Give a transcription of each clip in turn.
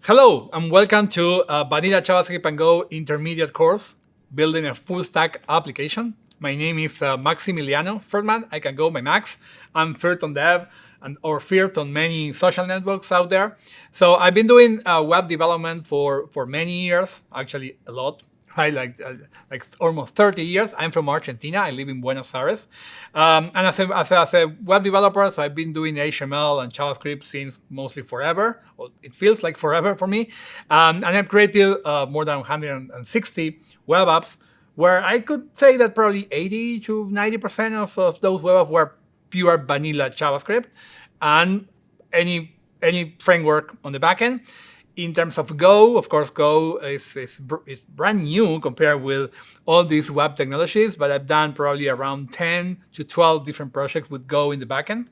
Hello, and welcome to Vanilla JavaScript and Go intermediate course, building a full stack application. My name is Maximiliano Firtman. I can go by Max. I'm Firt on Dev or Firt on many social networks out there. So I've been doing web development for many years, actually a lot. Right, like almost 30 years. I'm from Argentina. I live in Buenos Aires. And as a web developer, so I've been doing HTML and JavaScript since mostly forever. Well, it feels like forever for me. And I've created more than 160 web apps, where I could say that probably 80 to 90% of those web apps were pure vanilla JavaScript and any framework on the backend. In terms of Go, of course, Go is brand new compared with all these web technologies, but I've done probably around 10 to 12 different projects with Go in the backend.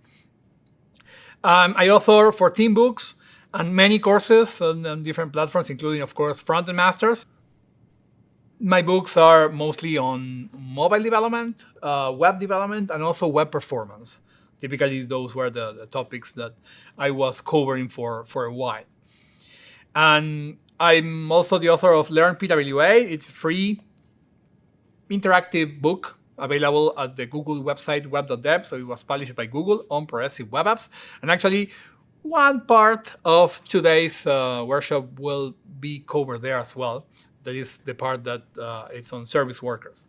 I author 14 books and many courses on different platforms, including, of course, Frontend Masters. My books are mostly on mobile development, web development, and also web performance. Typically, those were the topics that I was covering for a while. And I'm also the author of Learn PWA. It's a free interactive book available at the Google website web.dev. So it was published by Google on progressive web apps. And actually, one part of today's workshop will be covered there as well. That is the part that it's on service workers.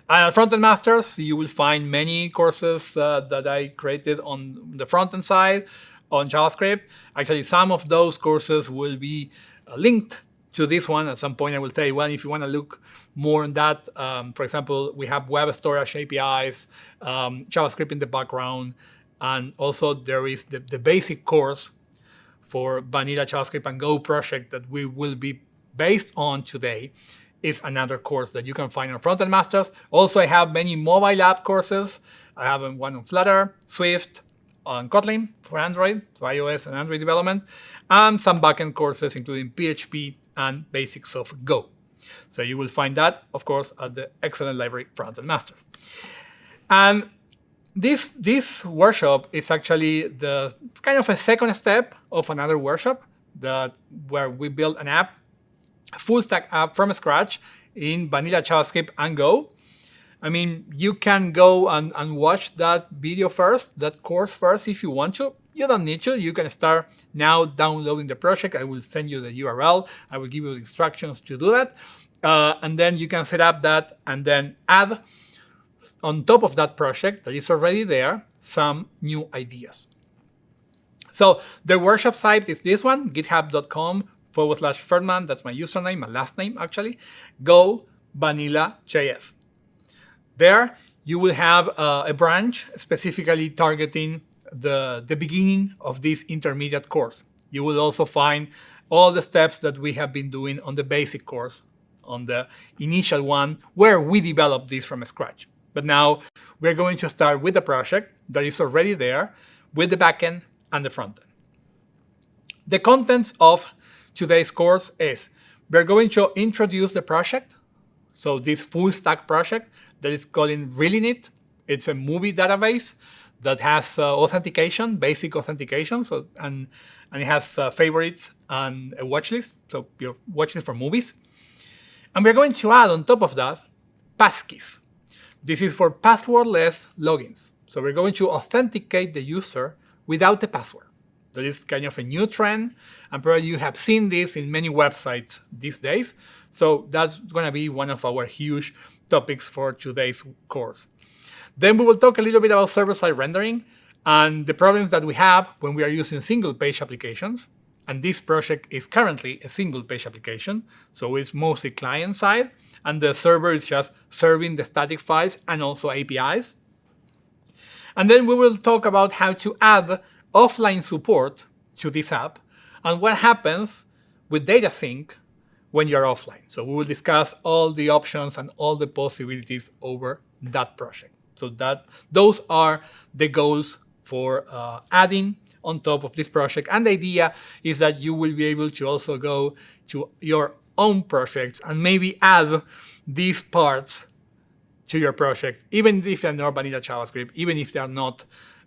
And at Frontend Masters, you will find many courses that I created on the frontend side, on JavaScript. Actually, some of those courses will be linked to this one. At some point, I will tell you, well, if you want to look more on that, for example, we have web storage APIs, JavaScript in the background, and also there is the basic course for Vanilla JavaScript and Go project that we will be based on today is another course that you can find on Frontend Masters. Also, I have many mobile app courses. I have one on Flutter, Swift, on Kotlin for Android, so iOS and Android development, and some backend courses including PHP and basics of Go. So you will find that, of course, at the excellent library Frontend Masters. And this workshop is actually the kind of a second step of another workshop where we build an app, a full stack app from scratch in Vanilla JavaScript and Go. I mean, you can go and watch that video first, that course first, if you want to. You don't need to. You can start now downloading the project. I will send you the URL. I will give you the instructions to do that. And then you can set up that and then add on top of that project that is already there some new ideas. So the workshop site is this one, github.com/Firtman. That's my username, my last name, actually. Go Vanilla JS. There, you will have a branch specifically targeting the beginning of this intermediate course. You will also find all the steps that we have been doing on the basic course, on the initial one, where we developed this from scratch. But now, we're going to start with the project that is already there, with the backend and the frontend. The contents of today's course is, we're going to introduce the project, so this full stack project, that is called Really Neat. It's a movie database that has authentication, basic authentication, and it has favorites and a watch list, so your watch list for movies. And we're going to add on top of that passkeys. This is for passwordless logins. So we're going to authenticate the user without the password. That is kind of a new trend, and probably you have seen this in many websites these days. So that's going to be one of our huge topics for today's course. Then we will talk a little bit about server-side rendering and the problems that we have when we are using single-page applications. And this project is currently a single-page application, so it's mostly client-side, and the server is just serving the static files and also APIs. And then we will talk about how to add offline support to this app and what happens with data sync when you're offline. So we will discuss all the options and all the possibilities over that project. So those are the goals for adding on top of this project. And the idea is that you will be able to also go to your own projects and maybe add these parts to your project, even if they're not vanilla JavaScript, even if they're not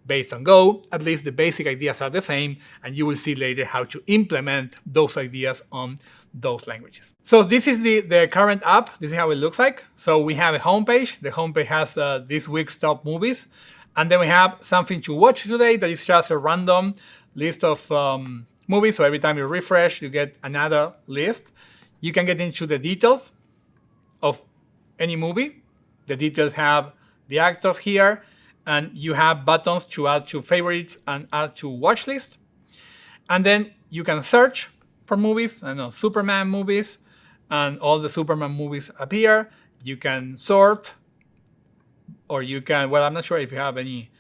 based on Go. At least the basic ideas are the same, and you will see later how to implement those ideas on those languages. So this is the current app. This is how it looks like. So we have a homepage. The homepage has this week's top movies. And then we have something to watch today that is just a random list of movies. So every time you refresh, you get another list. You can get into the details of any movie. The details have the actors here, and you have buttons to add to favorites and add to watch list. And then you can search for movies. I know Superman movies, and all the Superman movies appear. You can sort, or you can, well, I'm not sure if you have any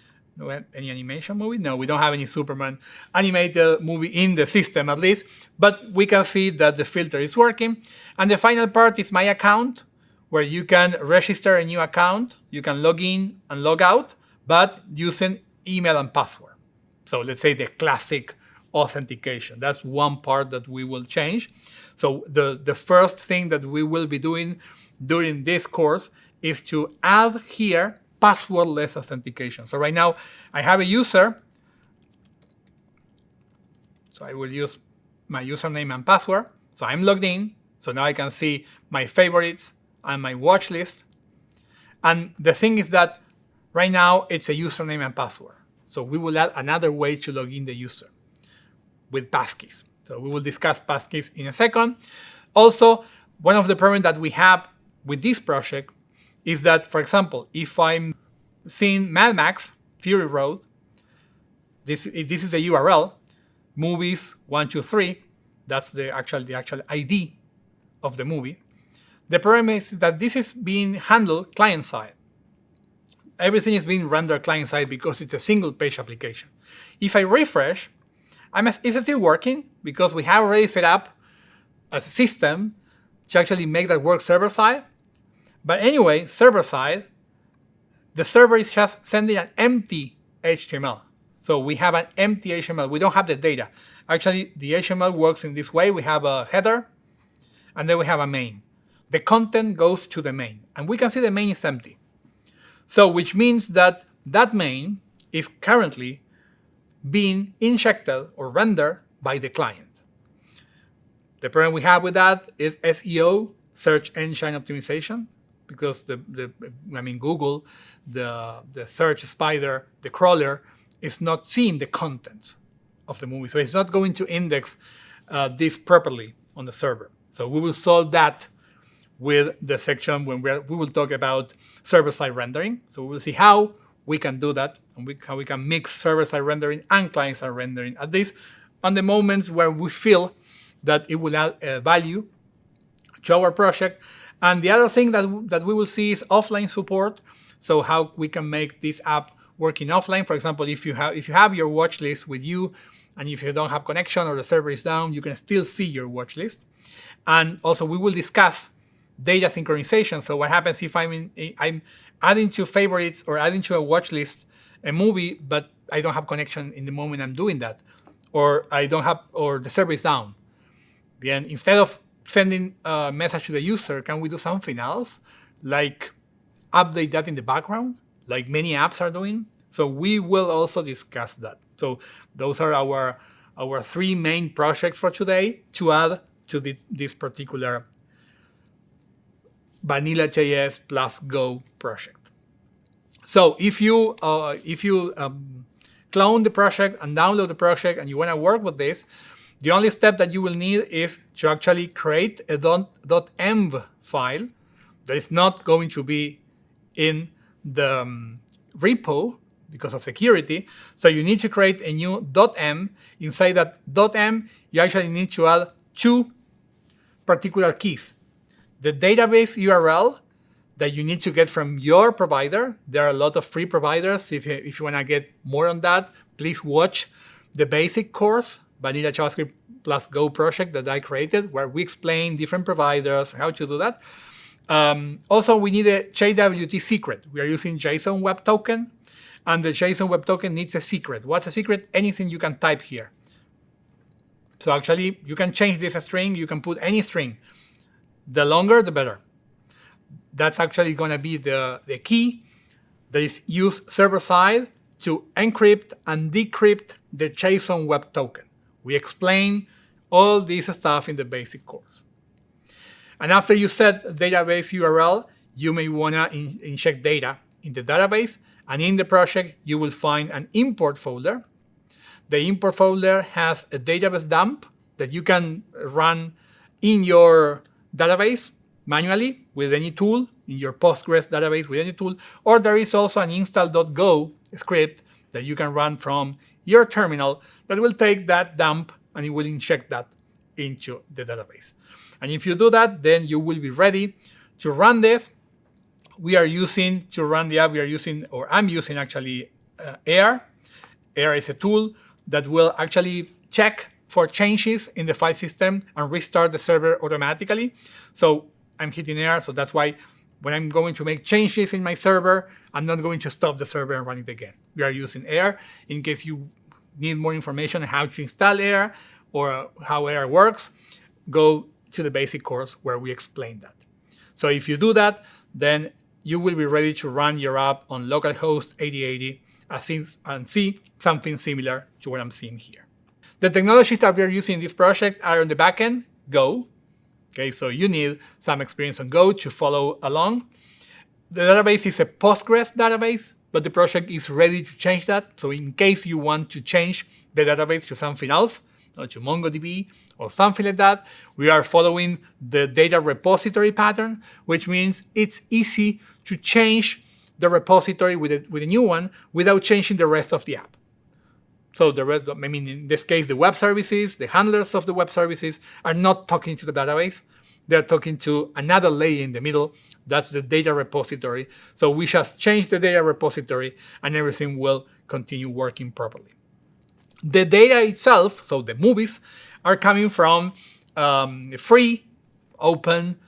animation movie. No, we don't have any Superman animated movie in the system, at least, but we can see that the filter is working. And the final part is my account, where you can register a new account. You can log in and log out, but using email and password. So let's say the classic authentication. That's one part that we will change. So the first thing that we will be doing during this course is to add here passwordless authentication. So right now I have a user. So I will use my username and password. So I'm logged in. So now I can see my favorites and my watch list. And the thing is that right now it's a username and password. So we will add another way to log in the user with passkeys. So we will discuss passkeys in a second. Also, one of the problems that we have with this project is that, for example, if I'm seeing Mad Max Fury Road, this is the URL, movies 123, that's the actual ID of the movie. The problem is that this is being handled client-side. Everything is being rendered client-side because it's a single-page application. If I refresh, it's still working because we have already set up a system to actually make that work server-side. But anyway, server-side, the server is just sending an empty HTML. So we have an empty HTML. We don't have the data. Actually, the HTML works in this way. We have a header, and then we have a main. The content goes to the main, and we can see the main is empty. So which means that that main is currently being injected or rendered by the client. The problem we have with that is SEO, search engine optimization, because Google, the search spider, the crawler, is not seeing the contents of the movie. So it's not going to index this properly on the server. So we will solve that with the section when we will talk about server-side rendering. So we will see how we can do that, and how we can mix server-side rendering and client-side rendering, at least on the moments where we feel that it will add value to our project. And the other thing that we will see is offline support. So how we can make this app working offline. For example, if you have your watch list with you, and if you don't have connection or the server is down, you can still see your watch list. And also we will discuss data synchronization. So what happens if I'm adding to favorites or adding to a watch list a movie, but I don't have connection in the moment I'm doing that, or the server is down. Then instead of sending a message to the user, can we do something else, like update that in the background, like many apps are doing? So we will also discuss that. So those are our three main projects for today to add to this particular Vanilla.js plus Go project. So if you clone the project and download the project and you want to work with this, the only step that you will need is to actually create a .env file that is not going to be in the repo because of security. So you need to create a new .m. Inside that .m, you actually need to add two particular keys. The database URL that you need to get from your provider. There are a lot of free providers. If you want to get more on that, please watch the basic course, Vanilla JavaScript plus Go project that I created, where we explain different providers, how to do that. Also, we need a JWT secret. We are using JSON Web Token, and the JSON Web Token needs a secret. What's a secret? Anything you can type here. So actually, you can change this string. You can put any string. The longer, the better. That's actually going to be the key that is used server-side to encrypt and decrypt the JSON web token. We explain all this stuff in the basic course. And after you set database URL, you may want to inject data in the database. And in the project, you will find an import folder. The import folder has a database dump that you can run in your database manually with any tool, in your Postgres database with any tool, or there is also an install.go script that you can run from your terminal that will take that dump and it will inject that into the database. And if you do that, then you will be ready to run this. We are using, to run the app, I'm using actually AIR. AIR is a tool that will actually check for changes in the file system and restart the server automatically. So I'm hitting AIR, so that's why when I'm going to make changes in my server, I'm not going to stop the server and run it again. We are using AIR. In case you need more information on how to install AIR or how AIR works, go to the basic course where we explain that. So if you do that, then you will be ready to run your app on localhost 8080 and see something similar to what I'm seeing here. The technologies that we are using in this project are on the backend, Go. Okay, so you need some experience on Go to follow along. The database is a Postgres database, but the project is ready to change that. So in case you want to change the database to something else, to MongoDB or something like that, we are following the data repository pattern, which means it's easy to change the repository with a new one without changing the rest of the app. So in this case, the web services, the handlers of the web services are not talking to the database. They're talking to another layer in the middle. That's the data repository. So we just change the data repository and everything will continue working properly. The data itself, so the movies, are coming from a free, open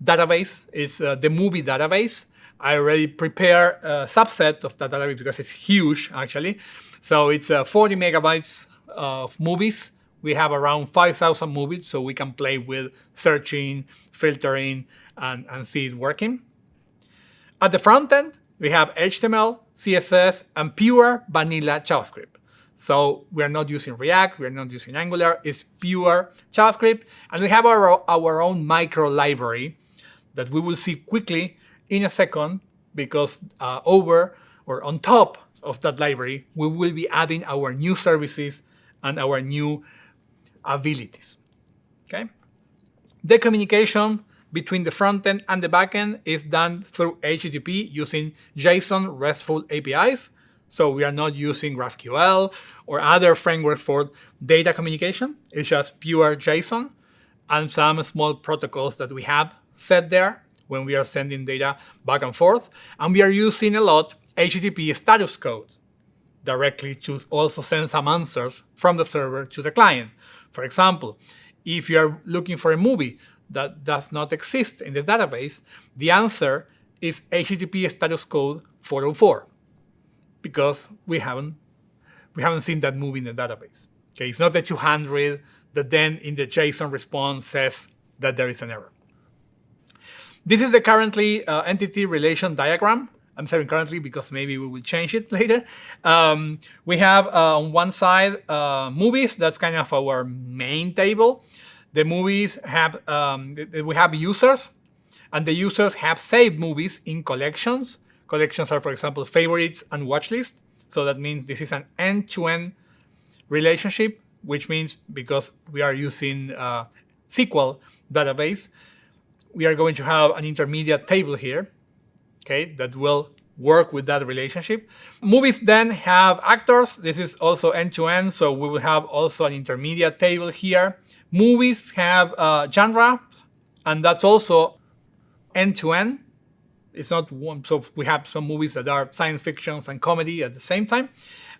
database. It's the movie database. I already prepared a subset of that database because it's huge, actually. So it's 40 megabytes of movies. We have around 5,000 movies, so we can play with searching, filtering, and see it working. At the front end, we have HTML, CSS, and pure vanilla JavaScript. So we are not using React, we are not using Angular, it's pure JavaScript. And we have our own micro library that we will see quickly in a second, because on top of that library, we will be adding our new services and our new abilities. Okay? The communication between the front end and the back end is done through HTTP using JSON RESTful APIs. So we are not using GraphQL or other frameworks for data communication. It's just pure JSON and some small protocols that we have set there when we are sending data back and forth. And we are using a lot HTTP status code directly to also send some answers from the server to the client. For example, if you are looking for a movie that does not exist in the database, the answer is HTTP status code 404, because we haven't seen that movie in the database. Okay, it's not the 200 that then in the JSON response says that there is an error. This is the currently entity relation diagram. I'm saying currently because maybe we will change it later. We have on one side movies. That's kind of our main table. The movies have, we have users, and the users have saved movies in collections. Collections are, for example, favorites and watch list. So that means this is an end-to-end relationship, which means because we are using SQL database, we are going to have an intermediate table here, okay, that will work with that relationship. Movies then have actors. This is also end-to-end, so we will have also an intermediate table here. Movies have genres, and that's also end-to-end. It's not one, so we have some movies that are science fiction and comedy at the same time.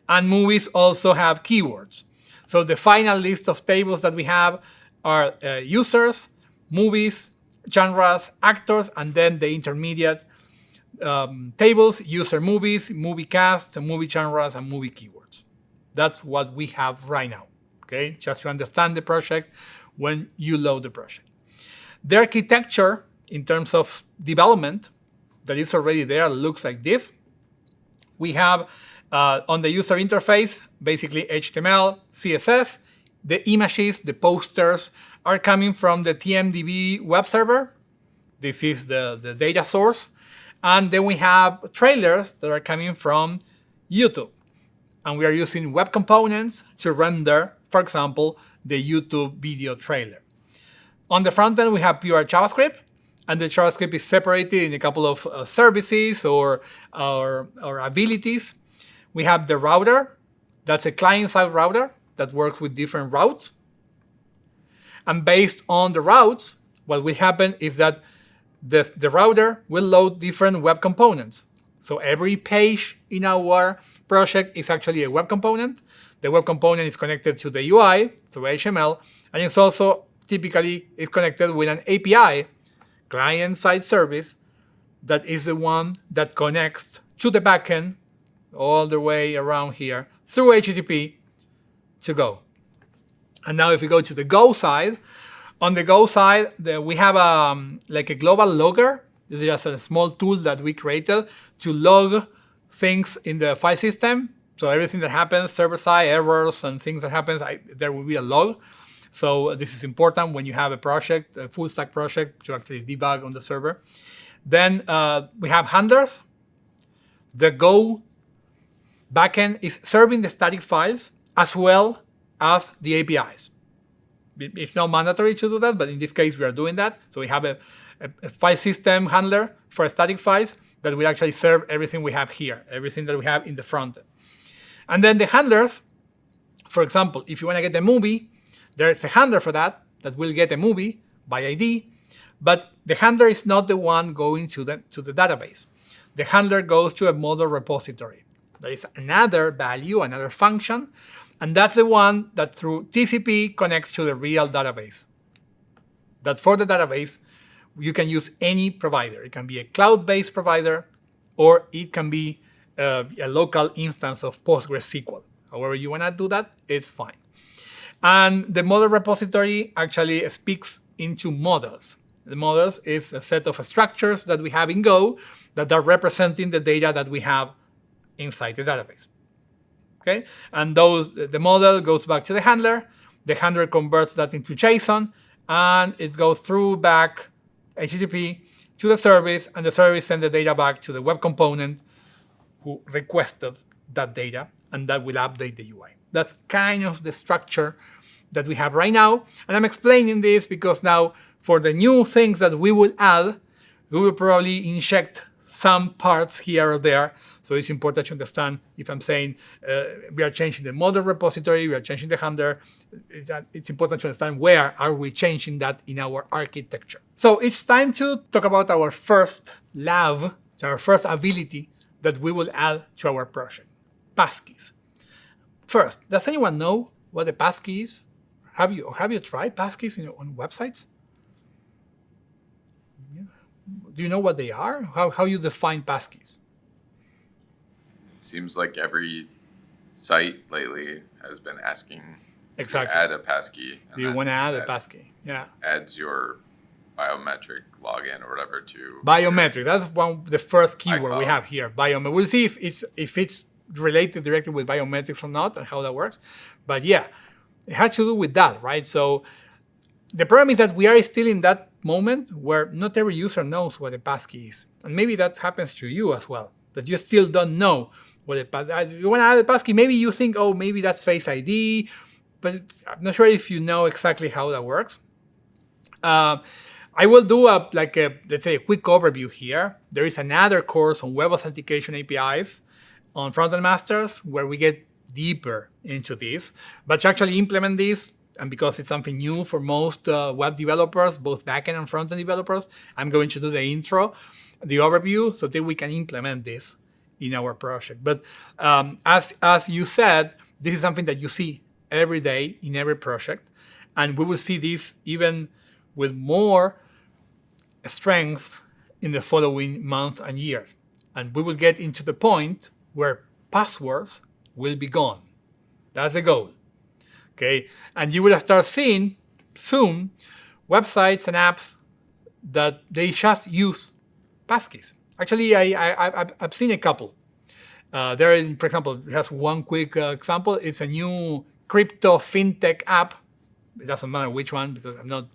And movies also have keywords. So the final list of tables that we have are users, movies, genres, actors, and then the intermediate tables, user movies, movie cast, movie genres, and movie keywords. That's what we have right now, okay? Just to understand the project when you load the project. The architecture in terms of development that is already there looks like this. We have On the user interface, basically HTML, CSS, the images, the posters are coming from the TMDB web server. This is the data source. And then we have trailers that are coming from YouTube. And we are using web components to render, for example, the YouTube video trailer. On the front end, we have pure JavaScript. And the JavaScript is separated in a couple of services or abilities. We have the router. That's a client-side router that works with different routes. And based on the routes, what will happen is that the router will load different web components. So every page in our project is actually a web component. The web component is connected to the UI through HTML, and it's also typically is connected with an API, client-side service, that is the one that connects to the backend all the way around here through HTTP to Go. And now if we go to the Go side, on the Go side, we have like a global logger. This is just a small tool that we created to log things in the file system. So everything that happens, server-side errors and things that happens, there will be a log. So this is important when you have a project, a full stack project, to actually debug on the server. Then we have handlers. The Go backend is serving the static files as well as the APIs. It's not mandatory to do that, but in this case, we are doing that. So we have a file system handler for static files that will actually serve everything we have here, everything that we have in the front end. And then the handlers, for example, if you want to get a movie, there's a handler for that will get a movie by ID, but the handler is not the one going to the database. The handler goes to a model repository. There is another value, another function, and that's the one that through TCP connects to the real database. That for the database, you can use any provider. It can be a cloud-based provider, or it can be a local instance of PostgreSQL. However you want to do that, it's fine. And the model repository actually speaks into models. The models is a set of structures that we have in Go that are representing the data that we have inside the database. Okay, and the model goes back to the handler. The handler converts that into JSON, and it goes through back HTTP to the service, and the service sends the data back to the web component who requested that data, and that will update the UI. That's kind of the structure that we have right now. And I'm explaining this because now for the new things that we will add, we will probably inject some parts here or there. So it's important to understand if I'm saying we are changing the model repository, we are changing the handler, it's important to understand where are we changing that in our architecture. So it's time to talk about our first lab, our first ability that we will add to our project, passkeys. First, does anyone know what a passkey is? Have you tried passkeys on websites? Yeah. Do you know what they are? How you define passkeys? It seems like every site lately has been asking exactly. to add a passkey. Do you want to add a passkey? Yeah. Adds your biometric login or whatever to biometric. That's the first keyword we have here. Biometric. We'll see if it's related directly with biometrics or not and how that works. But yeah, it has to do with that, right? So the problem is that we are still in that moment where not every user knows what a passkey is. And maybe that happens to you as well, that you still don't know what a passkey. You want to add a passkey, maybe you think, oh, maybe that's Face ID, but I'm not sure if you know exactly how that works. I will do let's say a quick overview here. There is another course on web authentication APIs on Frontend Masters where we get deeper into this. But to actually implement this, and because it's something new for most web developers, both backend and frontend developers, I'm going to do the intro, the overview, so that we can implement this in our project. But as you said, this is something that you see every day in every project. And we will see this even with more strength in the following months and years. And we will get into the point where passwords will be gone. That's the goal. Okay, and you will start seeing soon websites and apps that they just use passkeys. Actually, I've seen a couple. There is, for example, just one quick example. It's a new crypto fintech app. It doesn't matter which one because I'm not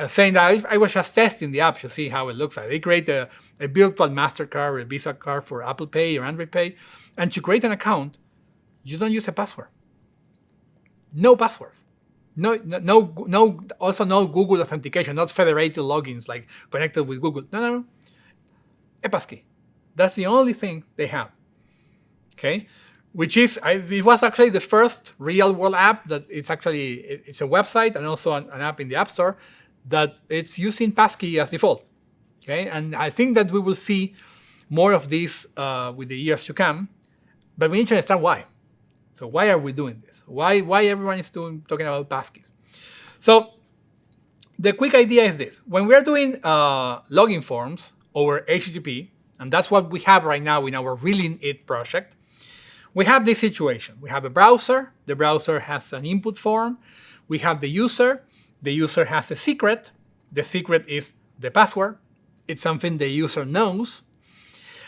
saying that. I was just testing the app to see how it looks like. They create a virtual MasterCard or a Visa card for Apple Pay or Android Pay. And to create an account, you don't use a password. No password. Also no Google authentication, not federated logins like connected with Google. No. A passkey. That's the only thing they have. Okay, which is it was actually the first real world app that it's a website and also an app in the App Store that it's using passkey as default. Okay, and I think that we will see more of this with the years to come, but we need to understand why. So why are we doing this? Why everyone is talking about passkeys? So the quick idea is this: when we are doing login forms over HTTP, and that's what we have right now in our Reeling It project. We have this situation. We have a browser. The browser has an input form. We have the user. The user has a secret. The secret is the password. It's something the user knows.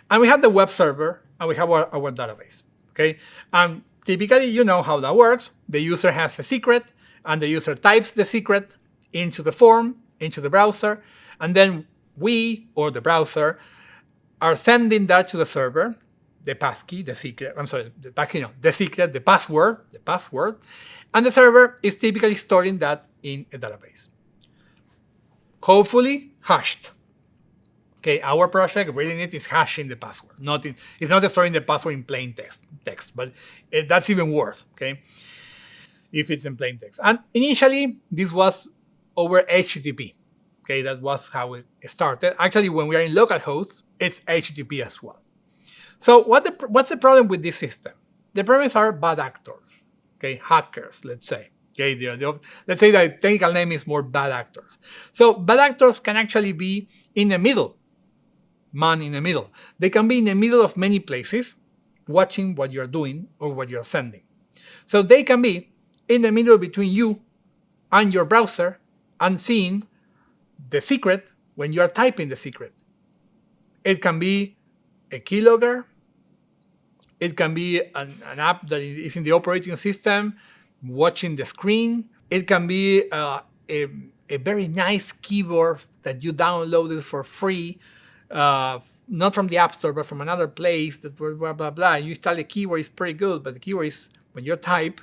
And we have the web server, and we have our database. Okay. And typically, you know how that works. The user has a secret, and the user types the secret into the form, into the browser, and then we, or the browser, are sending that to the server. The passkey, the secret, the secret, the password, and the server is typically storing that in a database. Hopefully hashed. Okay, our project really is hashing the password. It's not storing the password in plain text, but that's even worse, okay, if it's in plain text. And initially, this was over HTTP. Okay, that was how it started. Actually, when we are in localhost, it's HTTP as well. So what's the problem with this system? The problems are bad actors, okay, hackers, let's say. Okay, let's say the technical name is more bad actors. So bad actors can actually be in the middle, man in the middle. They can be in the middle of many places, watching what you're doing or what you're sending. So they can be in the middle between you and your browser and seeing the secret when you are typing the secret. It can be a keylogger. It can be an app that is in the operating system watching the screen. It can be a very nice keyboard that you downloaded for free, not from the App Store, but from another place, that blah, blah, blah. You install the keyword, is pretty good, but the keyword is, when you type,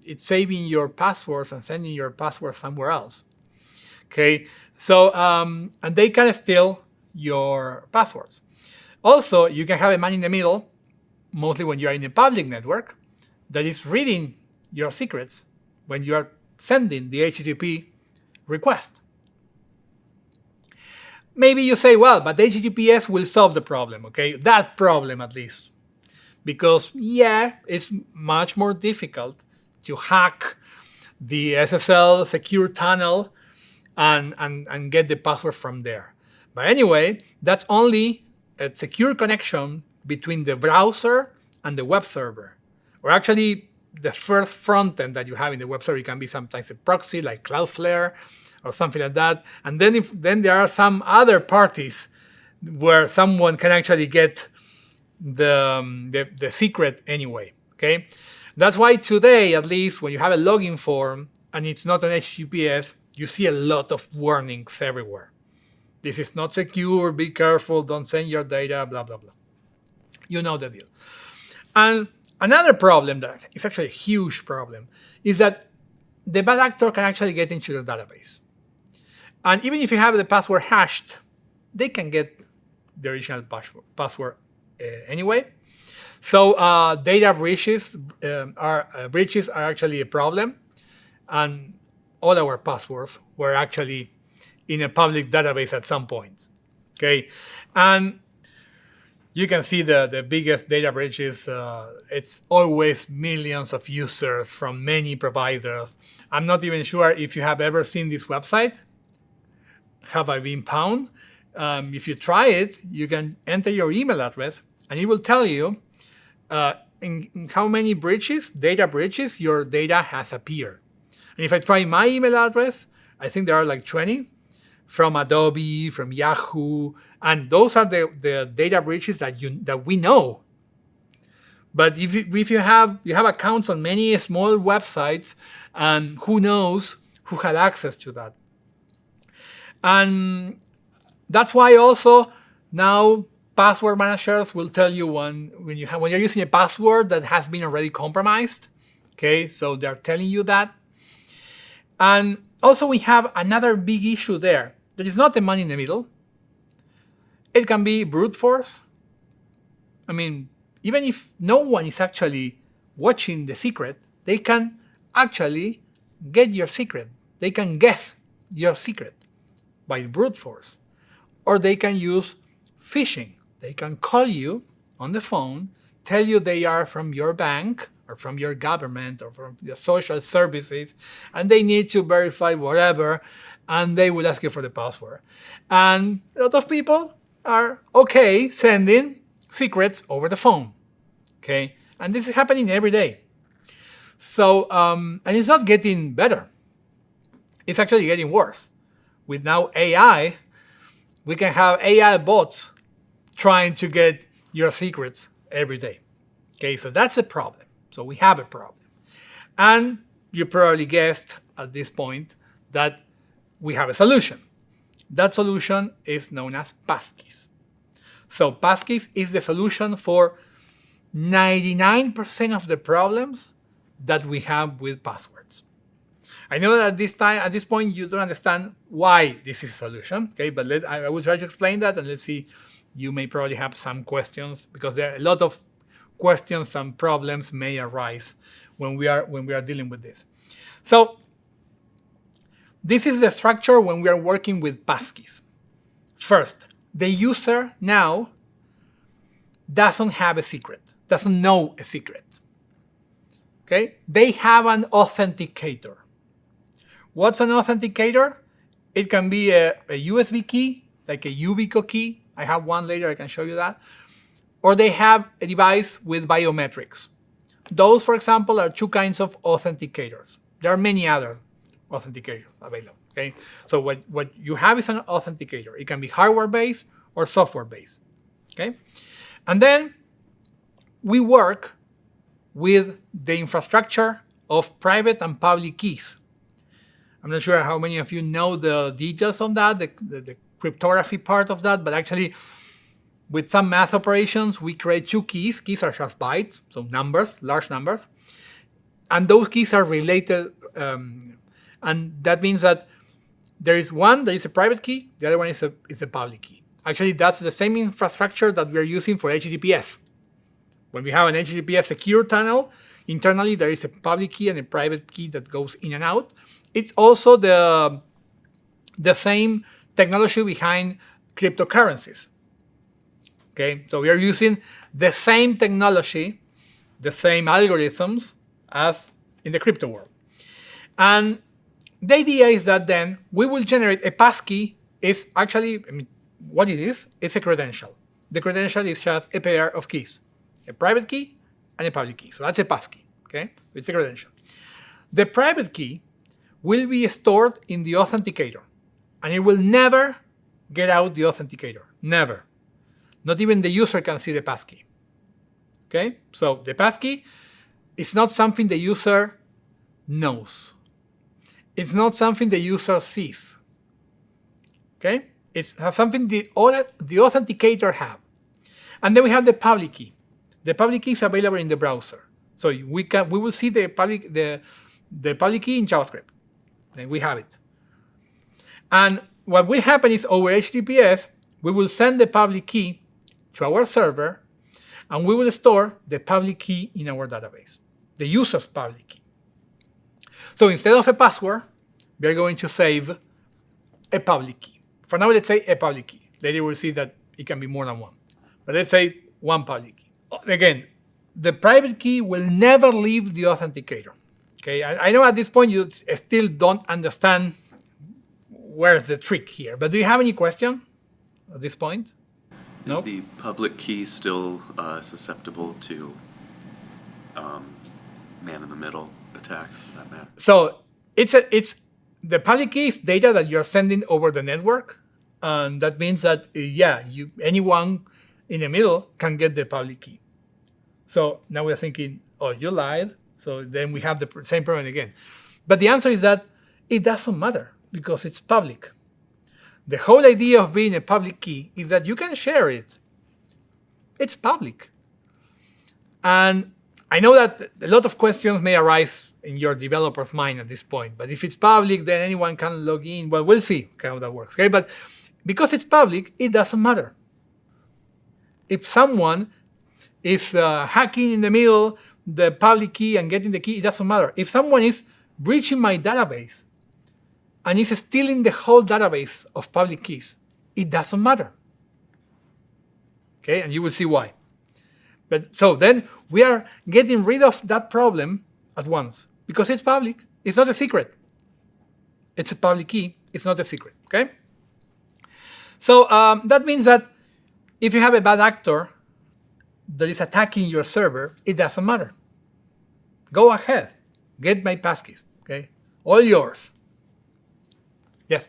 it's saving your passwords and sending your password somewhere else. Okay, so, and they can steal your passwords. Also, you can have a man in the middle, mostly when you are in a public network, that is reading your secrets when you are sending the HTTP request. Maybe you say, well, but HTTPS will solve the problem, okay? That problem at least. Because, yeah, it's much more difficult to hack the SSL secure tunnel and get the password from there. But anyway, that's only a secure connection between the browser and the web server. Or actually, the first front end that you have in the web server can be sometimes a proxy like Cloudflare or something like that. And then there are some other parties where someone can actually get the secret anyway. Okay, that's why today, at least, when you have a login form and it's not an HTTPS, you see a lot of warnings everywhere. This is not secure. Be careful. Don't send your data. Blah blah blah. You know the deal. And another problem that is actually a huge problem is that the bad actor can actually get into the database. And even if you have the password hashed, they can get the original password anyway. So data breaches are actually a problem. And all our passwords were actually in a public database at some point. Okay, and you can see the biggest data breaches. It's always millions of users from many providers. I'm not even sure if you have ever seen this website. Have I been pwned? If you try it, you can enter your email address, and it will tell you in how many data breaches, your data has appeared. And if I try my email address, I think there are like 20 from Adobe, from Yahoo, and those are the data breaches that we know. But if you have accounts on many small websites, and who knows who had access to that. And that's why also now password managers will tell you when you're using a password that has been already compromised. Okay, so they're telling you that. And also we have another big issue there. That is not the man in the middle. It can be brute force. I mean, even if no one is actually watching the secret, they can actually get your secret. They can guess your secret by brute force. Or they can use phishing. They can call you on the phone, tell you they are from your bank or from your government or from your social services, and they need to verify whatever, and they will ask you for the password. And a lot of people are okay sending secrets over the phone. Okay, and this is happening every day. So, and it's not getting better. It's actually getting worse. With now AI, we can have AI bots trying to get your secrets every day. Okay, so that's a problem. So we have a problem. And you probably guessed at this point that we have a solution. That solution is known as Passkeys. So Passkeys is the solution for 99% of the problems that we have with passwords. I know that at this point, you don't understand why this is a solution, okay? But I will try to explain that, and let's see. You may probably have some questions, because there are a lot of questions and problems may arise when we are dealing with this. So this is the structure when we are working with passkeys. First, the user now doesn't have a secret, doesn't know a secret. Okay? They have an authenticator. What's an authenticator? It can be a USB key, like a Ubico key. I have one later, I can show you that. Or they have a device with biometrics. Those, for example, are two kinds of authenticators. There are many other authenticators available. Okay? So what you have is an authenticator. It can be hardware-based or software-based. Okay? And then we work with the infrastructure of private and public keys. I'm not sure how many of you know the details on that, the cryptography part of that, but actually with some math operations, we create two keys. Keys are just bytes, so numbers, large numbers. And those keys are related, and that means that there is a private key, the other one is a public key. Actually, that's the same infrastructure that we're using for HTTPS. When we have an HTTPS secure tunnel, internally there is a public key and a private key that goes in and out. It's also the same technology behind cryptocurrencies. Okay, so we are using the same technology, the same algorithms as in the crypto world. And the idea is that then we will generate a passkey. Is actually, what it is a credential. The credential is just a pair of keys, a private key and a public key. So that's a passkey. Okay, it's a credential. The private key will be stored in the authenticator, and it will never get out the authenticator. Never. Not even the user can see the passkey. Okay? So the passkey is not something the user knows. It's not something the user sees. Okay? It's something the authenticator have. And then we have the public key. The public key is available in the browser. So we will see the public key in JavaScript. And we have it. And what will happen is over HTTPS, we will send the public key to our server, and we will store the public key in our database, the user's public key. So instead of a password, we are going to save a public key. For now, let's say a public key. Later we'll see that it can be more than one. But let's say one public key. Again, the private key will never leave the authenticator. Okay, I know at this point you still don't understand where's the trick here, but do you have any question at this point? Is the public key still susceptible to man-in-the-middle attacks, for that matter? So it's the public key is data that you're sending over the network, and that means that anyone in the middle can get the public key. So now we're thinking, oh, you lied. So then we have the same problem again. But the answer is that it doesn't matter because it's public. The whole idea of being a public key is that you can share it. It's public. And I know that a lot of questions may arise in your developer's mind at this point. But if it's public, then anyone can log in. Well, we'll see how that works. Okay? But because it's public, it doesn't matter. If someone is hacking in the middle the public key and getting the key, it doesn't matter. If someone is breaching my database and is stealing the whole database of public keys, it doesn't matter. Okay, and you will see why. But so then we are getting rid of that problem at once because it's public. It's not a secret. It's a public key. It's not a secret. Okay. So that means that if you have a bad actor that is attacking your server, it doesn't matter. Go ahead, get my passkeys. Okay, all yours. Yes.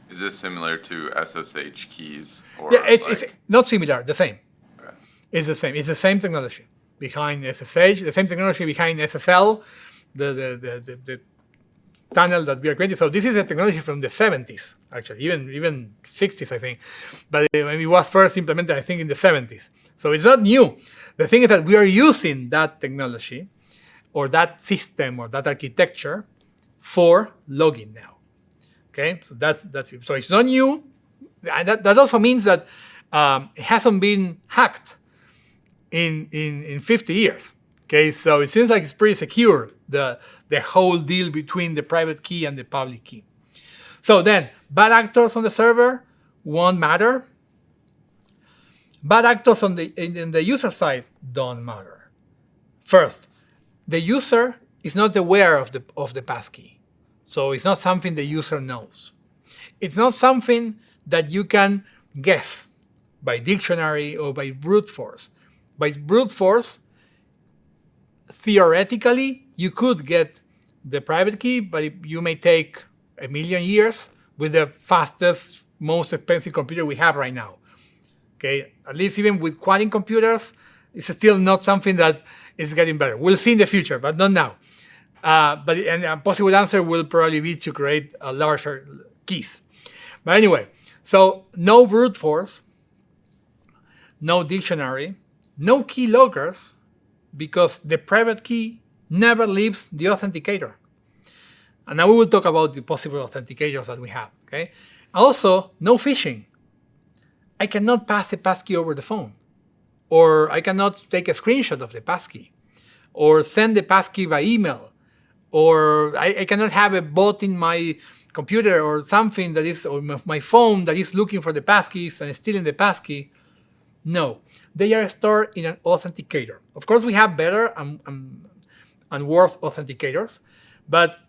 Is this similar to SSH keys? Or Yeah, it's not similar. The same. Okay. It's the same. It's the same technology behind SSH. The same technology behind SSL. The tunnel that we are creating. So this is a technology from the 70s, actually, even 60s, I think. But it was first implemented, I think, in the 70s. So it's not new. The thing is that we are using that technology or that system or that architecture for logging now. Okay, so that's it. So it's not new. And that also means that it hasn't been hacked in 50 years. Okay, so it seems like it's pretty secure, the whole deal between the private key and the public key. So then, bad actors on the server won't matter. Bad actors on in the user side don't matter. First, the user is not aware of the passkey. So it's not something the user knows. It's not something that you can guess by dictionary or by brute force. By brute force, theoretically, you could get the private key, but you may take 1,000,000 years with the fastest, most expensive computer we have right now. Okay, at least even with quantum computers, it's still not something that is getting better. We'll see in the future, but not now. But a possible answer will probably be to create larger keys. But anyway, so no brute force, no dictionary, no key loggers, because the private key never leaves the authenticator. And now we will talk about the possible authenticators that we have. Okay. Also, no phishing. I cannot pass a passkey over the phone, or I cannot take a screenshot of the passkey, or send the passkey by email, or I cannot have a bot in my computer or something that is, or my phone that is looking for the passkeys and stealing the passkey. No, they are stored in an authenticator. Of course, we have better and worse authenticators, but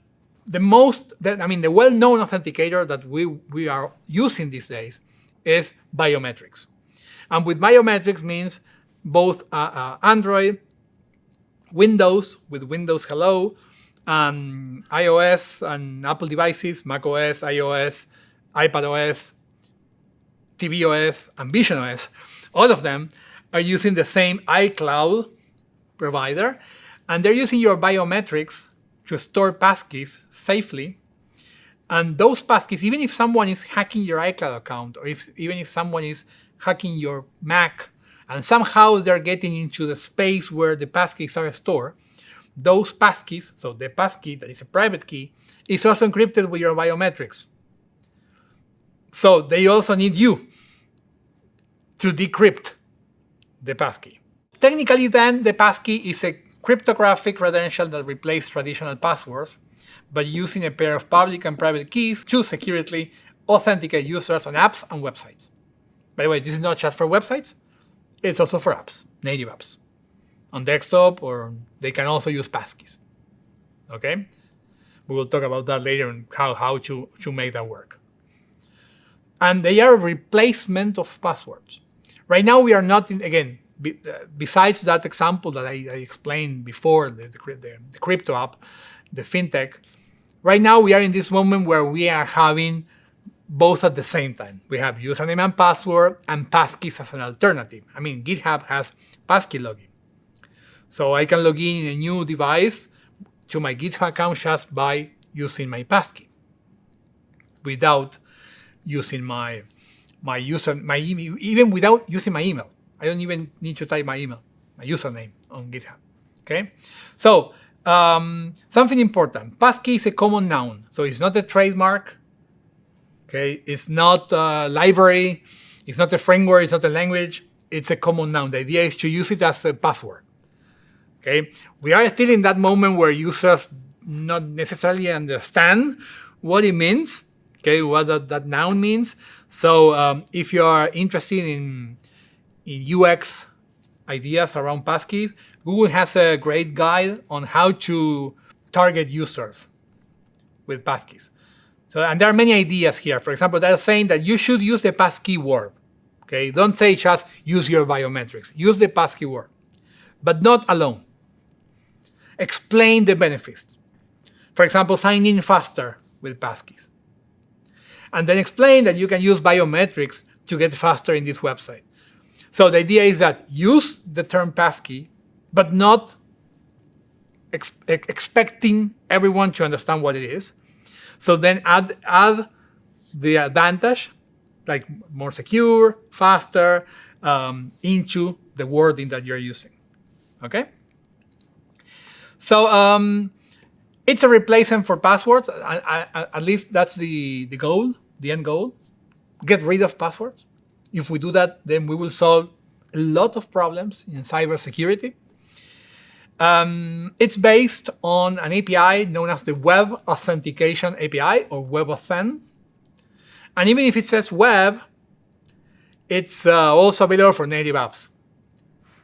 the well-known authenticator that we are using these days is biometrics. And with biometrics means both Android, Windows with Windows Hello, iOS and Apple devices, macOS, iOS, iPadOS, tvOS, and visionOS. All of them are using the same iCloud provider, and they're using your biometrics to store passkeys safely. And those passkeys, even if someone is hacking your iCloud account, or even if someone is hacking your Mac, and somehow they're getting into the space where the passkeys are stored, those passkeys, so the passkey that is a private key, is also encrypted with your biometrics. So they also need you to decrypt the passkey. Technically then, the passkey is a cryptographic credential that replaces traditional passwords by using a pair of public and private keys to securely authenticate users on apps and websites. By the way, this is not just for websites, it's also for apps, native apps. On desktop, or they can also use passkeys. Okay? We will talk about that later and how to make that work. And they are a replacement of passwords. Right now we are not besides that example that I explained before, the crypto app, the fintech, right now we are in this moment where we are having both at the same time. We have username and password and passkeys as an alternative. I mean, GitHub has passkey logging. So I can log in a new device to my GitHub account just by using my passkey, without using my email, even without using my email. I don't even need to type my email, my username on GitHub. Okay, so something important: passkey is a common noun, so it's not a trademark. Okay, it's not a library, it's not a framework, it's not a language. It's a common noun. The idea is to use it as a password. Okay, we are still in that moment where users not necessarily understand what it means. Okay, what that noun means. So if you are interested in UX ideas around passkeys, Google has a great guide on how to target users with passkeys. So, and there are many ideas here. For example, they're saying that you should use the passkey word. Okay, don't say just use your biometrics. Use the passkey word, but not alone. Explain the benefits. For example, sign in faster with passkeys. And then explain that you can use biometrics to get faster in this website. So the idea is that use the term passkey, but not expecting everyone to understand what it is. So then add the advantage, like more secure, faster, into the wording that you're using. Okay? So it's a replacement for passwords. At least that's the goal, the end goal. Get rid of passwords. If we do that, then we will solve a lot of problems in cybersecurity. It's based on an API known as the Web Authentication API, or WebAuthn. And even if it says web, it's also available for native apps.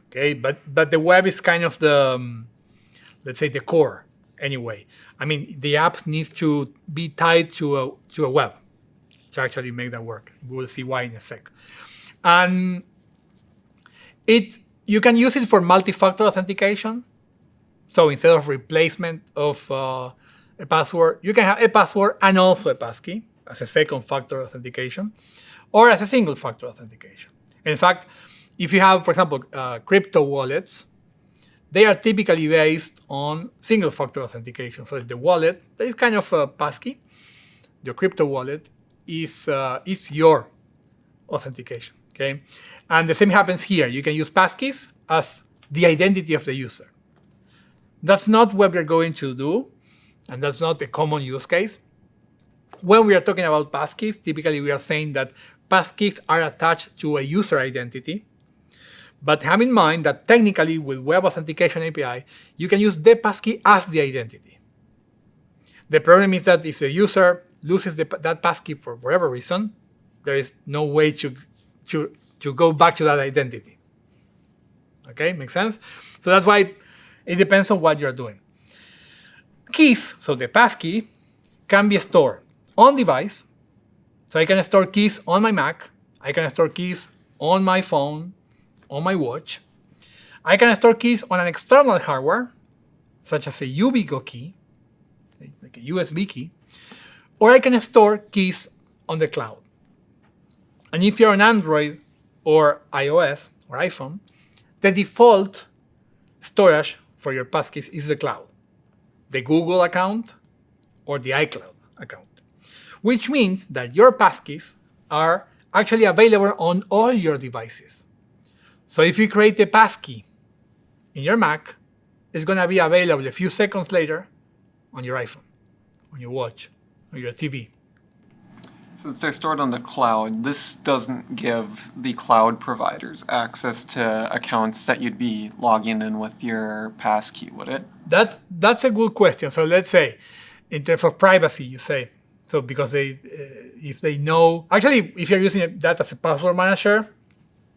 Okay, but the web is kind of the, let's say, the core anyway. I mean, the apps need to be tied to a web to actually make that work. We will see why in a sec. And you can use it for multi-factor authentication. So instead of replacement of a password, you can have a password and also a passkey as a second factor authentication, or as a single factor authentication. In fact, if you have, for example, crypto wallets, they are typically based on single factor authentication. So the wallet, that is kind of a passkey. Your crypto wallet is your authentication. Okay, and the same happens here. You can use passkeys as the identity of the user. That's not what we're going to do, and that's not a common use case. When we are talking about passkeys, typically we are saying that passkeys are attached to a user identity. But have in mind that technically with Web Authentication API, you can use the passkey as the identity. The problem is that if the user loses that passkey for whatever reason, there is no way to go back to that identity. Okay, makes sense? So that's why it depends on what you're doing. Keys, so the passkey, can be stored on device. So I can store keys on my Mac. I can store keys on my phone, on my watch. I can store keys on an external hardware, such as a Ubico key, like a USB key, or I can store keys on the cloud. And if you're on Android or iOS or iPhone, the default storage for your passkeys is the cloud, the Google account or the iCloud account, which means that your passkeys are actually available on all your devices. So if you create a passkey in your Mac, it's going to be available a few seconds later on your iPhone, on your watch, on your TV. Since they're stored on the cloud, this doesn't give the cloud providers access to accounts that you'd be logging in with your passkey, would it? That's a good question. So let's say, in terms of privacy, you say, so because if they know, actually, if you're using that as a password manager,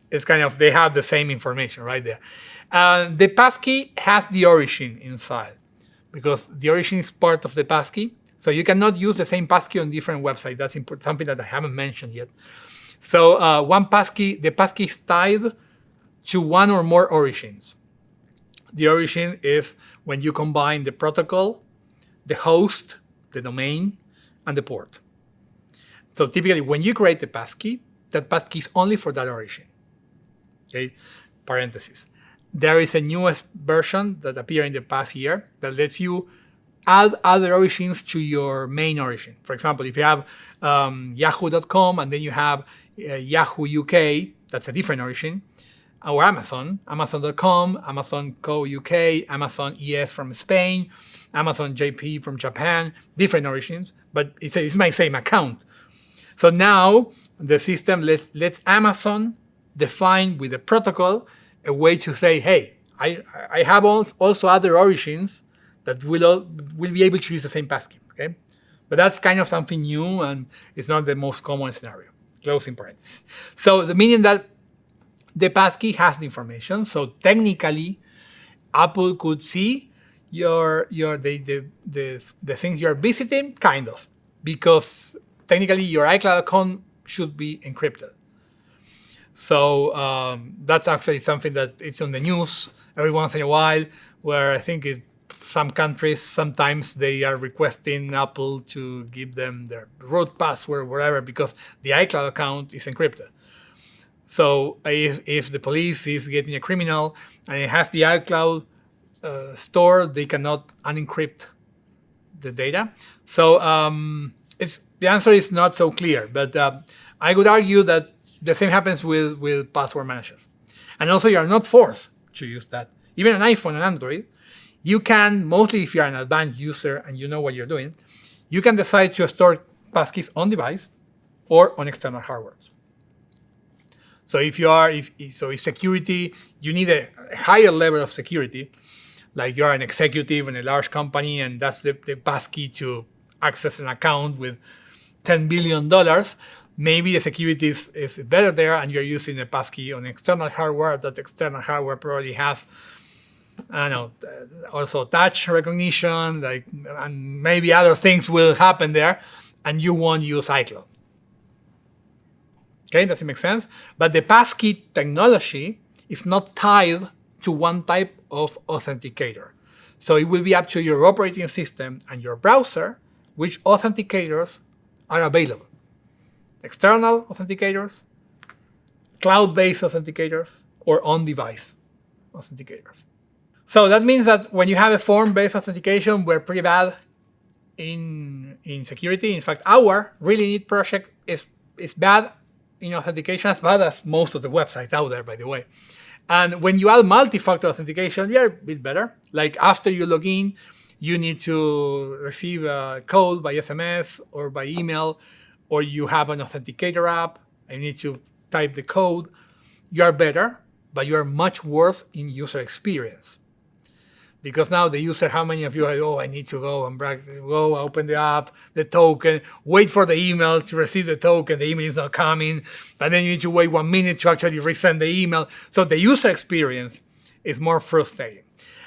it's kind of, they have the same information right there. The passkey has the origin inside, because the origin is part of the passkey. So you cannot use the same passkey on different websites. That's something that I haven't mentioned yet. So one passkey, the passkey is tied to one or more origins. The origin is when you combine the protocol, the host, the domain, and the port. So typically, when you create the passkey, that passkey is only for that origin. Okay, parentheses. there is a newest version that appeared in the past year that lets you add other origins to your main origin. For example, if you have yahoo.com and then you have Yahoo UK, that's a different origin, or Amazon, Amazon.com, Amazon Co UK, Amazon ES from Spain, Amazon JP from Japan, different origins, but it's my same account. So now the system lets Amazon define with the protocol a way to say, hey, I have also other origins that will be able to use the same passkey. Okay, but that's kind of something new and it's not the most common scenario. Closing parentheses. So the meaning that the passkey has the information. So technically, Apple could see the things you're visiting, kind of, because technically your iCloud account should be encrypted. So that's actually something that it's on the news every once in a while, where I think some countries, sometimes they are requesting Apple to give them their root password, whatever, because the iCloud account is encrypted. So if the police is getting a criminal and it has the iCloud store, they cannot unencrypt the data. So the answer is not so clear, but I would argue that the same happens with password managers. And also you are not forced to use that. Even an iPhone and Android, you can, mostly if you're an advanced user and you know what you're doing, you can decide to store passkeys on device or on external hardware. So if security, you need a higher level of security, like you're an executive in a large company and that's the passkey to access an account with $10 billion, maybe the security is better there and you're using a passkey on external hardware. That external hardware probably has, I don't know, also touch recognition, and maybe other things will happen there and you won't use iCloud. Okay, does it make sense? But the passkey technology is not tied to one type of authenticator. So it will be up to your operating system and your browser which authenticators are available. External authenticators, cloud-based authenticators, or on-device authenticators. So that means that when you have a form-based authentication, we're pretty bad in security. In fact, our really neat project is bad in authentication, as bad as most of the websites out there, by the way. And when you add multi-factor authentication, you're a bit better. Like after you log in, you need to receive a code by SMS or by email, or you have an authenticator app and you need to type the code. You are better, but you are much worse in user experience. Because now the user, how many of you are, I need to go and go open the app, the token, wait for the email to receive the token, the email is not coming, and then you need to wait 1 minute to actually resend the email. So the user experience is more frustrating.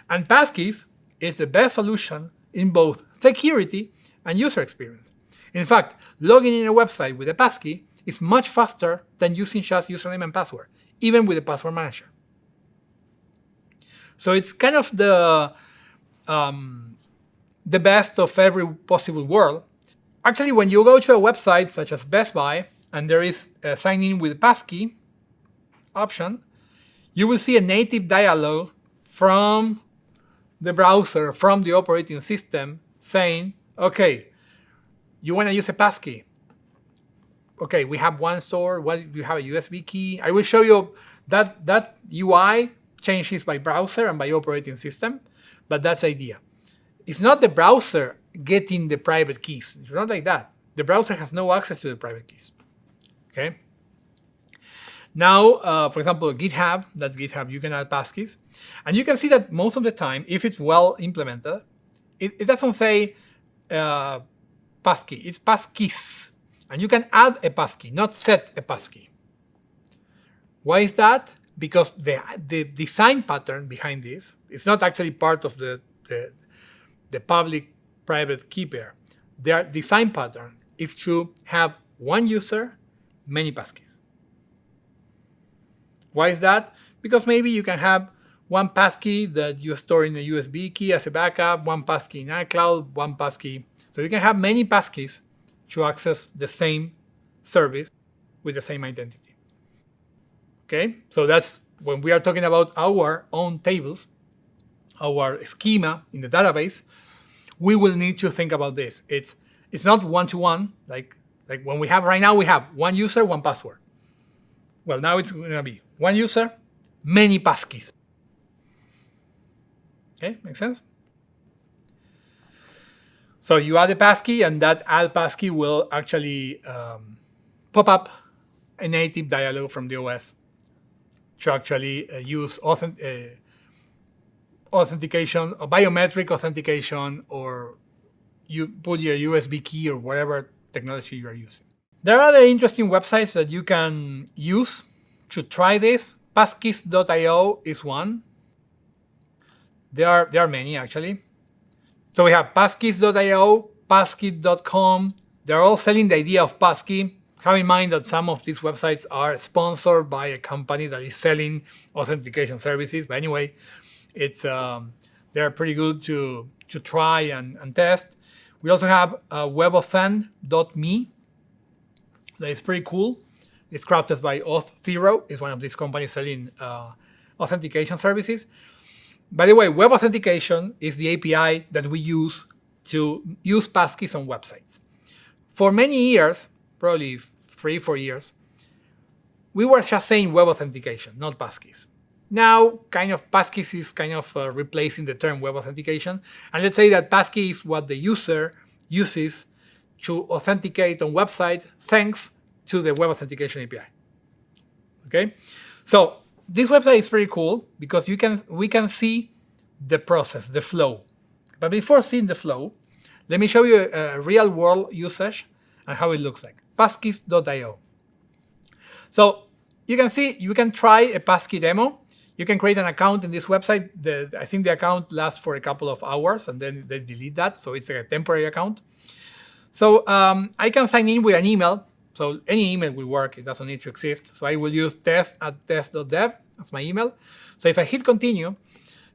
And Passkeys is the best solution in both security and user experience. In fact, logging in a website with a passkey is much faster than using just username and password, even with a password manager. So it's kind of the best of every possible world. Actually, when you go to a website such as Best Buy, and there is a sign in with passkey option, you will see a native dialog from the browser, from the operating system, saying, okay, you want to use a passkey. Okay, we have one store, you have a USB key. I will show you that UI changes by browser and by operating system, but that's the idea. It's not the browser getting the private keys. It's not like that. The browser has no access to the private keys. Okay. Now, for example, GitHub, that's GitHub, you can add passkeys. And you can see that most of the time, if it's well implemented, it doesn't say passkey, it's passkeys. And you can add a passkey, not set a passkey. Why is that? Because the design pattern behind this is not actually part of the public-private key pair. Their design pattern is to have one user, many passkeys. Why is that? Because maybe you can have one passkey that you store in a USB key as a backup, one passkey in iCloud, one passkey. So you can have many passkeys to access the same service with the same identity. Okay, so that's when we are talking about our own tables, our schema in the database, we will need to think about this. It's not one-to-one, like when we have right now, we have one user, one password. Well, now it's going to be one user, many passkeys. Okay, makes sense? So you add a passkey, and that add passkey will actually pop up a native dialog from the OS to actually use authentication, or biometric authentication, or you put your USB key or whatever technology you are using. There are other interesting websites that you can use to try this. Passkeys.io is one. There are many actually. So we have Passkeys.io, Passkey.com. They're all selling the idea of passkey. Have in mind that some of these websites are sponsored by a company that is selling authentication services. But anyway, it's they're pretty good to try and test. We also have WebAuthn.me. That is pretty cool. It's crafted by Auth0. It's one of these companies selling authentication services. By the way, web authentication is the API that we use to use passkeys on websites. For many years, probably 3-4 years, we were just saying web authentication, not passkeys. Now, kind of passkeys is kind of replacing the term web authentication. And let's say that passkey is what the user uses to authenticate on websites thanks to the web authentication API. Okay, so this website is pretty cool because we can see the process, the flow. But before seeing the flow, let me show you a real world usage and how it looks like. Passkeys.io. So you can see, you can try a passkey demo. You can create an account in this website. I think the account lasts for a couple of hours and then they delete that. So it's a temporary account. So I can sign in with an email. So any email will work. It doesn't need to exist. So I will use test@test.dev as my email. So if I hit continue,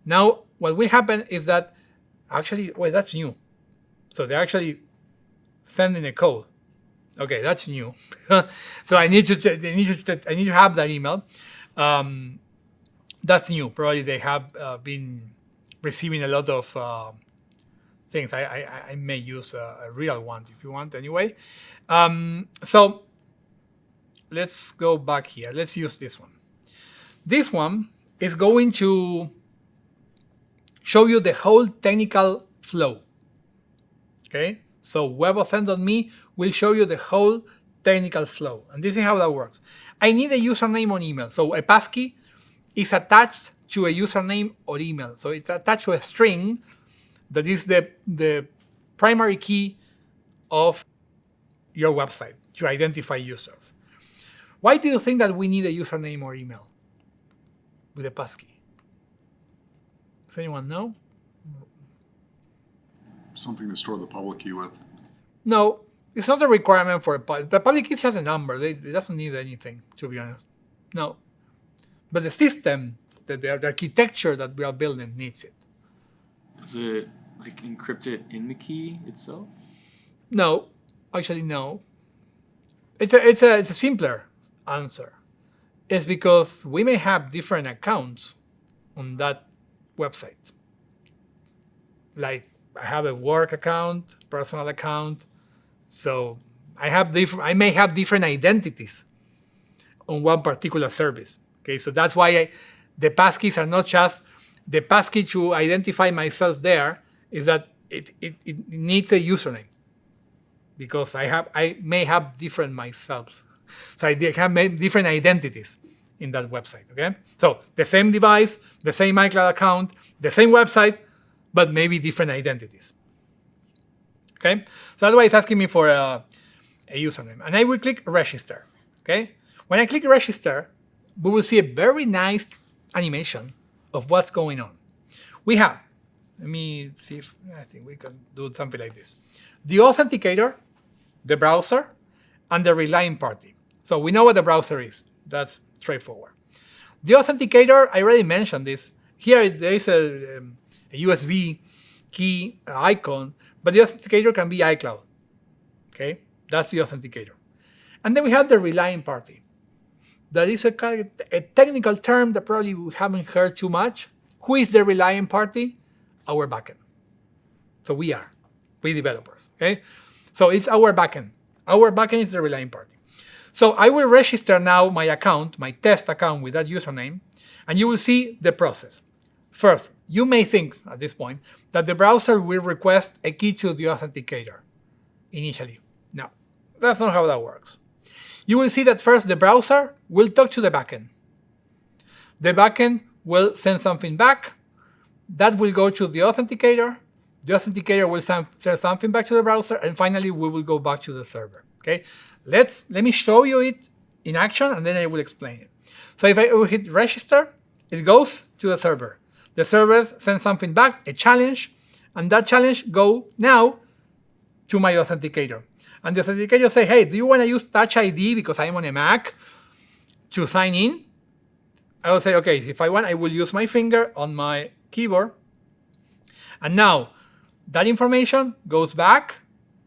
now what will happen is that actually, wait, that's new. So they're actually sending a code. Okay, that's new. So I need to have that email. That's new. Probably they have been receiving a lot of things. I may use a real one if you want anyway. So let's go back here. Let's use this one. This one is going to show you the whole technical flow. Okay, so WebAuthn.me will show you the whole technical flow. And this is how that works. I need a username on email. So a passkey is attached to a username or email. So it's attached to a string that is the primary key of your website to identify users. Why do you think that we need a username or email with a passkey? Does anyone know? Something to store the public key with. No, it's not a requirement for the public key has a number. It doesn't need anything, to be honest. No. But the system, the architecture that we are building needs it. Is it like encrypted in the key itself? No, actually no. It's a simpler answer. It's because we may have different accounts on that website. Like I have a work account, personal account, so I may have different identities on one particular service. Okay, so that's why the passkeys are not just the passkey to identify myself. There is that it needs a username because I may have different myself, so I have different identities in that website. Okay, so the same device, the same iCloud account, the same website, but maybe different identities. Okay, so otherwise it's asking me for a username, and I will click register. Okay, when I click register, we will see a very nice animation of what's going on. We have, let me see if I think we can do something like this. The authenticator, the browser, and the relying party. So we know what the browser is. That's straightforward. The authenticator, I already mentioned this. Here there is a USB key icon, but the authenticator can be iCloud. Okay, that's the authenticator. And then we have the relying party. that is a technical term that probably we haven't heard too much. Who is the relying party? Our backend. So we developers, okay? So it's our backend. Our backend is the relying party. So I will register now my account, my test account with that username, and you will see the process. First, you may think at this point that the browser will request a key to the authenticator initially. No, that's not how that works. You will see that first the browser will talk to the backend. The backend will send something back. That will go to the authenticator. The authenticator will send something back to the browser, and finally we will go back to the server. Okay, let me show you it in action, and then I will explain it. So if I hit register, it goes to the server. The server sends something back, a challenge, and that challenge go now to my authenticator. And the authenticator say, hey, do you want to use Touch ID because I'm on a Mac to sign in? I will say, okay, if I want, I will use my finger on my keyboard. And now that information goes back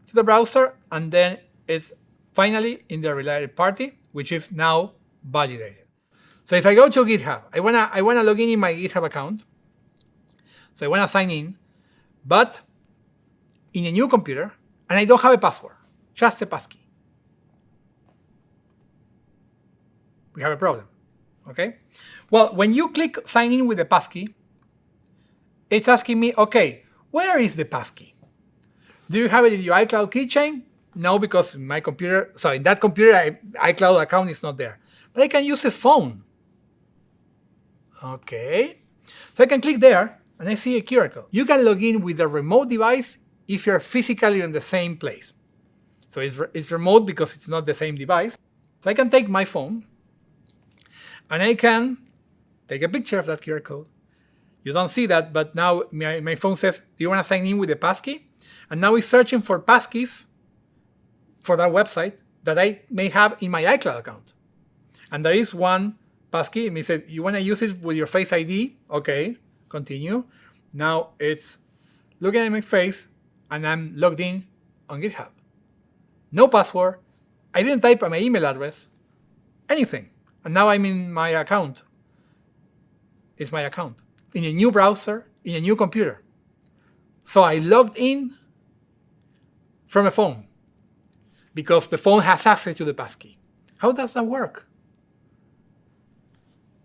to the browser, and then it's finally in the related party, which is now validated. So if I go to GitHub, I wanna log in my GitHub account. So I wanna sign in, but in a new computer, and I don't have a password, just a passkey. We have a problem, okay? Well, when you click sign in with the passkey, it's asking me, okay, where is the passkey? Do you have it in your iCloud keychain? No, because in my computer, so in that computer, iCloud account is not there. But I can use a phone. Okay. So I can click there, and I see a QR code. You can log in with a remote device if you're physically in the same place. So it's remote because it's not the same device. So I can take my phone, and I can take a picture of that QR code. You don't see that, but now my phone says, do you want to sign in with the passkey? And now it's searching for passkeys for that website that I may have in my iCloud account. And there is one passkey, and it says, you want to use it with your Face ID? Okay, continue. Now it's looking at my face, and I'm logged in on GitHub. No password. I didn't type my email address, anything. And now I'm in my account. It's my account. In a new browser, in a new computer. So I logged in from a phone because the phone has access to the passkey. How does that work?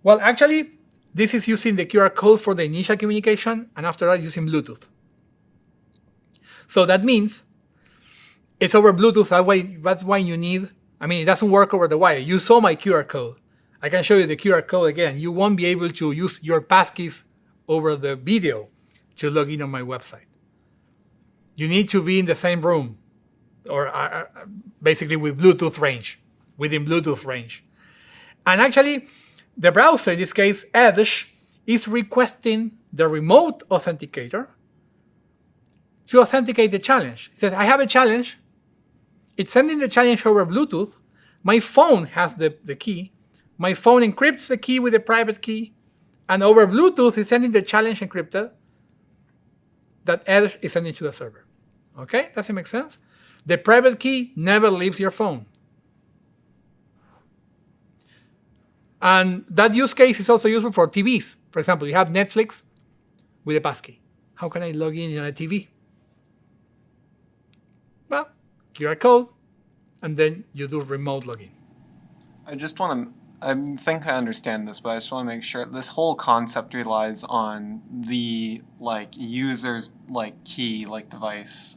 Well, actually, this is using the QR code for the initial communication, and after that using Bluetooth. So that means it's over Bluetooth. That's why you need, it doesn't work over the wire. You saw my QR code. I can show you the QR code again. You won't be able to use your passkeys over the video to log in on my website. You need to be in the same room, or basically with Bluetooth range, within Bluetooth range. And actually, the browser, in this case Edge, is requesting the remote authenticator to authenticate the challenge. It says, I have a challenge. It's sending the challenge over Bluetooth. My phone has the key. My phone encrypts the key with a private key. And over Bluetooth, it's sending the challenge encrypted that Edge is sending to the server. Okay, does it make sense? The private key never leaves your phone. And that use case is also useful for TVs. For example, you have Netflix with a passkey. How can I log in on a TV? Well, QR code, and then you do remote login. I think I understand this, but I just want to make sure this whole concept relies on the user's key device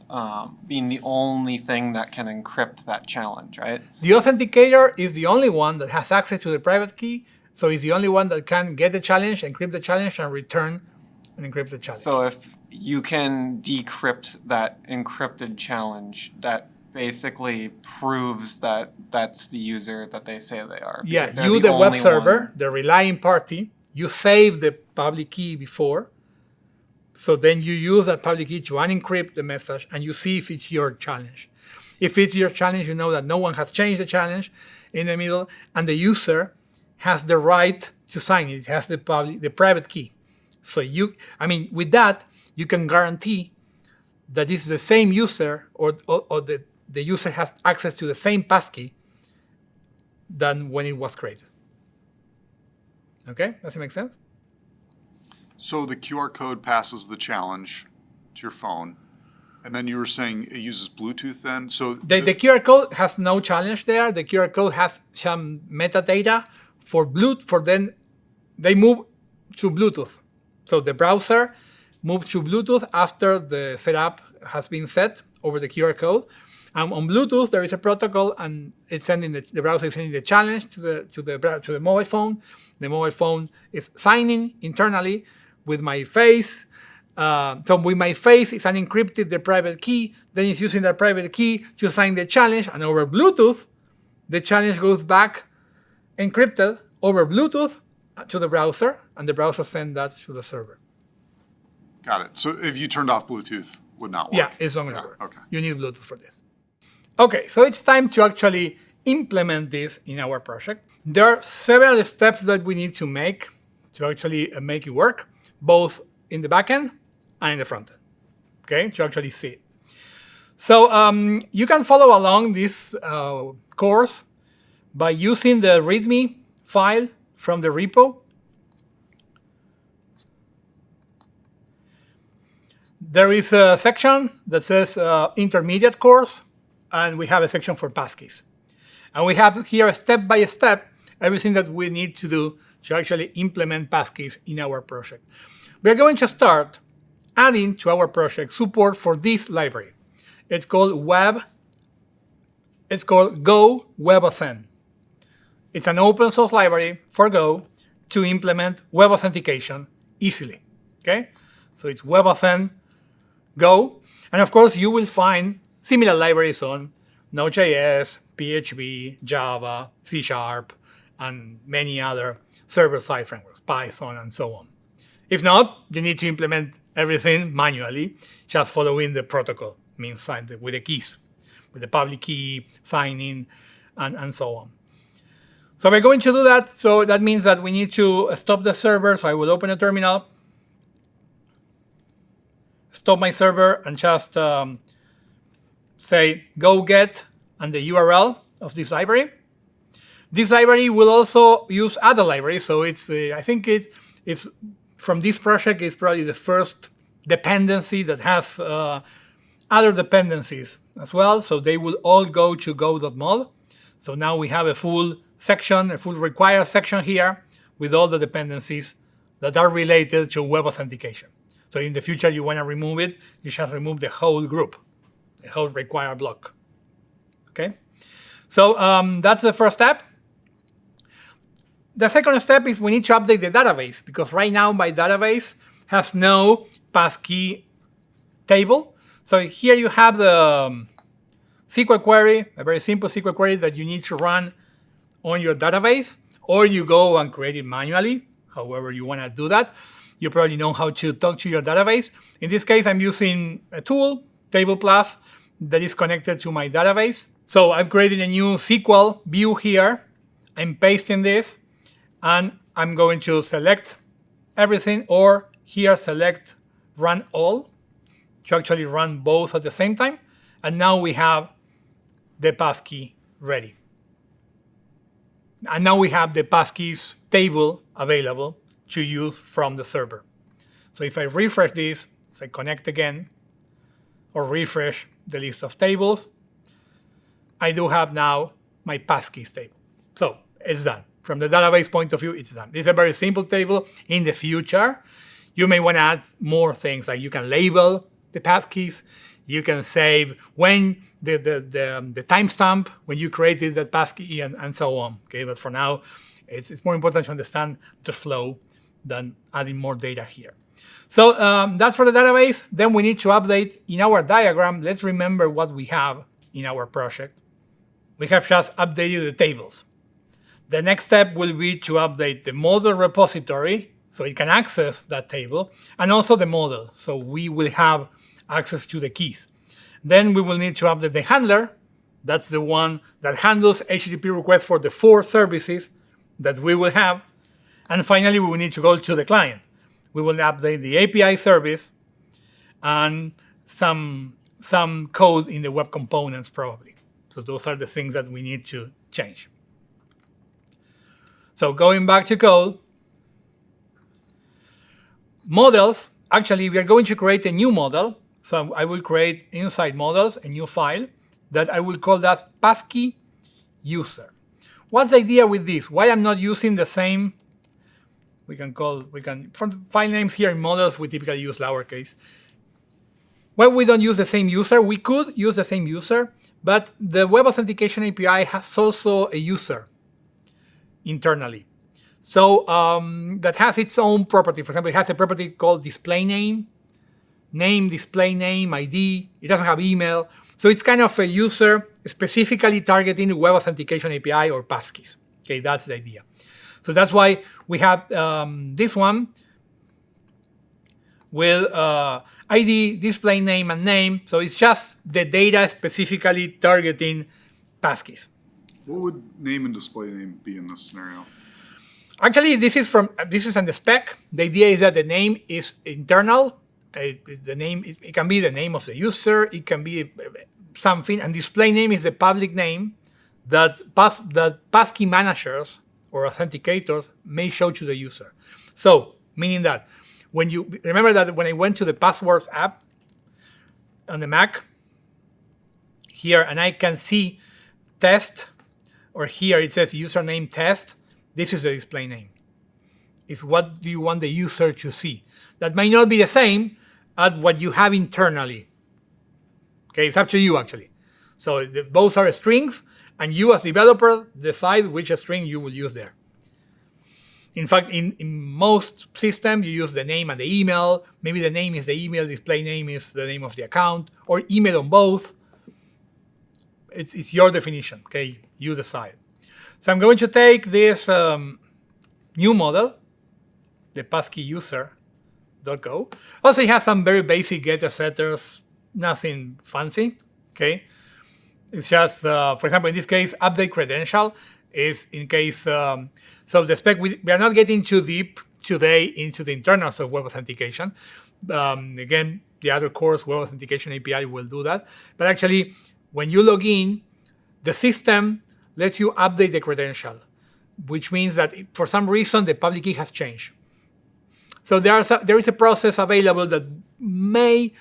being the only thing that can encrypt that challenge, right? The authenticator is the only one that has access to the private key, so it's the only one that can get the challenge, encrypt the challenge, and return an encrypted challenge. So if you can decrypt that encrypted challenge, that basically proves that that's the user that they say they are. Yeah, you, the web server, the relying party, you save the public key before. So then you use that public key to unencrypt the message, and you see if it's your challenge. If it's your challenge, you know that no one has changed the challenge in the middle, and the user has the right to sign it. It has the private key. So with that, you can guarantee that it's the same user, or the user has access to the same passkey than when it was created. Okay, does it make sense? So the QR code passes the challenge to your phone, and then you were saying it uses Bluetooth then? So The QR code has no challenge there. The QR code has some metadata for Bluetooth. For then, they move through Bluetooth. So the browser moves through Bluetooth after the setup has been set over the QR code. On Bluetooth, there is a protocol, and it's sending the browser is sending the challenge to the mobile phone. The mobile phone is signing internally with my face. So with my face, it's encrypted the private key. Then it's using that private key to sign the challenge. And over Bluetooth, the challenge goes back encrypted over Bluetooth to the browser, and the browser sends that to the server. got it. So if you turned off Bluetooth, would not work. Yeah, it's not going to work. Okay. You need Bluetooth for this. Okay, so it's time to actually implement this in our project. There are several steps that we need to make to actually make it work, both in the backend and in the front end, okay, to actually see it. So you can follow along this course by using the README file from the repo. There is a section that says intermediate course, and we have a section for passkeys. And we have here step by step everything that we need to do to actually implement passkeys in our project. We are going to start adding to our project support for this library. It's called Go WebAuthn. It's an open source library for Go to implement web authentication easily. Okay? So it's WebAuthn Go. And of course, you will find similar libraries on Node.js, PHP, Java, C#, and many other server-side frameworks, Python, and so on. If not, you need to implement everything manually, just following the protocol means with the keys, with the public key, signing, and so on. So we're going to do that. So that means that we need to stop the server. So I will open a terminal, stop my server, and just say go get and the URL of this library. This library will also use other libraries. So it's I think if from this project is probably the first dependency that has other dependencies as well. So they will all go to go.mod. So now we have a full section, a full required section here with all the dependencies that are related to web authentication. So in the future, you want to remove it, you just remove the whole group, the whole required block. Okay? So that's the first step. The second step is we need to update the database, because right now my database has no passkey table. So here you have the SQL query, a very simple SQL query that you need to run on your database, or you go and create it manually, however you want to do that. You probably know how to talk to your database. In this case, I'm using a tool, Table Plus, that is connected to my database. So I'm creating a new SQL view here. I'm pasting this, and I'm going to select everything, or here select Run All, to actually run both at the same time. And now we have the passkey ready. And now we have the passkeys table available to use from the server. So if I refresh this, if I connect again, or refresh the list of tables, I do have now my passkeys table. So it's done. From the database point of view, it's done. This is a very simple table. In the future, you may want to add more things, like you can label the passkeys, you can save when the timestamp when you created that passkey, and so on. Okay, but for now, it's more important to understand the flow than adding more data here. So that's for the database. Then we need to update in our diagram. Let's remember what we have in our project. We have just updated the tables. The next step will be to update the model repository so it can access that table, and also the model, so we will have access to the keys. Then we will need to update the handler. That's the one that handles HTTP requests for the 4 services that we will have. And finally, we will need to go to the client. We will update the API service and some code in the web components probably. So those are the things that we need to change. So going back to code, Models, actually, we are going to create a new model. So I will create inside models a new file that I will call that Passkey User. What's the idea with this? Why I'm not using the same? From file names here in models, we typically use lowercase. Why we don't use the same user? We could use the same user, but the Web Authentication API has also a user internally. So that has its own property. For example, it has a property called display name, display name, ID. It doesn't have email. So it's kind of a user specifically targeting Web Authentication API or passkeys. Okay, that's the idea. So that's why we have this one with ID, display name, and name. So it's just the data specifically targeting passkeys. What would name and display name be in this scenario? Actually, this is in the spec. The idea is that the name is internal. The name it can be the name of the user. It can be something, and display name is the public name that passkey managers or authenticators may show to the user. So, meaning that when you remember that when I went to the passwords app on the Mac here, and I can see test, or here it says username test. This is the display name. It's what do you want the user to see. That might not be the same as what you have internally. Okay, it's up to you actually. So both are strings, and you as developer decide which string you will use there. In fact, in most systems, you use the name and the email. Maybe the name is the email, display name is the name of the account, or email on both. It's your definition, okay? You decide. So I'm going to take this new model, the Passkey User.go. Also, it has some very basic getter setters, nothing fancy, okay? It's just, for example, in this case, update credential is in case, so the spec, we are not getting too deep today into the internals of web authentication. Again, the other course, Web Authentication API, will do that. But actually, when you log in, the system lets you update the credential, which means that for some reason the public key has changed. So there is a process available that may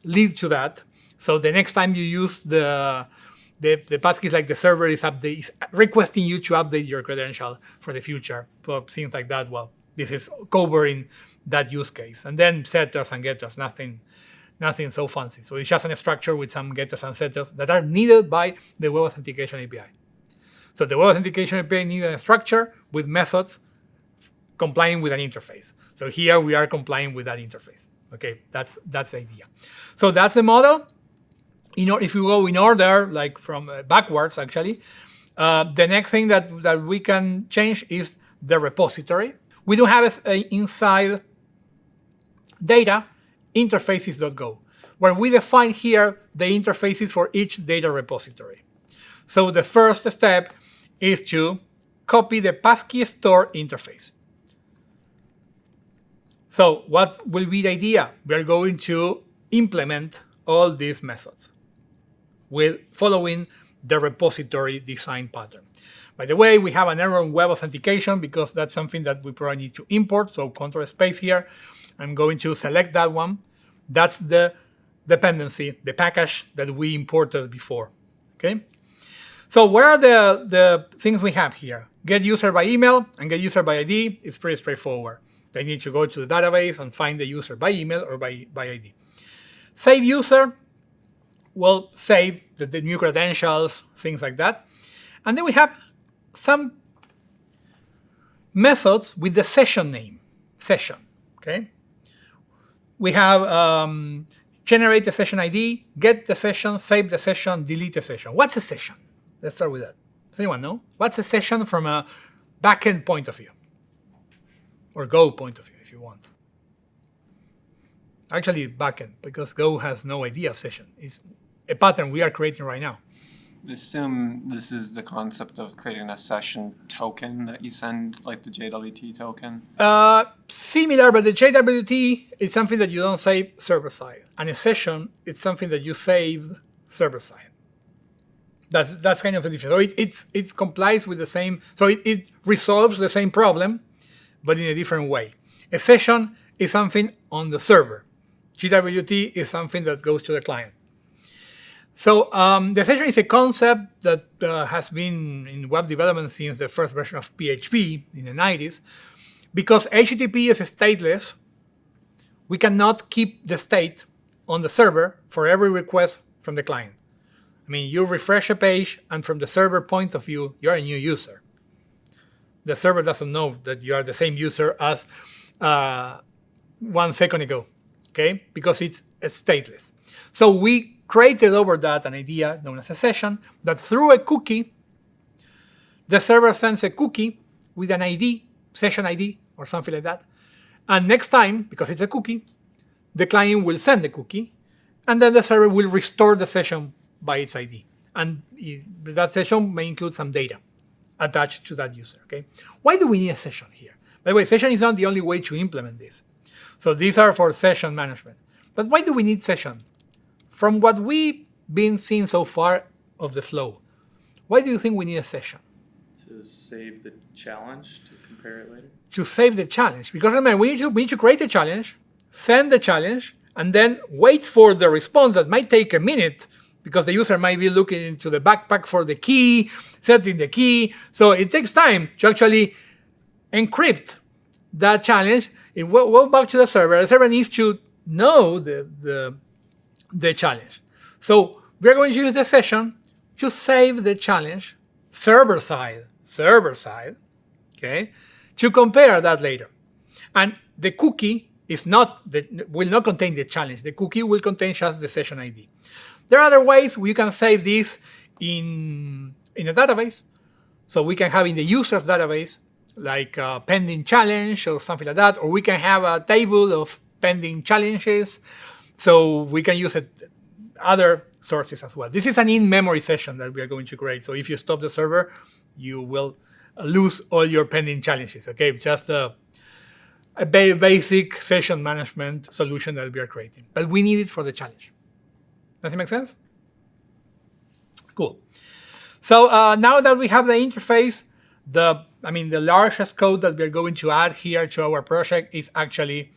lead to that. So the next time you use the passkeys, like the server is requesting you to update your credential for the future, for things like that. Well, this is covering that use case. And then setters and getters, nothing so fancy. So it's just a structure with some getters and setters that are needed by the Web Authentication API. So the Web Authentication API needs a structure with methods complying with an interface. So here we are complying with that interface. Okay, that's the idea. So that's the model. If we go in order, like from backwards, actually, the next thing that we can change is the repository. We do have inside data interfaces.go, where we define here the interfaces for each data repository. So the first step is to copy the Passkey store interface. So what will be the idea? We are going to implement all these methods with following the repository design pattern. By the way, we have an error on web authentication because that's something that we probably need to import. So control space here. I'm going to select that one. That's the dependency, the package that we imported before. Okay. So what are the things we have here? Get user by email and get user by ID is pretty straightforward. They need to go to the database and find the user by email or by ID. Save user will save the new credentials, things like that. And then we have some methods with the session name, session, okay? We have generate the session ID, get the session, save the session, delete the session. What's a session? Let's start with that. Does anyone know? What's a session from a backend point of view? Or Go point of view, if you want. Actually, backend, because Go has no idea of session. It's a pattern we are creating right now. I assume this is the concept of creating a session token that you send, like the JWT token. Similar, but the JWT is something that you don't save server-side. And a session, it's something that you save server-side. That's kind of the difference. So it complies with the same, so it resolves the same problem, but in a different way. A session is something on the server. GWT is something that goes to the client. So the session is a concept that has been in web development since the first version of PHP in the 90s. Because HTTP is stateless, we cannot keep the state on the server for every request from the client. I mean, you refresh a page, and from the server point of view, you're a new user. The server doesn't know that you are the same user as 1 second ago, okay? Because it's stateless. So we created over that an idea known as a session that through a cookie, the server sends a cookie with an ID, session ID, or something like that. And next time, because it's a cookie, the client will send the cookie, and then the server will restore the session by its ID. And that session may include some data attached to that user, okay? Why do we need a session here? By the way, session is not the only way to implement this. So these are for session management. But why do we need session? From what we've been seeing so far of the flow, why do you think we need a session? To save the challenge to compare it later. To save the challenge. Because remember, we need to create a challenge, send the challenge, and then wait for the response that might take a minute because the user might be looking into the backpack for the key, setting the key. So it takes time to actually encrypt that challenge. It will go back to the server. The server needs to know the challenge. So we're going to use the session to save the challenge server side, okay, to compare that later. And the cookie will not contain the challenge. The cookie will contain just the session ID. There are other ways we can save this in a database. So we can have in the user's database, like a pending challenge or something like that, or we can have a table of pending challenges. So we can use other sources as well. This is an in-memory session that we are going to create. So if you stop the server, you will lose all your pending challenges. Okay, just a basic session management solution that we are creating. But we need it for the challenge. Does it make sense? Cool. So now that we have the interface, the largest code that we're going to add here to our project is actually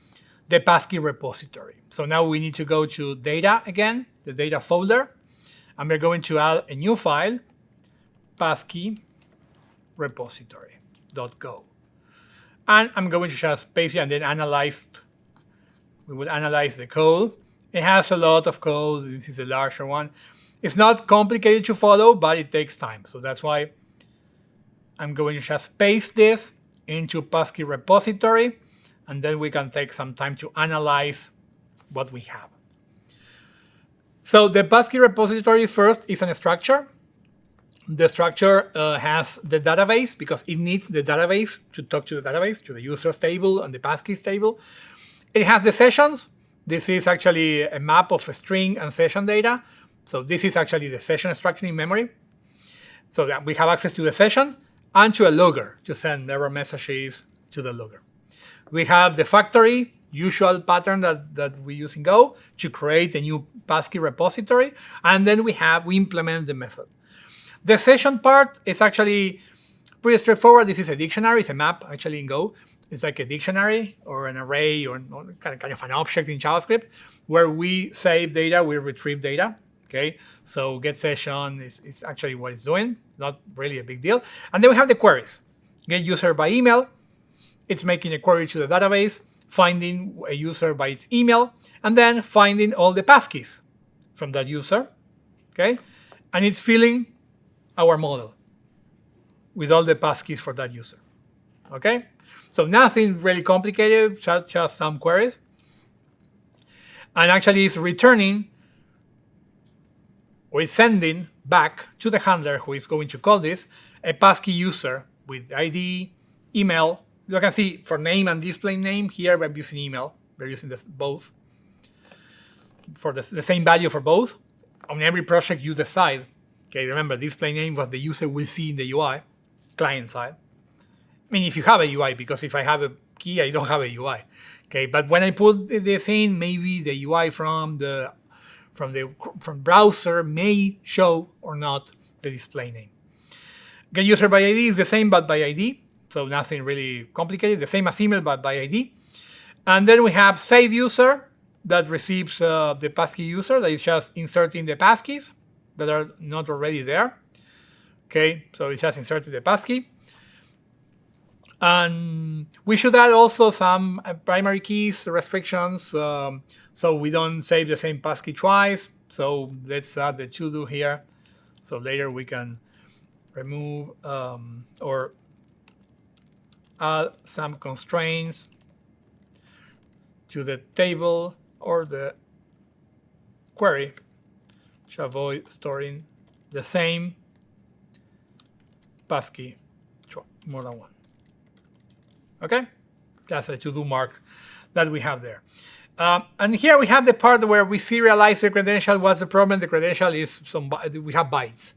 the Passkey repository. So now we need to go to data again, the data folder, and we're going to add a new file, Passkey repository.go. And I'm going to just paste it and then we will analyze the code. It has a lot of code. This is a larger one. It's not complicated to follow, but it takes time. So that's why I'm going to just paste this into Passkey repository, and then we can take some time to analyze what we have. So the Passkey repository first is a structure. The structure has the database because it needs the database to talk to the database, to the users table and the passkeys table. It has the sessions. This is actually a map of a string and session data. So this is actually the session structure in memory. So that we have access to the session and to a logger to send error messages to the logger. We have the factory, usual pattern that we use in Go to create a new Passkey repository. And then we implement the method. The session part is actually pretty straightforward. This is a dictionary. It's a map actually in Go. It's like a dictionary or an array or kind of an object in JavaScript where we save data, we retrieve data. Okay, so get session is actually what it's doing. It's not really a big deal. And then we have the queries. Get user by email. It's making a query to the database, finding a user by its email, and then finding all the passkeys from that user. Okay, and it's filling our model with all the passkeys for that user. Okay, so nothing really complicated, just some queries. And actually it's returning or is sending back to the handler who is going to call this a passkey user with ID, email. You can see for name and display name here we're using email. We're using this both for the same value for both. On every project you decide. Okay, remember display name what the user will see in the UI, client side. I mean, if you have a UI, because if I have a key, I don't have a UI. Okay, but when I put this in, maybe the UI from browser may show or not the display name. Get user by ID is the same, but by ID, so nothing really complicated. The same as email, but by ID. And then we have save user that receives the passkey user that is just inserting the passkeys that are not already there. Okay, so it just inserted the passkey. And we should add also some primary keys restrictions so we don't save the same passkey twice. So let's add the to-do here. So later we can remove or add some constraints to the table or the query to avoid storing the same passkey more than one. Okay, that's a to-do mark that we have there. And here we have the part where we serialize the credential. What's the problem? The credential is we have bytes.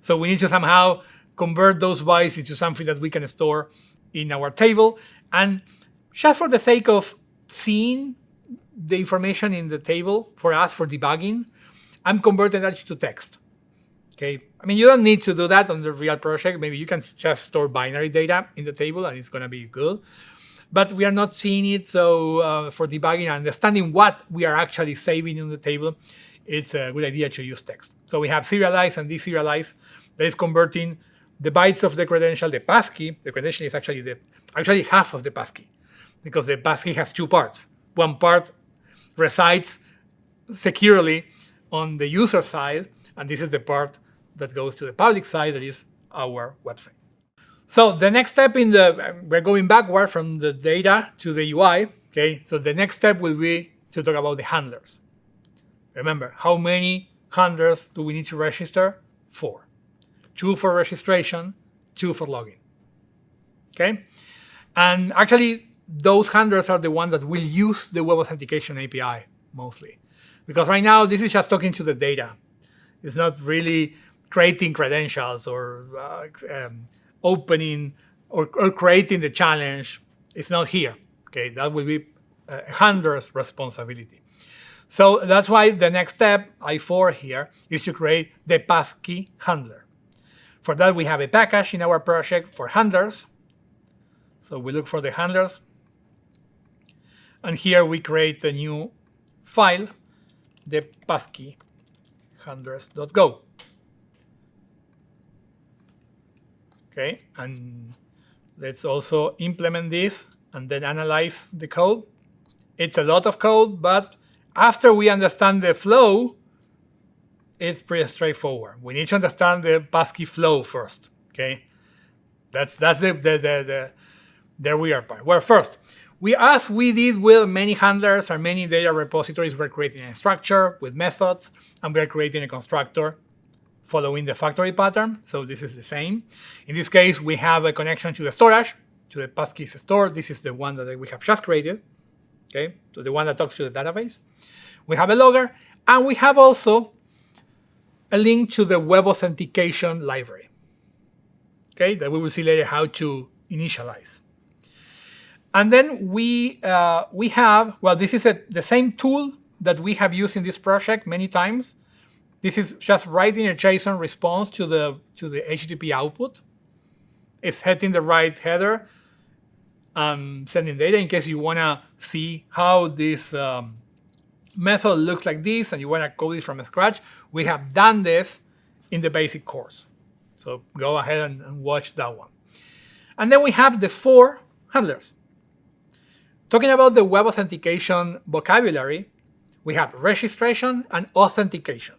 So we need to somehow convert those bytes into something that we can store in our table. And just for the sake of seeing the information in the table for us for debugging, I'm converting that to text. Okay, I mean, you don't need to do that on the real project. Maybe you can just store binary data in the table and it's going to be good. But we are not seeing it, so for debugging and understanding what we are actually saving in the table, it's a good idea to use text. So we have serialize and deserialize. That is converting the bytes of the credential, the passkey. The credential is actually half of the passkey, because the passkey has two parts. One part resides securely on the user side, and this is the part that goes to the public side, that is our website. So the next step we're going backward from the data to the UI. Okay, so the next step will be to talk about the handlers. Remember, how many handlers do we need to register? 4. 2 for registration, 2 for login. Okay, and actually those handlers are the ones that will use the web authentication API mostly, because right now this is just talking to the data. It's not really creating credentials or opening or creating the challenge. It's not here. Okay, that will be a handler's responsibility. So that's why the next step, I4 here, is to create the passkey handler. For that, we have a package in our project for handlers. So we look for the handlers. And here we create a new file, the passkey handlers.go. Okay, and let's also implement this and then analyze the code. It's a lot of code, but after we understand the flow, it's pretty straightforward. We need to understand the passkey flow first. Okay, that's the weird part. Well, first, as we did with many handlers and many data repositories, we're creating a structure with methods, and we're creating a constructor following the factory pattern. So this is the same. In this case, we have a connection to the storage, to the Passkeys store. This is the one that we have just created. Okay, so the one that talks to the database. We have a logger, and we have also a link to the web authentication library. Okay, that we will see later how to initialize. And then we have, well, this is the same tool that we have used in this project many times. This is just writing a JSON response to the HTTP output. It's hitting the right header, sending data in case you want to see how this method looks like this and you want to code it from scratch. We have done this in the basic course. So go ahead and watch that one. And then we have the 4 handlers. Talking about the web authentication vocabulary, we have registration and authentication.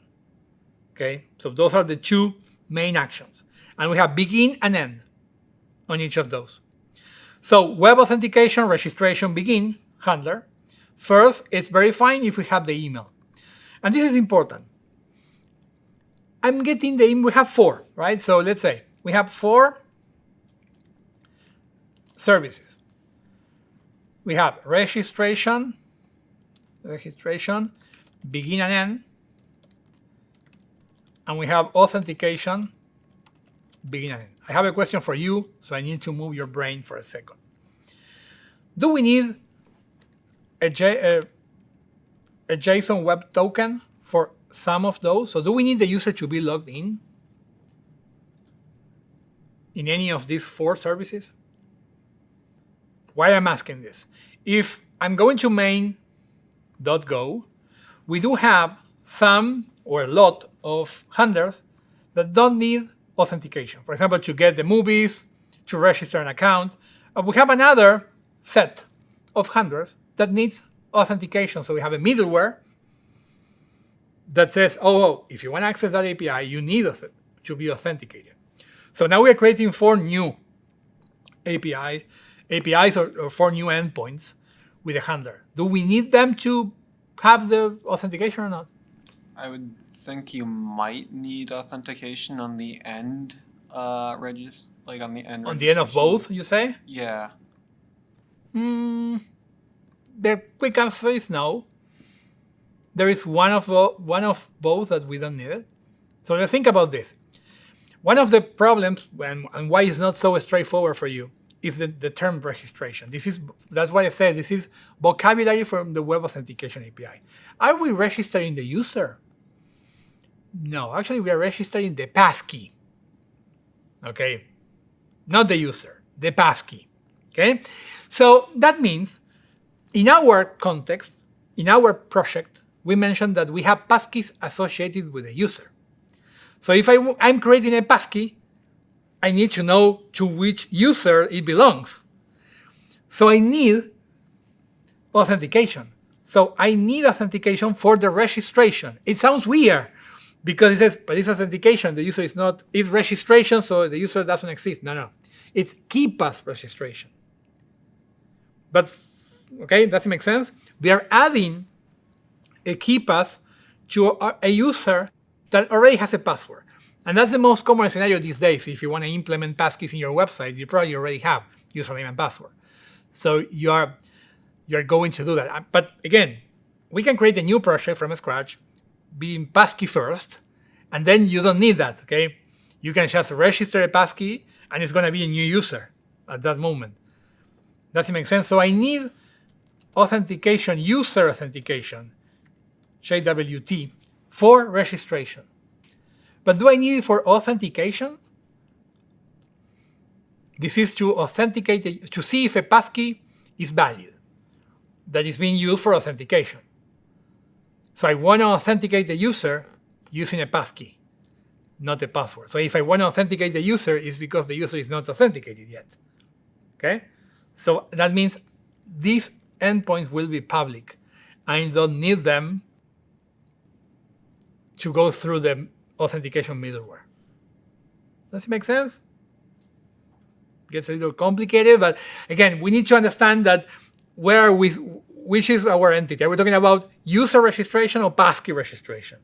Okay, so those are the 2 main actions. And we have begin and end on each of those. So web authentication, registration, begin, handler. First, it's verifying if we have the email. And this is important. I'm getting the email, we have 4, right? So let's say we have 4 services. We have registration, begin and end. And we have authentication, begin and end. I have a question for you, so I need to move your brain for a second. Do we need a JSON web token for some of those? So do we need the user to be logged in any of these 4 services? Why I'm asking this? If I'm going to main.go, we do have some or a lot of handlers that don't need authentication. For example, to get the movies, to register an account. We have another set of handlers that needs authentication. So we have a middleware that says, oh, if you want to access that API, you need to be authenticated. So now we are creating 4 new APIs or 4 new endpoints with a handler. Do we need them to have the authentication or not? I would think you might need authentication on the end on the end. On the end of registration. both, you say? Yeah. The quick answer is no. There is one of both that we don't need it. So let's think about this. One of the problems and why it's not so straightforward for you is the term registration. That's why I said this is vocabulary from the Web Authentication API. Are we registering the user? No, actually we are registering the passkey. Okay, not the user, the passkey. Okay, so that means in our context, in our project, we mentioned that we have passkeys associated with the user. So if I'm creating a passkey, I need to know to which user it belongs. So I need authentication. So I need authentication for the registration. It sounds weird because it says, but it's authentication. The user is registration, so the user doesn't exist. No. It's key pass registration. But, okay, does it make sense? We are adding a key pass to a user that already has a password. And that's the most common scenario these days. If you want to implement passkeys in your website, you probably already have username and password. So you're going to do that. But again, we can create a new project from scratch, being passkey first, and then you don't need that, okay? You can just register a passkey, and it's going to be a new user at that moment. Does it make sense? So I need authentication, user authentication, JWT, for registration. But do I need it for authentication? This is to authenticate, to see if a passkey is valid, that is being used for authentication. So I want to authenticate the user using a passkey, not a password. So if I want to authenticate the user, it's because the user is not authenticated yet. Okay? So that means these endpoints will be public. I don't need them to go through the authentication middleware. Does it make sense? Gets a little complicated, but again, we need to understand that which is our entity. Are we talking about user registration or passkey registration?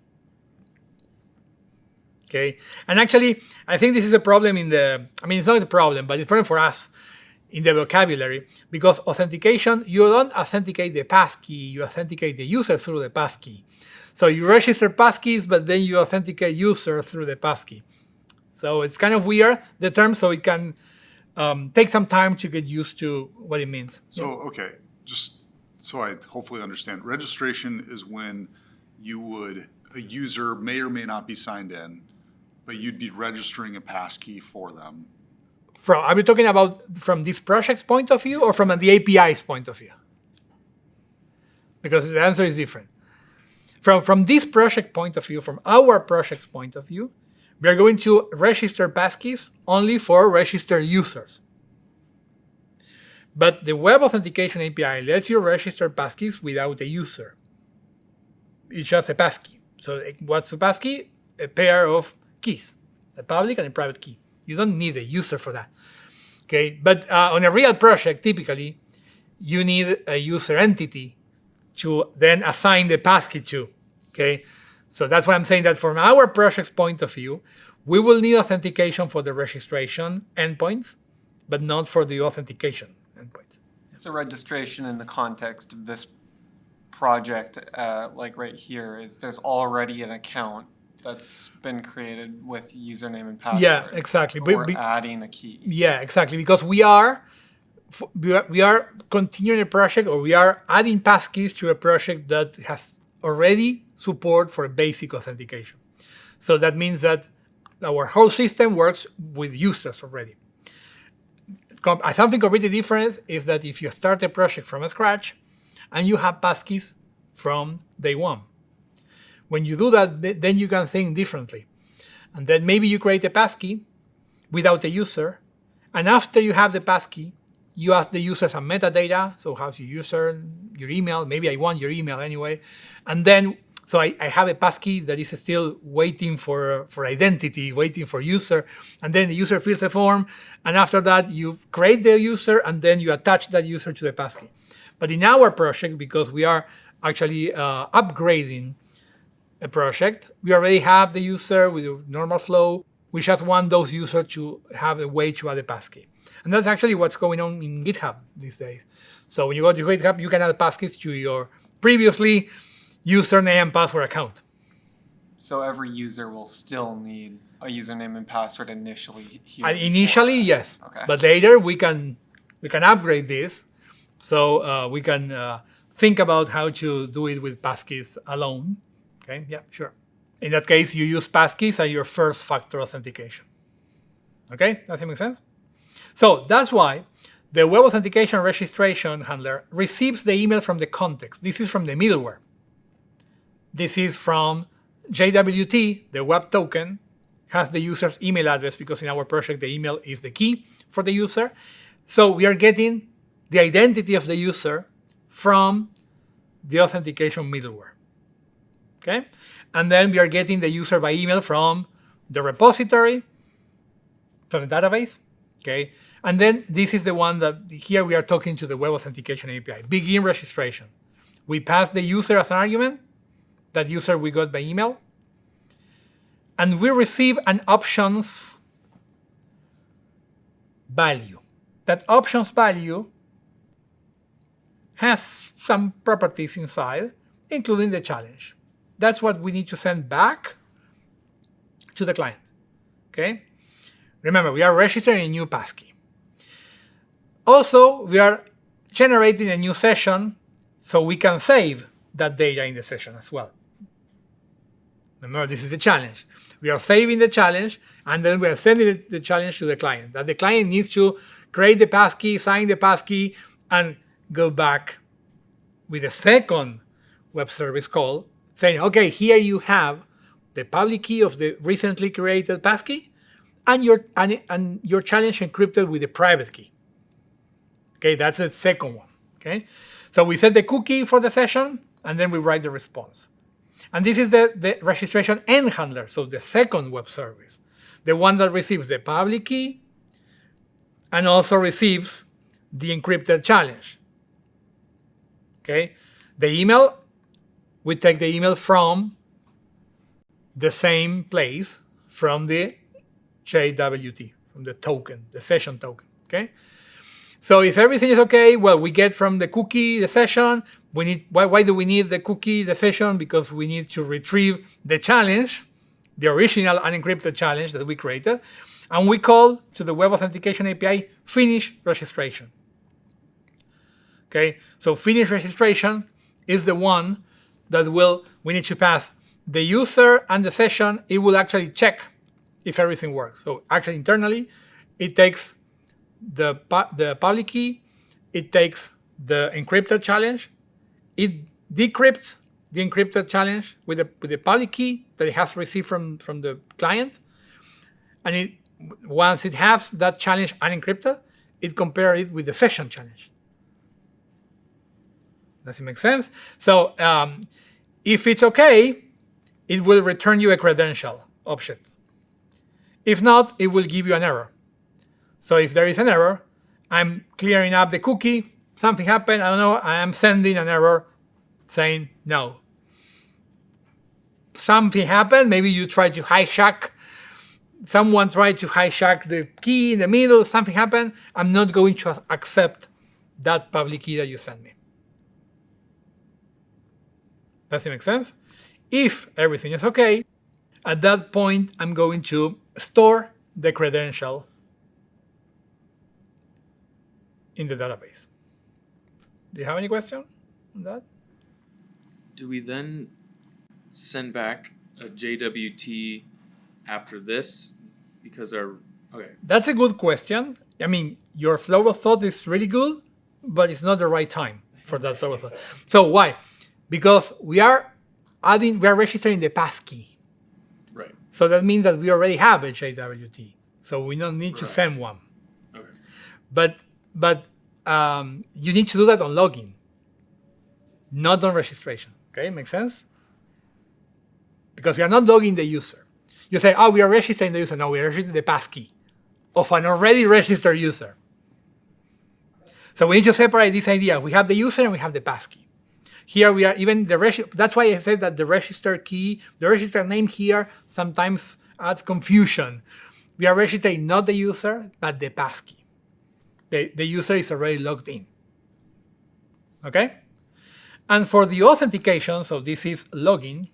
Okay, and actually, I think this is a problem it's not a problem, but it's a problem for us in the vocabulary, because authentication, you don't authenticate the passkey, you authenticate the user through the passkey. So you register passkeys, but then you authenticate user through the passkey. So it's kind of weird, the term, so it can take some time to get used to what it means. So, okay, just so I hopefully understand, registration is when a user may or may not be signed in, but you'd be registering a passkey for them. Are we talking about from this project's point of view or from the API's point of view? Because the answer is different. From this project point of view, from our project's point of view, we are going to register passkeys only for registered users. But the Web Authentication API lets you register passkeys without a user. It's just a passkey. So what's a passkey? A pair of keys, a public and a private key. You don't need a user for that. Okay, but on a real project, typically, you need a user entity to then assign the passkey to. Okay, so that's why I'm saying that from our project's point of view, we will need authentication for the registration endpoints, but not for the authentication endpoints. So registration in the context of this project, like right here, is there's already an account that's been created with username and password. Yeah, exactly. We're adding a key. Yeah, exactly. Because we are continuing a project, or we are adding passkeys to a project that has already support for basic authentication. So that means that our whole system works with users already. Something completely different is that if you start a project from scratch and you have passkeys from day one. When you do that, then you can think differently. And then maybe you create a passkey without a user. And after you have the passkey, you ask the user some metadata. So how's your user, your email? Maybe I want your email anyway. And then, so I have a passkey that is still waiting for identity, waiting for user. And then the user fills a form. And after that, you create the user and then you attach that user to the passkey. But in our project, because we are actually upgrading a project, we already have the user with a normal flow. We just want those users to have a way to add a passkey. And that's actually what's going on in GitHub these days. So when you go to GitHub, you can add passkeys to your previously username and password account. So every user will still need a username and password initially. Initially, yes. Okay. But later we can upgrade this. So we can think about how to do it with passkeys alone. Okay, yeah, sure. In that case, you use passkeys as your first factor authentication. Okay, does it make sense? So that's why the web authentication registration handler receives the email from the context. This is from the middleware. This is from JWT, the web token, has the user's email address because in our project, the email is the key for the user. So we are getting the identity of the user from the authentication middleware. Okay? And then we are getting the user by email from the repository, from the database. Okay? And then this is the one that here we are talking to the web authentication API. Begin registration. We pass the user as an argument. That user we got by email. And we receive an options value. That options value has some properties inside, including the challenge. That's what we need to send back to the client. Okay? Remember, we are registering a new passkey. Also, we are generating a new session so we can save that data in the session as well. Remember, this is the challenge. We are saving the challenge, and then we are sending the challenge to the client. That the client needs to create the passkey, sign the passkey, and go back with a second web service call saying, okay, here you have the public key of the recently created passkey and your challenge encrypted with the private key. Okay, that's the second one. Okay, so we set the cookie for the session, and then we write the response. And this is the registration end handler, so the second web service, the one that receives the public key and also receives the encrypted challenge. Okay, the email, we take the email from the same place, from the JWT, from the token, the session token. Okay, so if everything is okay, well, we get from the cookie the session. We need why do we need the cookie, the session? Because we need to retrieve the challenge, the original unencrypted challenge that we created, and we call to the Web Authentication API finish registration. Okay, so finish registration is the one that we need to pass the user and the session. It will actually check if everything works. So actually internally, it takes the public key, it takes the encrypted challenge, it decrypts the encrypted challenge with the public key that it has received from the client, and once it has that challenge unencrypted, it compares it with the session challenge. Does it make sense? So if it's okay, it will return you a credential object. If not, it will give you an error. So if there is an error, I'm clearing up the cookie, something happened, I don't know, I am sending an error saying no. Something happened, maybe you tried to hijack, someone tried to hijack the key in the middle, something happened, I'm not going to accept that public key that you sent me. Does it make sense? If everything is okay, at that point, I'm going to store the credential in the database. Do you have any question on that? Do we then send back a JWT after this? Because okay. That's a good question. I mean, your flow of thought is really good, but it's not the right time for that flow of thought. So why? Because we are registering the passkey. Right. So that means that we already have HAWT. So we don't need to send one. Okay. But you need to do that on login, not on registration. Okay, make sense? Because we are not logging the user. You say, oh, we are registering the user. No, we are registering the passkey of an already registered user. So we need to separate this idea. We have the user and we have the passkey. Here we are even that's why I said that the register key, the register name here sometimes adds confusion. We are registering not the user, but the passkey. The user is already logged in. Okay? And for the authentication, so this is login.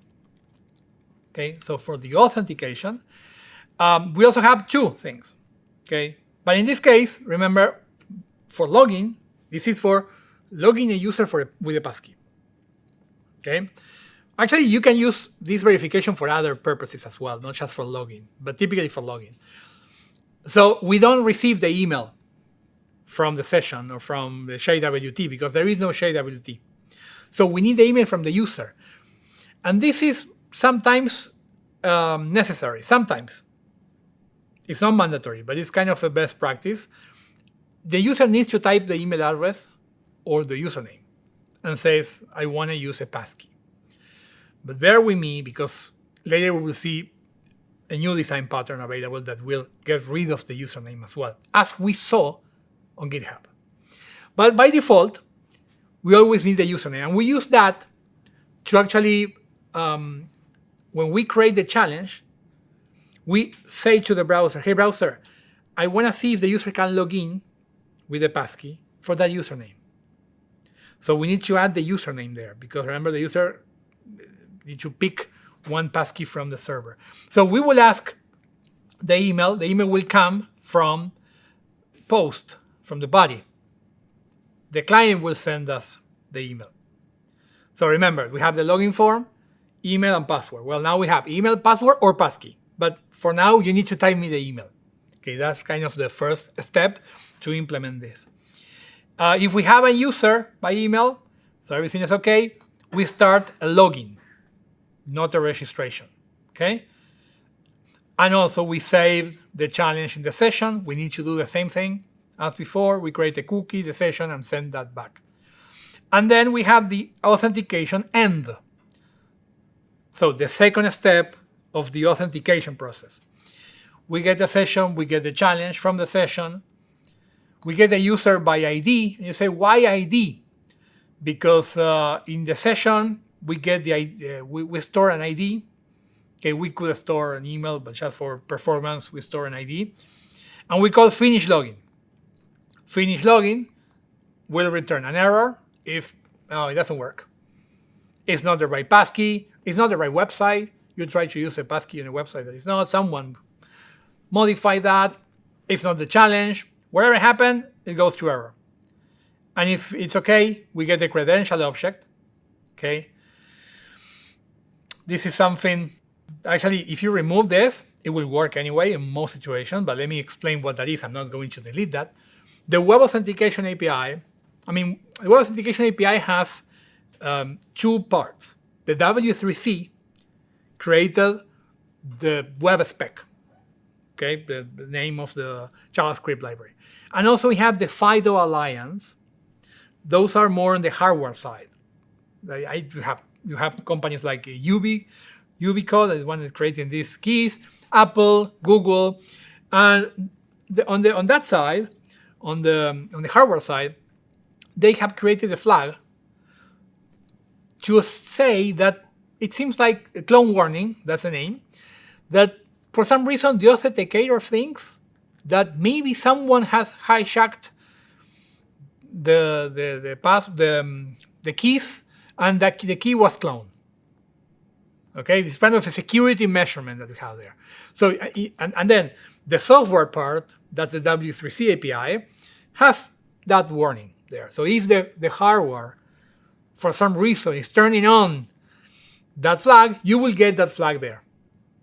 Okay, so for the authentication, we also have two things. Okay, but in this case, remember, for login, this is for logging a user with a passkey. Okay, actually, you can use this verification for other purposes as well, not just for login, but typically for login. So we don't receive the email from the session or from the ShareWT because there is no ShareWT. So we need the email from the user. And this is sometimes necessary. Sometimes. It's not mandatory, but it's kind of a best practice. The user needs to type the email address or the username and says, I want to use a passkey. But bear with me because later we will see a new design pattern available that will get rid of the username as well, as we saw on GitHub. But by default, we always need the username. And we use that to actually, when we create the challenge, we say to the browser, hey browser, I want to see if the user can log in with the passkey for that username. So we need to add the username there because remember the user needs to pick one passkey from the server. So we will ask the email. The email will come from post, from the body. The client will send us the email. So remember, we have the login form, email, and password. Well, now we have email, password, or passkey. But for now, you need to type me the email. Okay, that's kind of the first step to implement this. If we have a user by email, so everything is okay, we start a login, not a registration. Okay? And also, we saved the challenge in the session. We need to do the same thing as before. We create a cookie, the session, and send that back. And then we have the authentication end. So the second step of the authentication process. We get the session, we get the challenge from the session. We get the user by ID. And you say, why ID? Because in the session, we get the we store an ID. Okay, we could store an email, but just for performance, we store an ID. And we call finish login. Finish login will return an error if it doesn't work. It's not the right passkey. It's not the right website. You try to use a passkey on a website that is not. Someone modified that. It's not the challenge. Whatever happened, it goes to error. And if it's okay, we get the credential object. Okay. This is something, actually, if you remove this, it will work anyway in most situations, but let me explain what that is. I'm not going to delete that. The Web Authentication API, the Web Authentication API has two parts. The W3C created the web spec, okay, the name of the JavaScript library. And also we have the FIDO Alliance. Those are more on the hardware side. You have companies like Ubico, that is one that's creating these keys, Apple, Google, and on that side, on the hardware side, they have created a flag to say that it seems like a clone warning, that's the name, that for some reason the authenticator thinks that maybe someone has hijacked the keys and that the key was cloned. Okay, it's kind of a security measurement that we have there. So, and then the software part, that's the W3C API, has that warning there. So if the hardware, for some reason, is turning on that flag, you will get that flag there.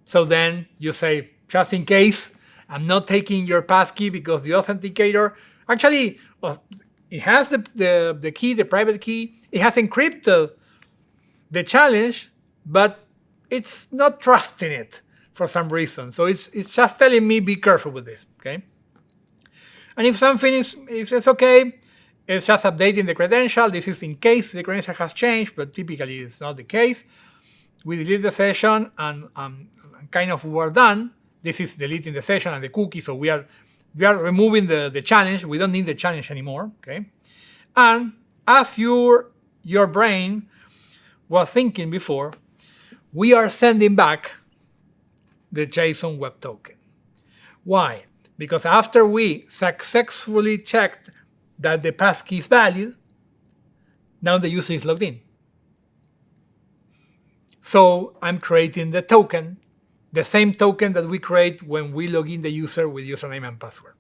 So then you say, just in case I'm not taking your passkey because the authenticator actually, well, it has the key, the private key. It has encrypted the challenge, but it's not trusting it for some reason. So it's just telling me be careful with this, okay? And if something is okay, it's just updating the credential. This is in case the credential has changed, but typically it's not the case. We delete the session and kind of we're done. This is deleting the session and the cookie, so we are removing the challenge. We don't need the challenge anymore, okay? And as your brain was thinking before, we are sending back the JSON Web Token. Why? Because after we successfully checked that the passkey is valid, now the user is logged in. So I'm creating the token, the same token that we create when we log in the user with username and password.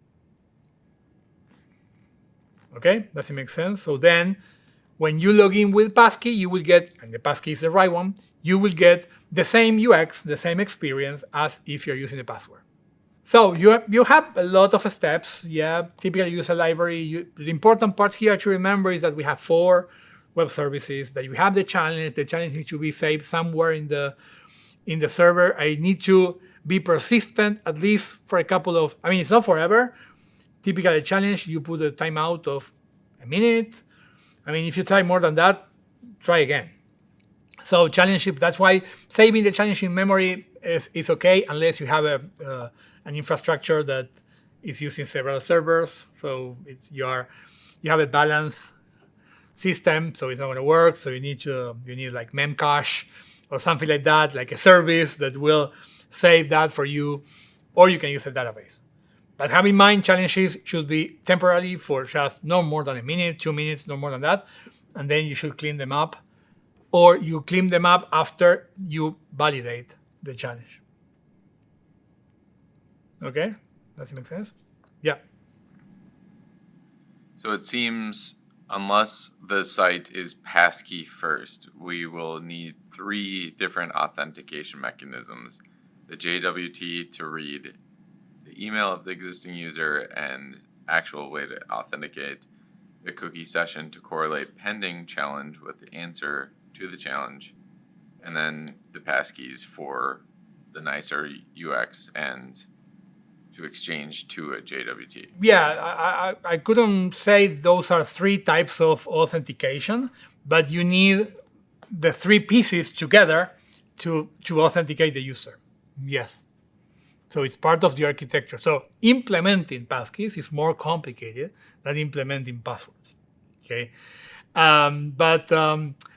Okay, does it make sense? So then when you log in with passkey, you will get, and the passkey is the right one, you will get the same UX, the same experience as if you're using the password. So you have a lot of steps. Yeah, typical user library. The important part here to remember is that we have 4 web services, that you have the challenge. The challenge needs to be saved somewhere in the server. I need to be persistent at least for a couple of, I mean, it's not forever. Typically, a challenge, you put a timeout of a minute. I mean, if you try more than that, try again. So challenge, that's why saving the challenge in memory is okay, unless you have an infrastructure that is using several servers. So you have a balanced system, so it's not going to work. So you need like memcache or something like that, like a service that will save that for you, or you can use a database. But have in mind, challenges should be temporarily for just no more than a minute, 2 minutes, no more than that. And then you should clean them up, or you clean them up after you validate the challenge. Okay, does it make sense? Yeah. So it seems unless the site is passkey first, we will need 3 different authentication mechanisms. The JWT to read the email of the existing user and actual way to authenticate, the cookie session to correlate pending challenge with the answer to the challenge, and then the passkeys for the nicer UX and to exchange to a JWT. Yeah, I couldn't say those are 3 types of authentication, but you need the 3 pieces together to authenticate the user. Yes. So it's part of the architecture. So implementing passkeys is more complicated than implementing passwords. Okay. But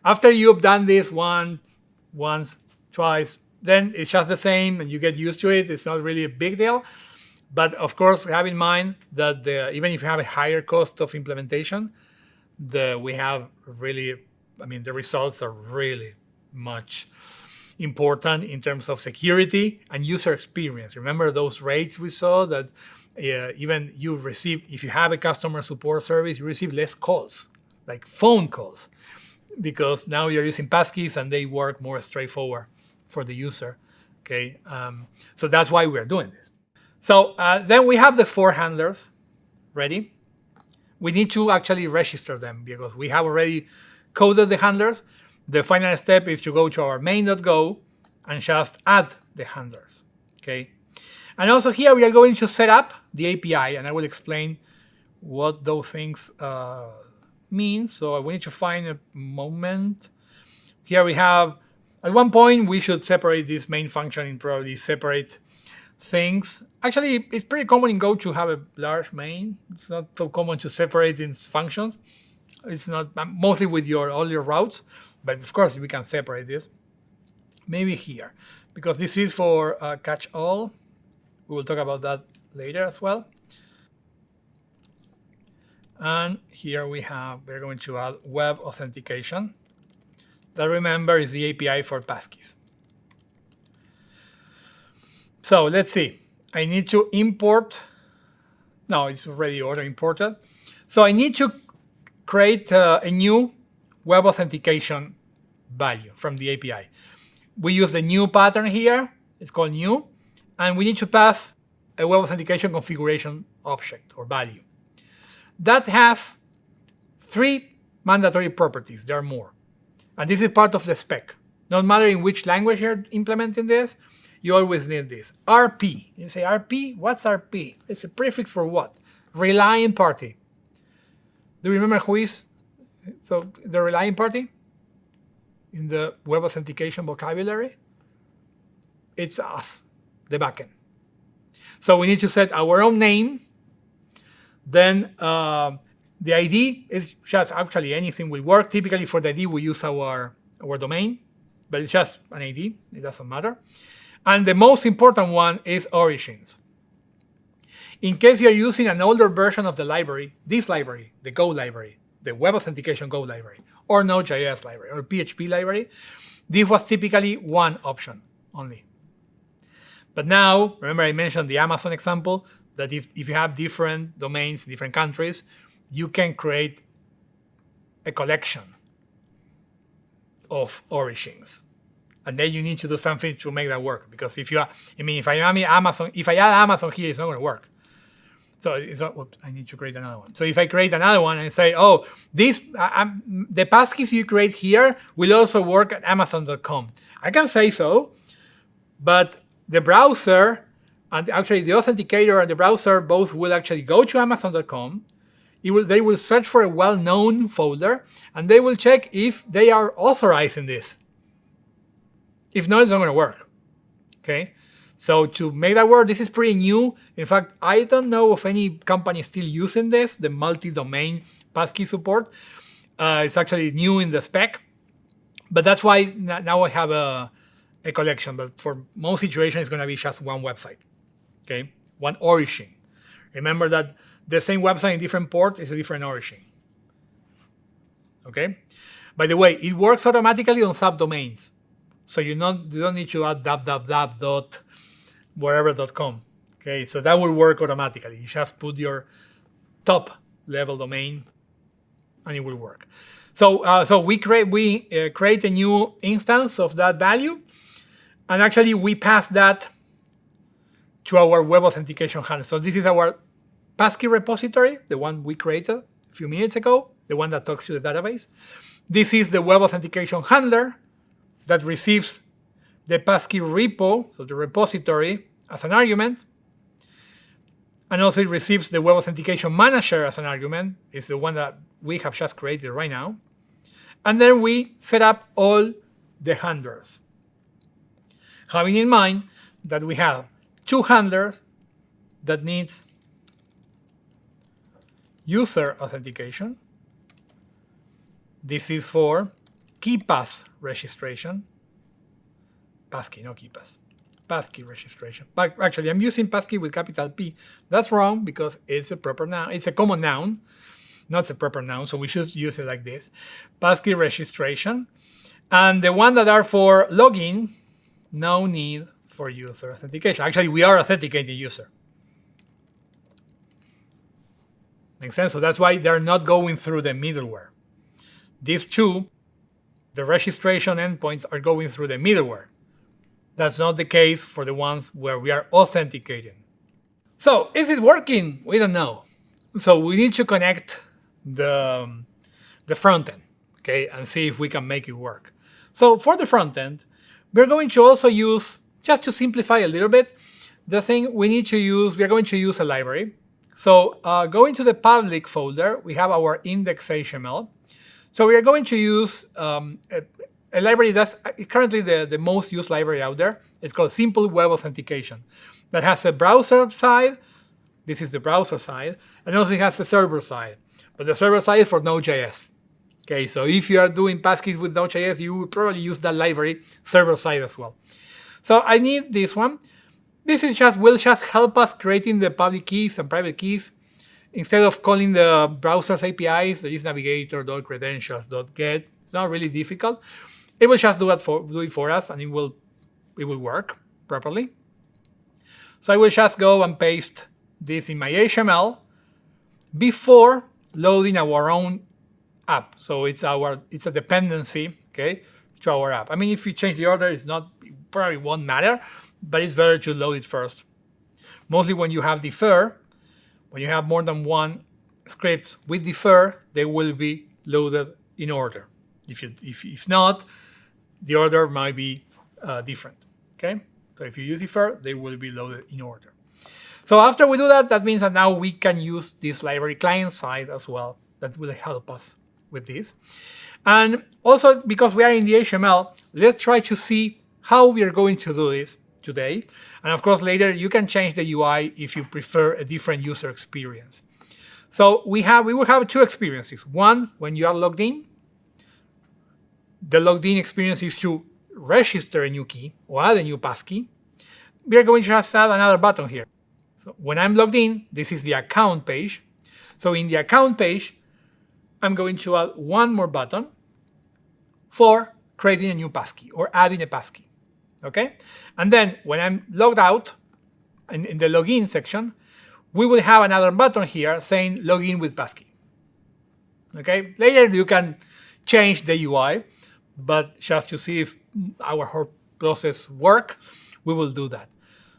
after you've done this once, twice, then it's just the same and you get used to it. It's not really a big deal. But of course, have in mind that even if you have a higher cost of implementation, we have really, I mean, the results are really much important in terms of security and user experience. Remember those rates we saw that even you receive, if you have a customer support service, you receive less calls, like phone calls, because now you're using passkeys and they work more straightforward for the user. Okay, so that's why we're doing this. So then we have the 4 handlers ready. We need to actually register them because we have already coded the handlers. The final step is to go to our main.go and just add the handlers. Okay, and also here we are going to set up the API, and I will explain what those things mean. So we need to find a moment. Here we have, at one point, we should separate this main function in probably separate things. Actually, it's pretty common in Go to have a large main. It's not so common to separate its functions. It's not mostly with all your routes, but of course we can separate this. Maybe here, because this is for catch all. We will talk about that later as well. And here we're going to add web authentication. That, remember, is the API for passkeys. So let's see. I need to import. No, it's already auto imported. So I need to create a new web authentication value from the API. We use the new pattern here. It's called new. And we need to pass a web authentication configuration object or value. That has 3 mandatory properties. There are more. And this is part of the spec. No matter in which language you're implementing this, you always need this. RP. You say RP? What's RP? It's a prefix for what? Relying party. Do you remember who is the relying party in the web authentication vocabulary? It's us, the backend. So we need to set our own name. Then the ID is just actually anything will work. Typically for the ID we use our domain, but it's just an ID. It doesn't matter. And the most important one is origins. In case you're using an older version of the library, this library, the Go library, the Web Authentication Go library, or Node.js library, or PHP library, this was typically one option only. But now, remember I mentioned the Amazon example, that if you have different domains in different countries, you can create a collection of origins. And then you need to do something to make that work. Because if I add Amazon here, it's not going to work. So it's not, oops, I need to create another one. So if I create another one and say, oh, the passkeys you create here will also work at Amazon.com. I can say so, but the browser and actually the authenticator and the browser both will actually go to Amazon.com. They will search for a well-known folder, and they will check if they are authorizing this. If not, it's not going to work. Okay? So to make that work, this is pretty new. In fact, I don't know of any company still using this, the multi-domain passkey support. It's actually new in the spec. But that's why now I have a collection. But for most situations, it's going to be just one website. Okay? One origin. Remember that the same website in different port is a different origin. Okay? By the way, it works automatically on subdomains. So you don't need to add whatever.com. Okay, so that will work automatically. You just put your top level domain, and it will work. So we create a new instance of that value, and actually we pass that to our web authentication handler. So this is our Passkey repository, the one we created a few minutes ago, the one that talks to the database. This is the web authentication handler that receives the Passkey repo, so the repository, as an argument. And also it receives the web authentication manager as an argument. It's the one that we have just created right now. And then we set up all the handlers, having in mind that we have 2 handlers that needs user authentication. This is for KeyPass registration. Passkey, no KeyPass. Passkey registration. But actually, I'm using Passkey with capital P. That's wrong because it's a proper noun. It's a common noun, not a proper noun. So we should use it like this. Passkey registration. And the one that are for login, no need for user authentication. Actually, we are authenticating user. Makes sense? So that's why they're not going through the middleware. These two, the registration endpoints, are going through the middleware. That's not the case for the ones where we are authenticating. So is it working? We don't know. So we need to connect the front end, okay, and see if we can make it work. So for the front end, we're going to also use, just to simplify a little bit, the thing we need to use, we are going to use a library. So going to the public folder, we have our index.html. So we are going to use a library that's currently the most used library out there. It's called SimpleWebAuthn, that has a browser side. This is the browser side, and also it has the server side. But the server side is for Node.js. Okay, so if you are doing passkeys with Node.js, you will probably use that library server side as well. So I need this one. This is will just help us creating the public keys and private keys. Instead of calling the browser's APIs, there is navigator.credentials.get. It's not really difficult. It will just do it for us, and it will work properly. So I will just go and paste this in my HTML before loading our own app. So it's a dependency, okay, to our app. I mean, if you change the order, it probably won't matter, but it's better to load it first. mostly when you have defer, when you have more than one scripts with defer, they will be loaded in order. If not, the order might be different. Okay, so if you use defer, they will be loaded in order. So after we do that, that means that now we can use this library client side as well. That will help us with this. And also, because we are in the HTML, let's try to see how we are going to do this today. And of course, later you can change the UI if you prefer a different user experience. So we will have two experiences. One, when you are logged in. The logged in experience is to register a new key or add a new passkey. We are going to just add another button here. So when I'm logged in, this is the account page. So in the account page, I'm going to add one more button for creating a new passkey or adding a passkey. Okay? And then when I'm logged out, in the login section, we will have another button here saying login with passkey. Okay? Later you can change the UI, but just to see if our whole process works, we will do that.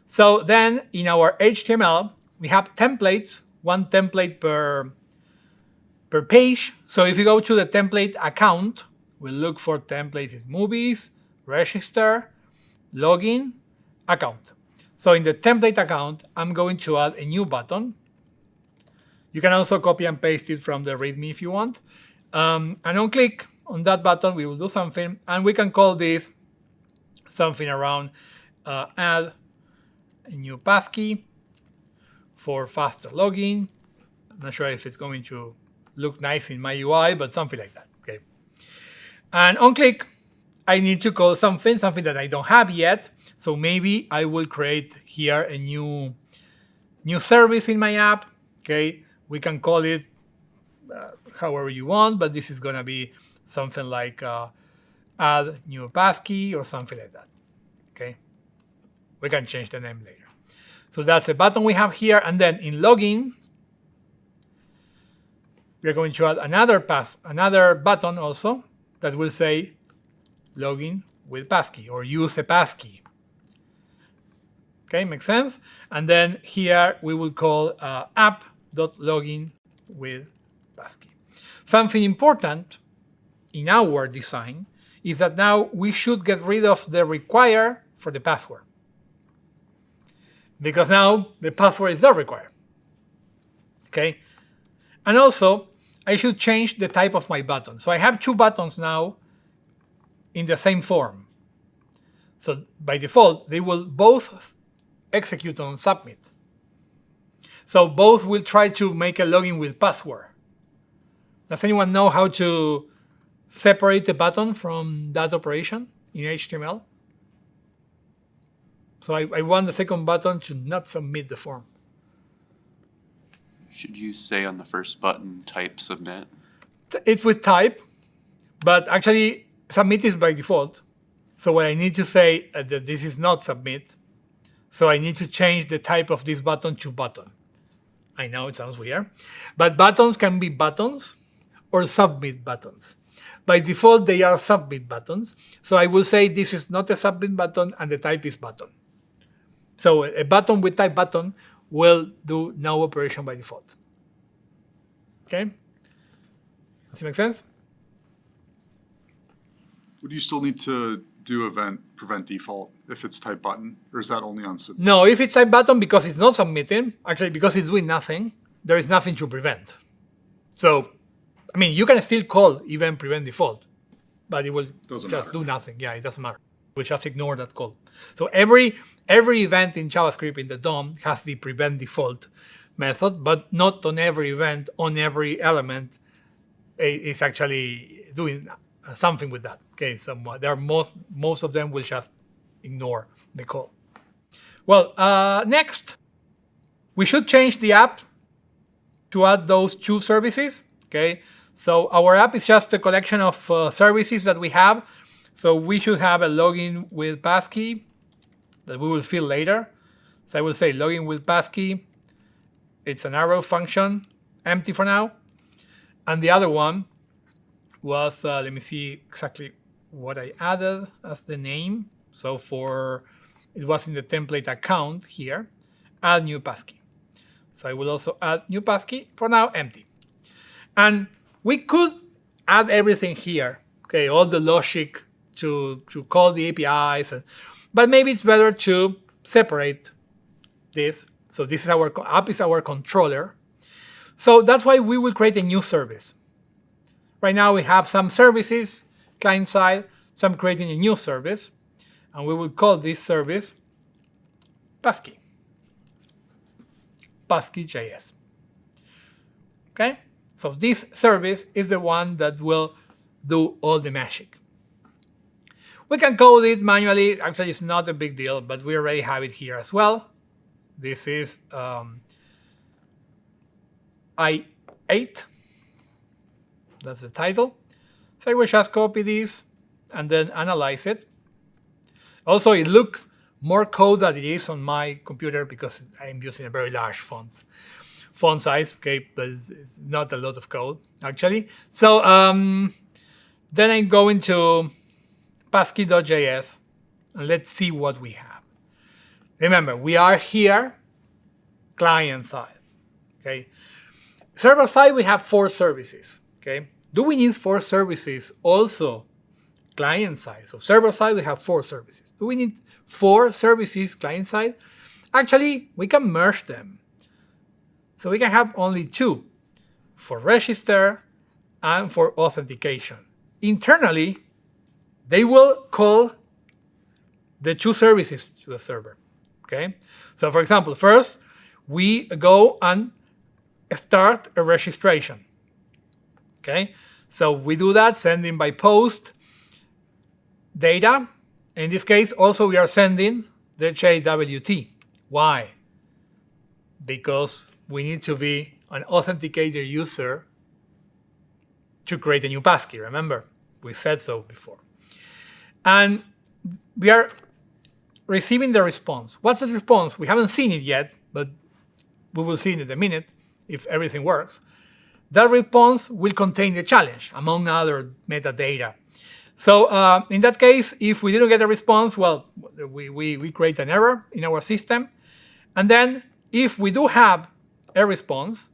So then in our HTML, we have templates, one template per page. So if you go to the template account, we'll look for templates is movies, register, login, account. So in the template account, I'm going to add a new button. You can also copy and paste it from the README if you want. And on click on that button, we will do something, and we can call this something around add a new passkey for faster login. I'm not sure if it's going to look nice in my UI, but something like that. Okay. And on click, I need to call something that I don't have yet. So maybe I will create here a new service in my app. Okay, we can call it however you want, but this is gonna be something like add new passkey or something like that. Okay, we can change the name later. So that's a button we have here, and then in login, we are going to add another button also that will say login with passkey or use a passkey. Okay, makes sense? And then here we will call app.login with passkey. Something important in our design is that now we should get rid of the require for the password. Because now the password is not required. Okay? And also, I should change the type of my button. So I have two buttons now in the same form. So by default, they will both execute on submit. So both will try to make a login with password. Does anyone know how to separate the button from that operation in HTML? So I want the second button to not submit the form. Should you say on the first button, type submit? It's with type, but actually submit is by default. So what I need to say that this is not submit. So I need to change the type of this button to button. I know it sounds weird, but buttons can be buttons or submit buttons. By default, they are submit buttons. So I will say this is not a submit button and the type is button. So a button with type button will do no operation by default. Okay? Does it make sense? Would you still need to do prevent default if it's type button, or is that only on submit? No, if it's type button, because it's not submitting, actually because it's doing nothing, there is nothing to prevent. So, I mean, you can still call event prevent default, but it will do nothing. Yeah, it doesn't matter. We just ignore that call. So every event in JavaScript in the DOM has the prevent default method, but not on every event, on every element, it's actually doing something with that. Okay, so there are most of them will just ignore the call. Well, next, we should change the app to add those two services. Okay, so our app is just a collection of services that we have. So we should have a login with passkey that we will fill later. So I will say login with passkey. It's an arrow function, empty for now. And the other one was, let me see exactly what I added as the name. So it was in the template account here. add new passkey. So I will also add new passkey, for now empty. And we could add everything here, okay, all the logic to call the APIs, but maybe it's better to separate this. So this is our app is our controller. So that's why we will create a new service. Right now we have some services, client side, so I'm creating a new service, and we will call this service Passkey. Passkey.js. Okay? So this service is the one that will do all the magic. We can code it manually. Actually, it's not a big deal, but we already have it here as well. This is I8. That's the title. So I will just copy this and then analyze it. Also, it looks more code than it is on my computer because I'm using a very large font size, okay, but it's not a lot of code, actually. So then I'm going to Passkey.js, and let's see what we have. Remember, we are here, client side, okay? Server side, we have 4 services, okay? Do we need 4 services also client side? So server side, we have 4 services. Do we need 4 services client side? Actually, we can merge them. So we can have only 2 for register and for authentication. Internally, they will call the 2 services to the server. Okay? So for example, first we go and start a registration. Okay? So we do that, sending by post data. In this case, also we are sending the JWT. Why? Because we need to be an authenticated user to create a new passkey. Remember, we said so before. And we are receiving the response. What's the response? We haven't seen it yet, but we will see it in a minute if everything works. That response will contain the challenge, among other metadata. So in that case, if we didn't get a response, well, we create an error in our system. And then if we do have a response,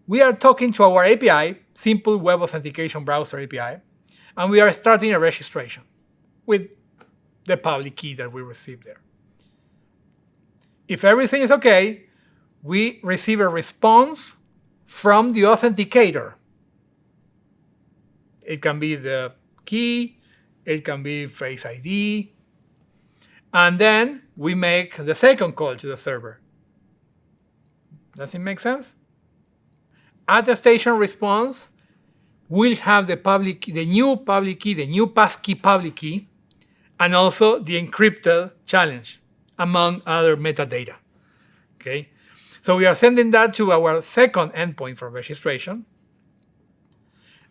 we are talking to our API, Simple Web Authentication Browser API, and we are starting a registration with the public key that we received there. If everything is okay, we receive a response from the authenticator. It can be the key, it can be Face ID, and then we make the second call to the server. Does it make sense? Attestation response will have the new public key, the new passkey public key, and also the encrypted challenge, among other metadata. Okay, so we are sending that to our second endpoint for registration,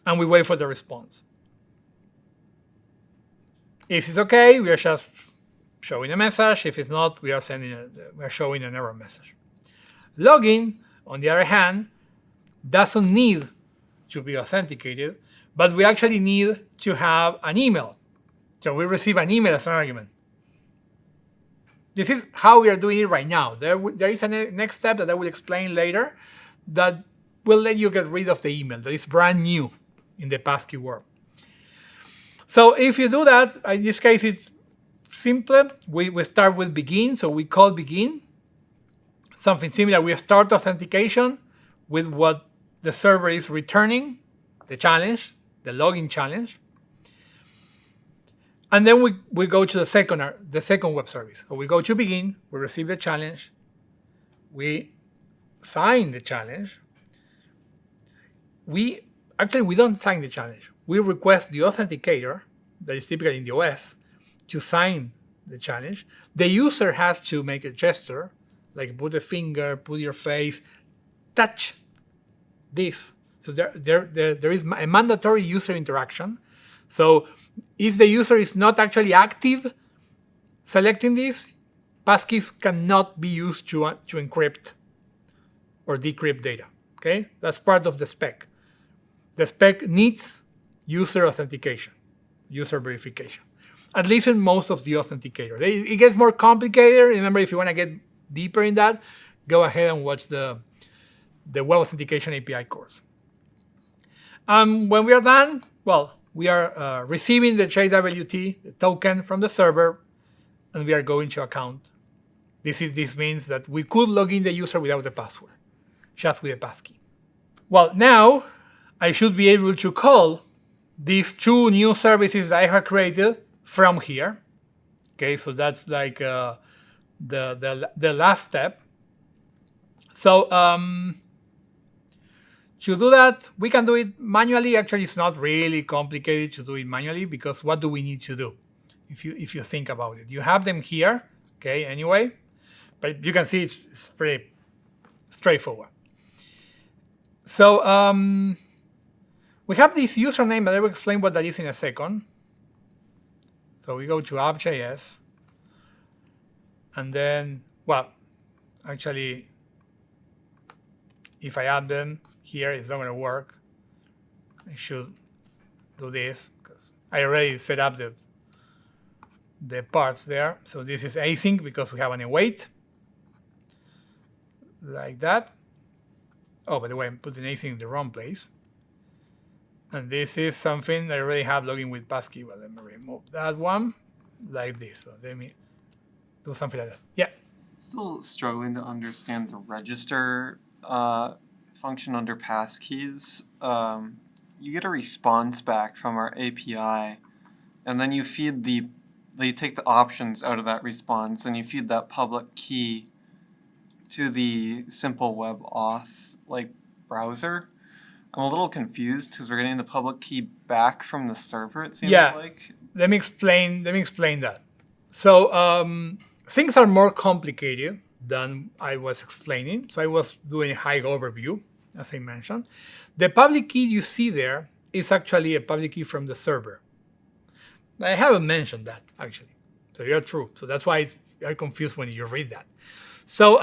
and we wait for the response. If it's okay, we are just showing a message. If it's not, we are showing an error message. Login, on the other hand, doesn't need to be authenticated, but we actually need to have an email. So we receive an email as an argument. This is how we are doing it right now. There is a next step that I will explain later that will let you get rid of the email. That is brand new in the Passkey world. So if you do that, in this case it's simple. We start with begin, so we call begin. Something similar, we start authentication with what the server is returning, the challenge, the login challenge. And then we go to the second web service. So we go to begin, we receive the challenge, we sign the challenge. We don't sign the challenge. We request the authenticator, that is typically in the OS, to sign the challenge. The user has to make a gesture, like put a finger, put your face, touch this. So there is a mandatory user interaction. So if the user is not actually active selecting this, passkeys cannot be used to encrypt or decrypt data. Okay, that's part of the spec. The spec needs user authentication, user verification, at least in most of the authenticators. It gets more complicated. Remember, if you want to get deeper in that, go ahead and watch the Web Authentication API course. When we are done, well, we are receiving the JWT, the token from the server, and we are going to account. This means that we could log in the user without the password, just with a passkey. Well, now I should be able to call these two new services that I have created from here. Okay, so that's like the last step. So to do that, we can do it manually. Actually, it's not really complicated to do it manually, because what do we need to do? If you think about it, you have them here. Okay, anyway, but you can see it's pretty straightforward. So we have this username, but I will explain what that is in a second. So we go to app.js, and then, well, actually, if I add them here, it's not going to work. I should do this, because I already set up the parts there. So this is async because we have an await, like that. Oh, by the way, I'm putting async in the wrong place. And this is something I already have login with Passkey, but let me remove that one, like this. So let me do something like that. Yeah. Still struggling to understand the register function under passkeys. You get a response back from our API, and then you feed you take the options out of that response, and you feed that public key to the SimpleWebAuthn browser. I'm a little confused because we're getting the public key back from the server, it seems like. Let me explain that. So things are more complicated than I was explaining. So I was doing a high overview, as I mentioned. The public key you see there is actually a public key from the server. I haven't mentioned that, actually. So you're true. So that's why you're confused when you read that. So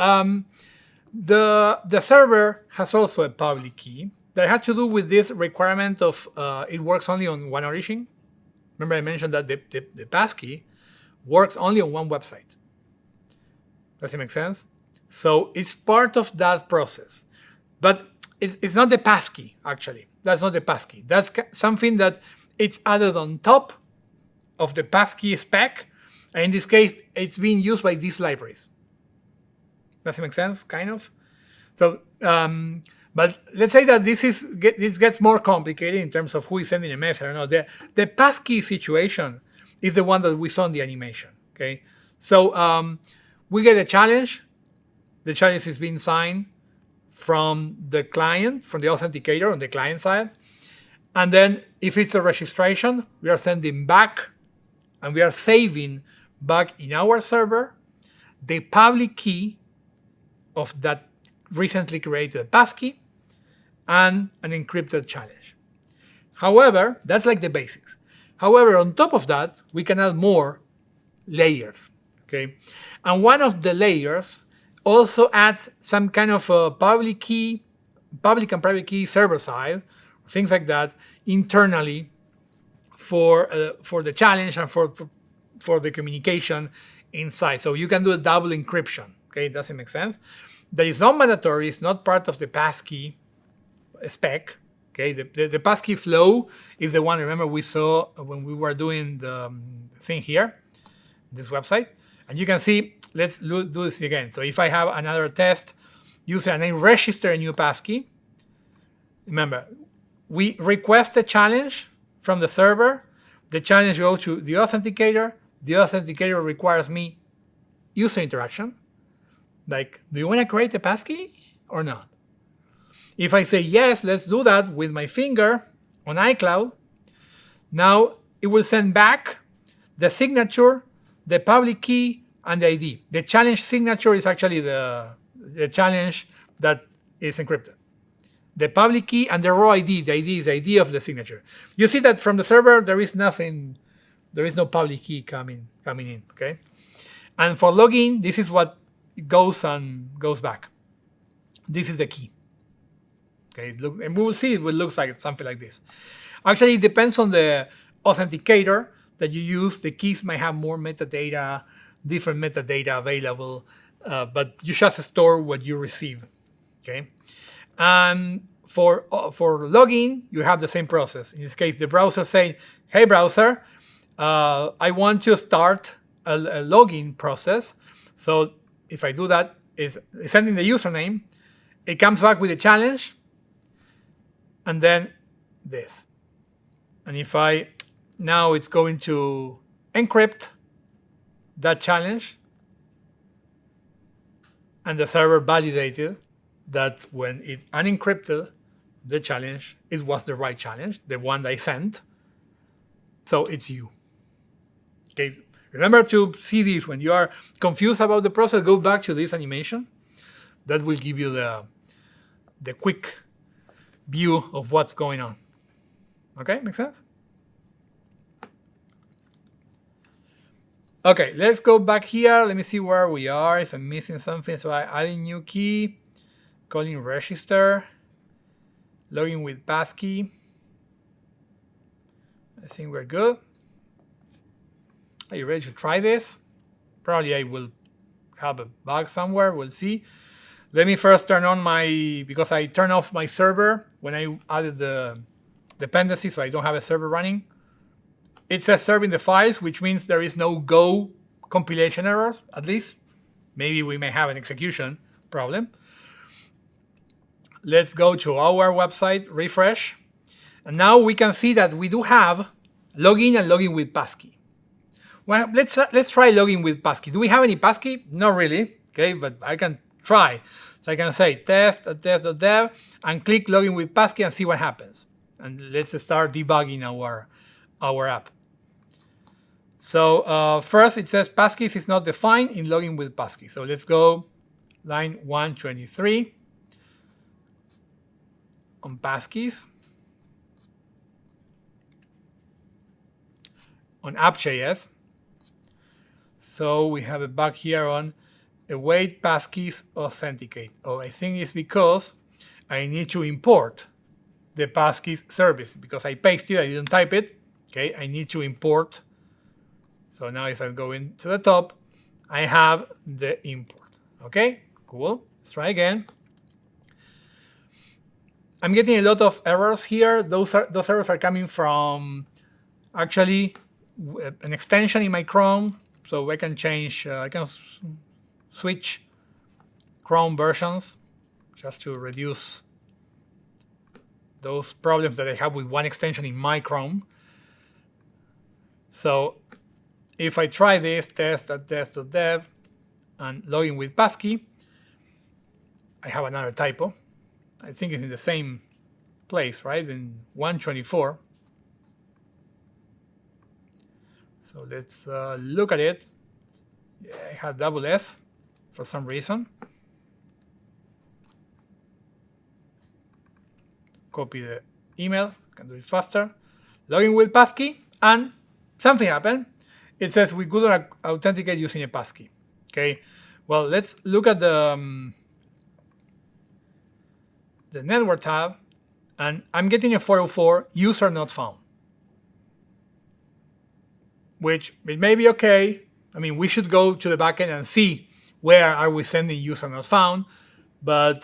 the server has also a public key that has to do with this requirement of it works only on one origin. Remember I mentioned that the passkey works only on one website. Does it make sense? So it's part of that process. But it's not the passkey, actually. That's not the passkey. That's something that it's added on top of the passkey spec. And in this case, it's being used by these libraries. Does it make sense? Kind of. So, but let's say that this gets more complicated in terms of who is sending a message. I don't know. The passkey situation is the one that we saw in the animation. Okay. So we get a challenge. The challenge is being signed from the client, from the authenticator on the client side. And then if it's a registration, we are sending back, and we are saving back in our server the public key of that recently created passkey and an encrypted challenge. However, that's like the basics. However, on top of that, we can add more layers. Okay, and one of the layers also adds some kind of a public and private key server side, things like that, internally for the challenge and for the communication inside. So you can do a double encryption. Okay, does it make sense? That is not mandatory. It's not part of the passkey spec. Okay, the passkey flow is the one, remember, we saw when we were doing the thing here, this website. And you can see, let's do this again. So if I have another test user and I register a new passkey, remember, we request a challenge from the server. The challenge goes to the authenticator. The authenticator requires me user interaction. Like, do you want to create a passkey or not? If I say yes, let's do that with my finger on iCloud, now it will send back the signature, the public key, and the ID. The challenge signature is actually the challenge that is encrypted. The public key and the raw ID, the ID is the ID of the signature. You see that from the server, there is nothing, there is no public key coming in, okay? And for login, this is what goes back. This is the key. Okay, look, and we will see it looks like something like this. Actually, it depends on the authenticator that you use. The keys might have more metadata, different metadata available, but you just store what you receive. Okay, and for login, you have the same process. In this case, the browser saying, "Hey browser, I want to start a login process." So if I do that, is sending the username, it comes back with a challenge, and then this. And if now it's going to encrypt that challenge, and the server validated that when it unencrypted the challenge, it was the right challenge, the one I sent. So it's you. Okay. Remember to see this when you are confused about the process. Go back to this animation. That will give you the quick view of what's going on. Okay, make sense? Okay, let's go back here. Let me see where we are, if I'm missing something. So I add a new key, calling register, login with Passkey. I think we're good. Are you ready to try this? Probably I will have a bug somewhere, we'll see. Let me first turn on because I turned off my server when I added the dependency, so I don't have a server running. It says serving the files, which means there is no Go compilation errors, at least. Maybe we may have an execution problem. Let's go to our website, refresh. And now we can see that we do have login and login with Passkey. Well, let's try login with Passkey. Do we have any Passkey? Not really, okay, but I can try. So I can say test.dev and click login with Passkey and see what happens. And let's start debugging our app. So first it says Passkeys is not defined in login with Passkey. So let's go line 123 on Passkeys. On app.js. So we have a bug here on await Passkeys authenticate. Oh, I think it's because I need to import the Passkey service because I pasted, I didn't type it. Okay, I need to import. So now if I go into the top, I have the import. Okay, cool. Let's try again. I'm getting a lot of errors here. Those errors are coming from actually an extension in my Chrome. So I can change, I can switch Chrome versions just to reduce those problems that I have with one extension in my Chrome. So if I try this test.dev and login with Passkey, I have another typo. I think it's in the same place, right? In 124. So let's look at it. Yeah, I had double S for some reason. Copy the email, can do it faster. Login with Passkey, and something happened. It says we couldn't authenticate using a Passkey. Okay, well, let's look at the network tab, and I'm getting a 404 user not found, which it may be okay. I mean, we should go to the backend and see where are we sending user not found, but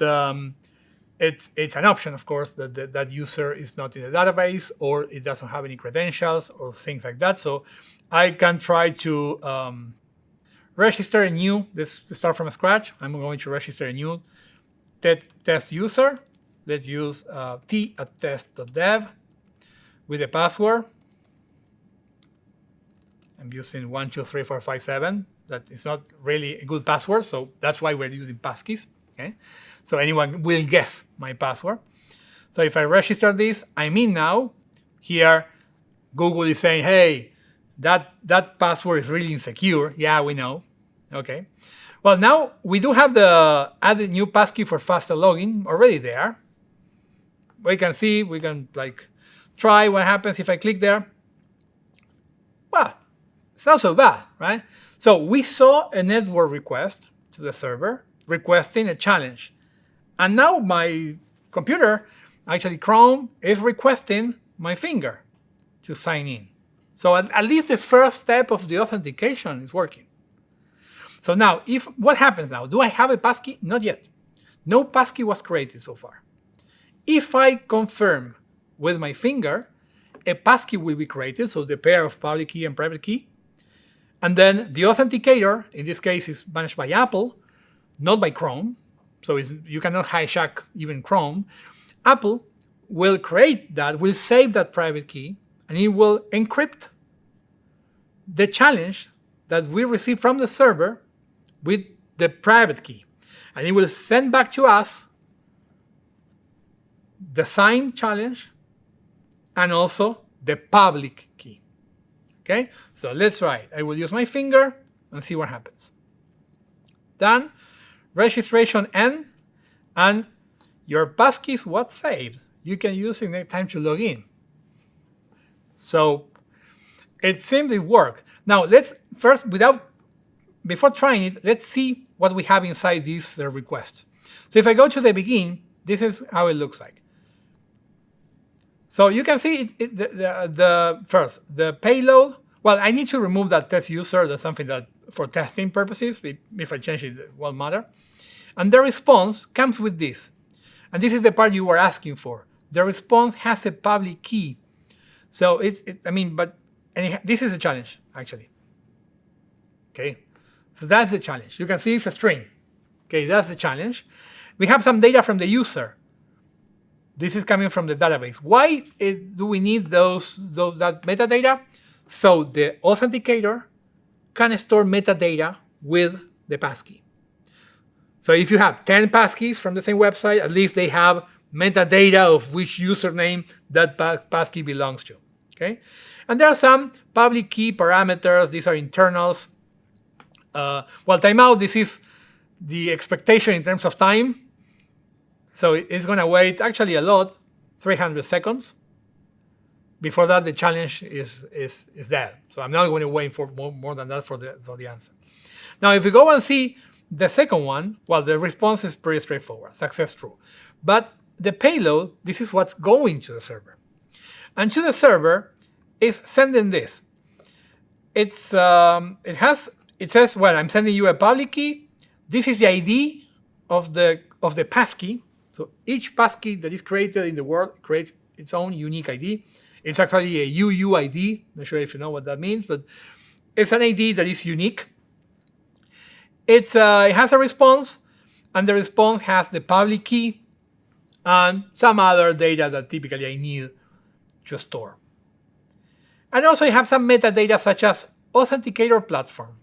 it's an option, of course, that user is not in the database or it doesn't have any credentials or things like that. So I can try to register a new, let's start from scratch. I'm going to register a new test user. Let's use t@test.dev with a password. I'm using 123457. That is not really a good password, so that's why we're using passkeys. Okay, so anyone will guess my password. So if I register this, I'm in now. Here, Google is saying, "Hey, that password is really insecure." Yeah, we know. Okay. Well, now we do have the added new passkey for faster login already there. We can see, we can like try what happens if I click there. Well, it's not so bad, right? So we saw a network request to the server requesting a challenge. And now my computer, actually Chrome, is requesting my finger to sign in. So at least the first step of the authentication is working. So now, what happens now? Do I have a passkey? Not yet. No passkey was created so far. If I confirm with my finger, a passkey will be created, so the pair of public key and private key. And then the authenticator, in this case, is managed by Apple, not by Chrome. So you cannot hijack even Chrome. Apple will create that, will save that private key, and it will encrypt the challenge that we receive from the server with the private key. And it will send back to us the signed challenge and also the public key. Okay, so let's try it. I will use my finger and see what happens. Done. Registration end, and your passkey was saved. You can use it next time to log in. So it seems it worked. Now let's first, before trying it, let's see what we have inside this request. So if I go to the begin, this is how it looks like. So you can see the payload. Well, I need to remove that test user. That's something that for testing purposes, if I change it, it won't matter. And the response comes with this. And this is the part you were asking for. The response has a public key. So this is a challenge, actually. Okay, so that's the challenge. You can see it's a string. Okay, that's the challenge. We have some data from the user. This is coming from the database. Why do we need that metadata? So the authenticator can store metadata with the passkey. So if you have 10 passkeys from the same website, at least they have metadata of which username that passkey belongs to. Okay, and there are some public key parameters. These are internals. Timeout, this is the expectation in terms of time. So it's going to wait actually a lot, 300 seconds. Before that, the challenge is dead. So I'm not going to wait for more than that for the answer. Now, if we go and see the second one, well, the response is pretty straightforward, success true. But the payload, this is what's going to the server. And to the server is sending this. It says, well, I'm sending you a public key. This is the ID of the passkey. So each passkey that is created in the world creates its own unique ID. It's actually a UUID. Not sure if you know what that means, but it's an ID that is unique. It has a response, and the response has the public key and some other data that typically I need to store. And also I have some metadata such as authenticator platform.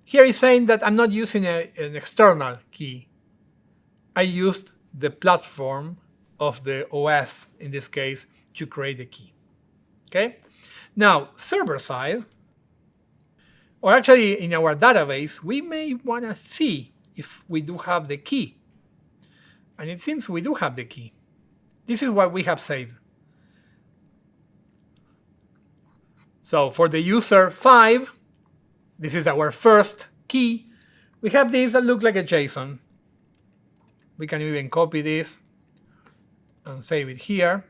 Here it's saying that I'm not using an external key. I used the platform of the OS, in this case, to create the key. Okay? Now, server side, or actually in our database, we may want to see if we do have the key. And it seems we do have the key. This is what we have saved. So for the user 5, this is our first key. We have this that look like a JSON. We can even copy this and save it here.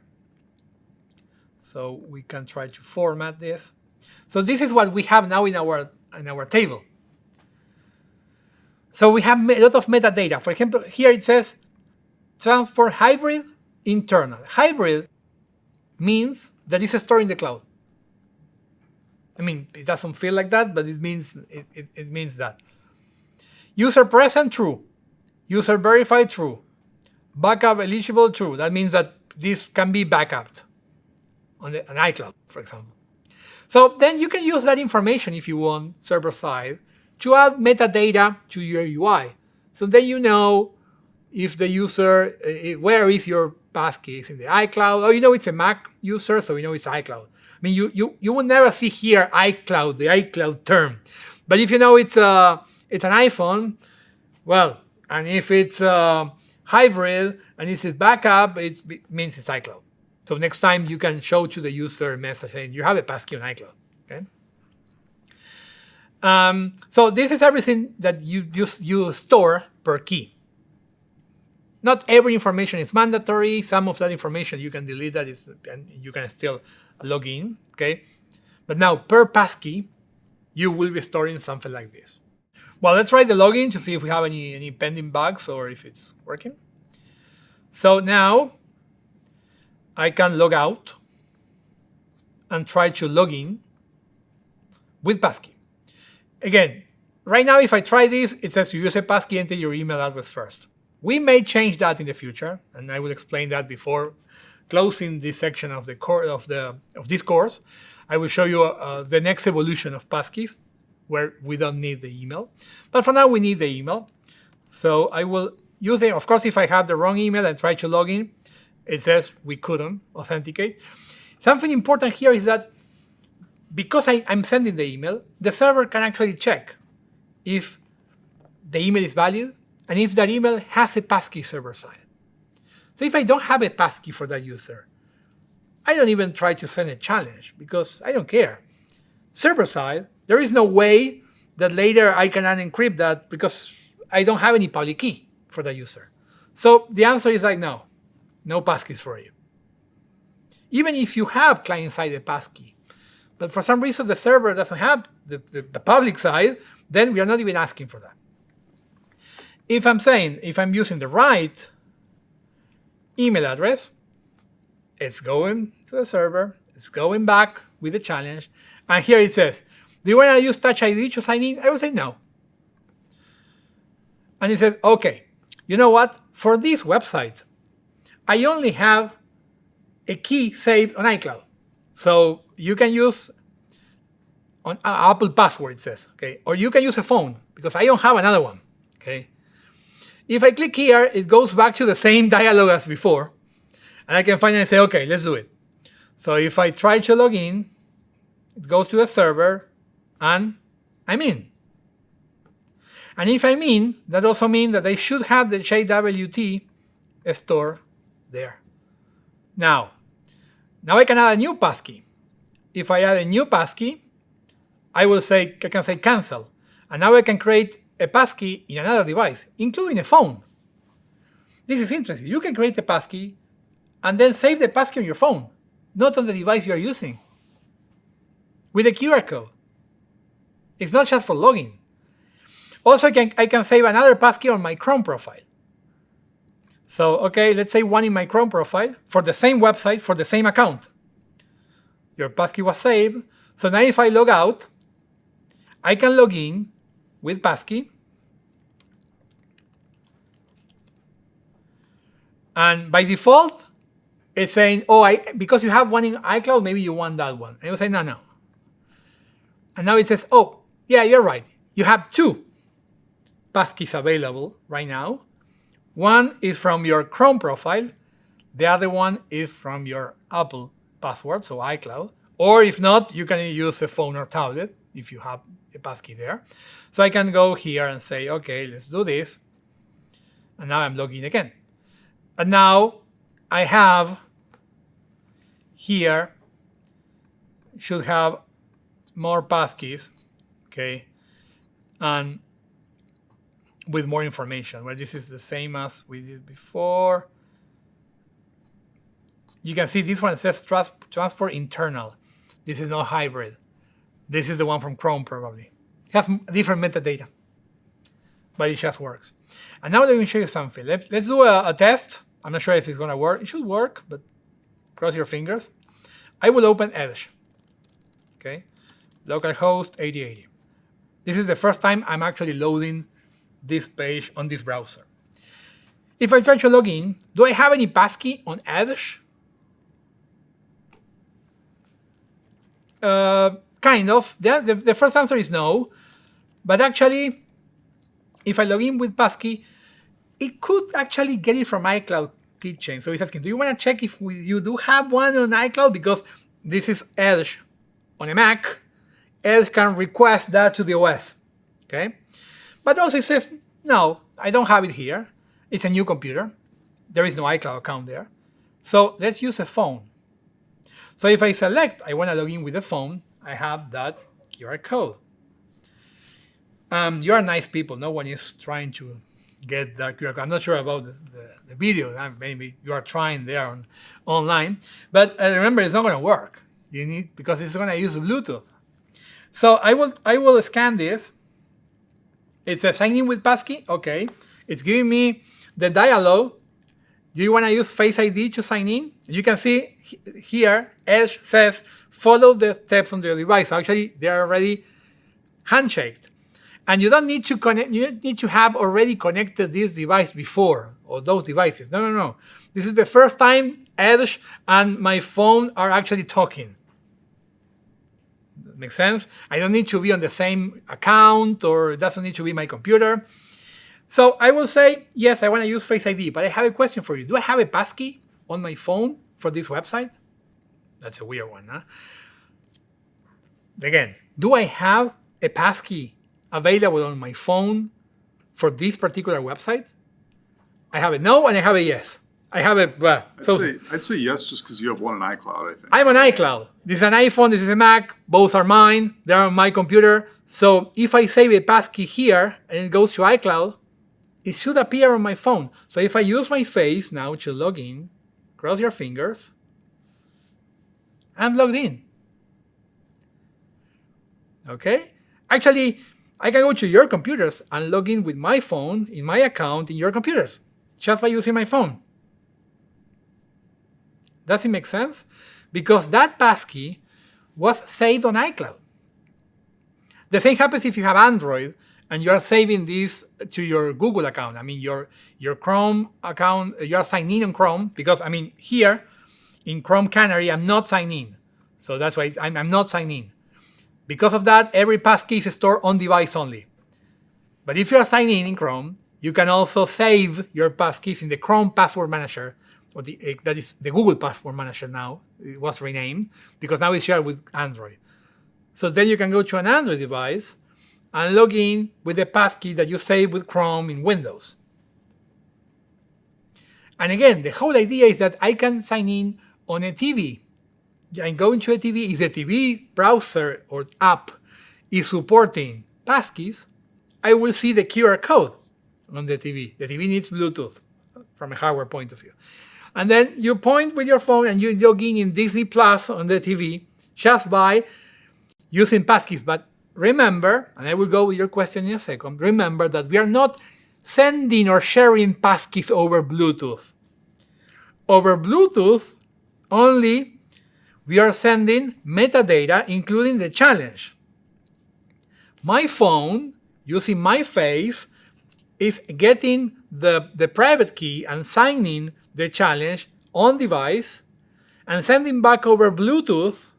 So we can try to format this. So this is what we have now in our table. So we have a lot of metadata. For example, here it says transport hybrid internal. Hybrid means that it's stored in the cloud. I mean, it doesn't feel like that, but it means that. User present, true. User verified, true. Backup eligible, true. That means that this can be backupped on an iCloud, for example. So then you can use that information if you want, server side, to add metadata to your UI. So then you know if the user, where is your passkey? Is in the iCloud? Oh, you know it's a Mac user, so you know it's iCloud. I mean, you will never see here iCloud, the iCloud term. But if you know it's an iPhone, well, and if it's hybrid and it's a backup, it means it's iCloud. So next time you can show to the user a message saying you have a passkey on iCloud. Okay. So this is everything that you store per key. Not every information is mandatory. Some of that information you can delete that and you can still log in. Okay. But now per passkey, you will be storing something like this. Well, let's try the login to see if we have any pending bugs or if it's working. So now I can log out and try to log in with Passkey. Again, right now if I try this, it says to use a Passkey, enter your email address first. We may change that in the future, and I will explain that before closing this section of the of this course. I will show you the next evolution of passkeys, where we don't need the email. But for now, we need the email. So I will use it. Of course, if I have the wrong email and try to log in, it says we couldn't authenticate. Something important here is that because I'm sending the email, the server can actually check if the email is valid and if that email has a passkey server side. So if I don't have a passkey for that user, I don't even try to send a challenge because I don't care. Server side, there is no way that later I can unencrypt that because I don't have any public key for that user. So the answer is like no passkeys for you. Even if you have client-side a passkey, but for some reason the server doesn't have the public side, then we are not even asking for that. If I'm using the right email address, it's going to the server, it's going back with the challenge, and here it says, do you want to use Touch ID to sign in? I will say no. And it says, okay, you know what? For this website, I only have a key saved on iCloud. So you can use on Apple password, it says, okay? Or you can use a phone because I don't have another one, okay? If I click here, it goes back to the same dialog as before. And I can finally say, okay, let's do it. So if I try to log in, it goes to the server and I'm in. And if I'm in, that also means that I should have the JWT stored there. Now I can add a new passkey. If I add a new passkey, I can say cancel. And now I can create a passkey in another device, including a phone. This is interesting. You can create a passkey and then save the passkey on your phone, not on the device you are using, with a QR code. It's not just for login. Also, I can save another passkey on my Chrome profile. So, okay, let's say one in my Chrome profile for the same website, for the same account. Your passkey was saved. So now if I log out, I can log in with passkey. And by default, it's saying, because you have one in iCloud, maybe you want that one. And you say, no. And now it says, oh, yeah, you're right. You have two passkeys available right now. One is from your Chrome profile. The other one is from your Apple password, so iCloud. Or if not, you can use a phone or tablet if you have a passkey there. So I can go here and say, okay, let's do this. And now I'm logging again. And now I have here, should have more passkeys, okay, and with more information. Well, this is the same as we did before. You can see this one says transport internal. This is not hybrid. This is the one from Chrome probably. It has different metadata, but it just works. And now let me show you something. Let's do a test. I'm not sure if it's gonna work. It should work, but cross your fingers. I will open Edge. Okay, localhost 8080. This is the first time I'm actually loading this page on this browser. If I try to log in, do I have any passkey on Edge? Kind of. The first answer is no. But actually, if I log in with passkey, it could actually get it from iCloud keychain. So it's asking, do you want to check if you do have one on iCloud? Because this is Edge on a Mac. Edge can request that to the OS. Okay? But also it says, no, I don't have it here. It's a new computer. There is no iCloud account there. So let's use a phone. So if I select, I want to log in with the phone, I have that QR code. You are nice people. No one is trying to get that QR code. I'm not sure about the video. Maybe you are trying there online. But remember, it's not going to work. Because it's going to use Bluetooth. So I will scan this. It says sign in with Passkey. Okay. It's giving me the dialog. Do you want to use Face ID to sign in? You can see here, Edge says, follow the steps on your device. So actually, they're already handshaked. And you don't need to connect, you need to have already connected this device before, or those devices. No, no, no. This is the first time Edge and my phone are actually talking. Makes sense? I don't need to be on the same account, or it doesn't need to be my computer. So I will say, yes, I want to use Face ID, but I have a question for you. Do I have a passkey on my phone for this website? That's a weird one, huh? Again, do I have a passkey available on my phone for this particular website? I have a no and I have a yes. I have a... I'd say yes, just because you have one in iCloud, I think. I'm on iCloud. This is an iPhone, this is a Mac. Both are mine. They're on my computer. So if I save a passkey here and it goes to iCloud, it should appear on my phone. So if I use my face now to log in, cross your fingers, I'm logged in. Okay? Actually, I can go to your computers and log in with my phone in my account in your computers just by using my phone. Does it make sense? Because that passkey was saved on iCloud. The same happens if you have Android and you are saving this to your Google account. I mean, your Chrome account, you are signed in on Chrome because, I mean, here in Chrome Canary, I'm not signed in. So that's why I'm not signed in. Because of that, every passkey is stored on device only. But if you are signed in Chrome, you can also save your passkeys in the Chrome Password Manager, or that is the Google Password Manager now. It was renamed because now it's shared with Android. So then you can go to an Android device and log in with the passkey that you save with Chrome in Windows. And again, the whole idea is that I can sign in on a TV. I'm going to a TV. If the TV browser or app is supporting passkeys, I will see the QR code on the TV. The TV needs Bluetooth from a hardware point of view. And then you point with your phone and you log in Disney Plus on the TV just by using passkeys. But remember, and I will go with your question in a second, remember that we are not sending or sharing passkeys over Bluetooth. Over Bluetooth, only we are sending metadata, including the challenge. My phone, using my face, is getting the private key and signing the challenge on device and sending back over Bluetooth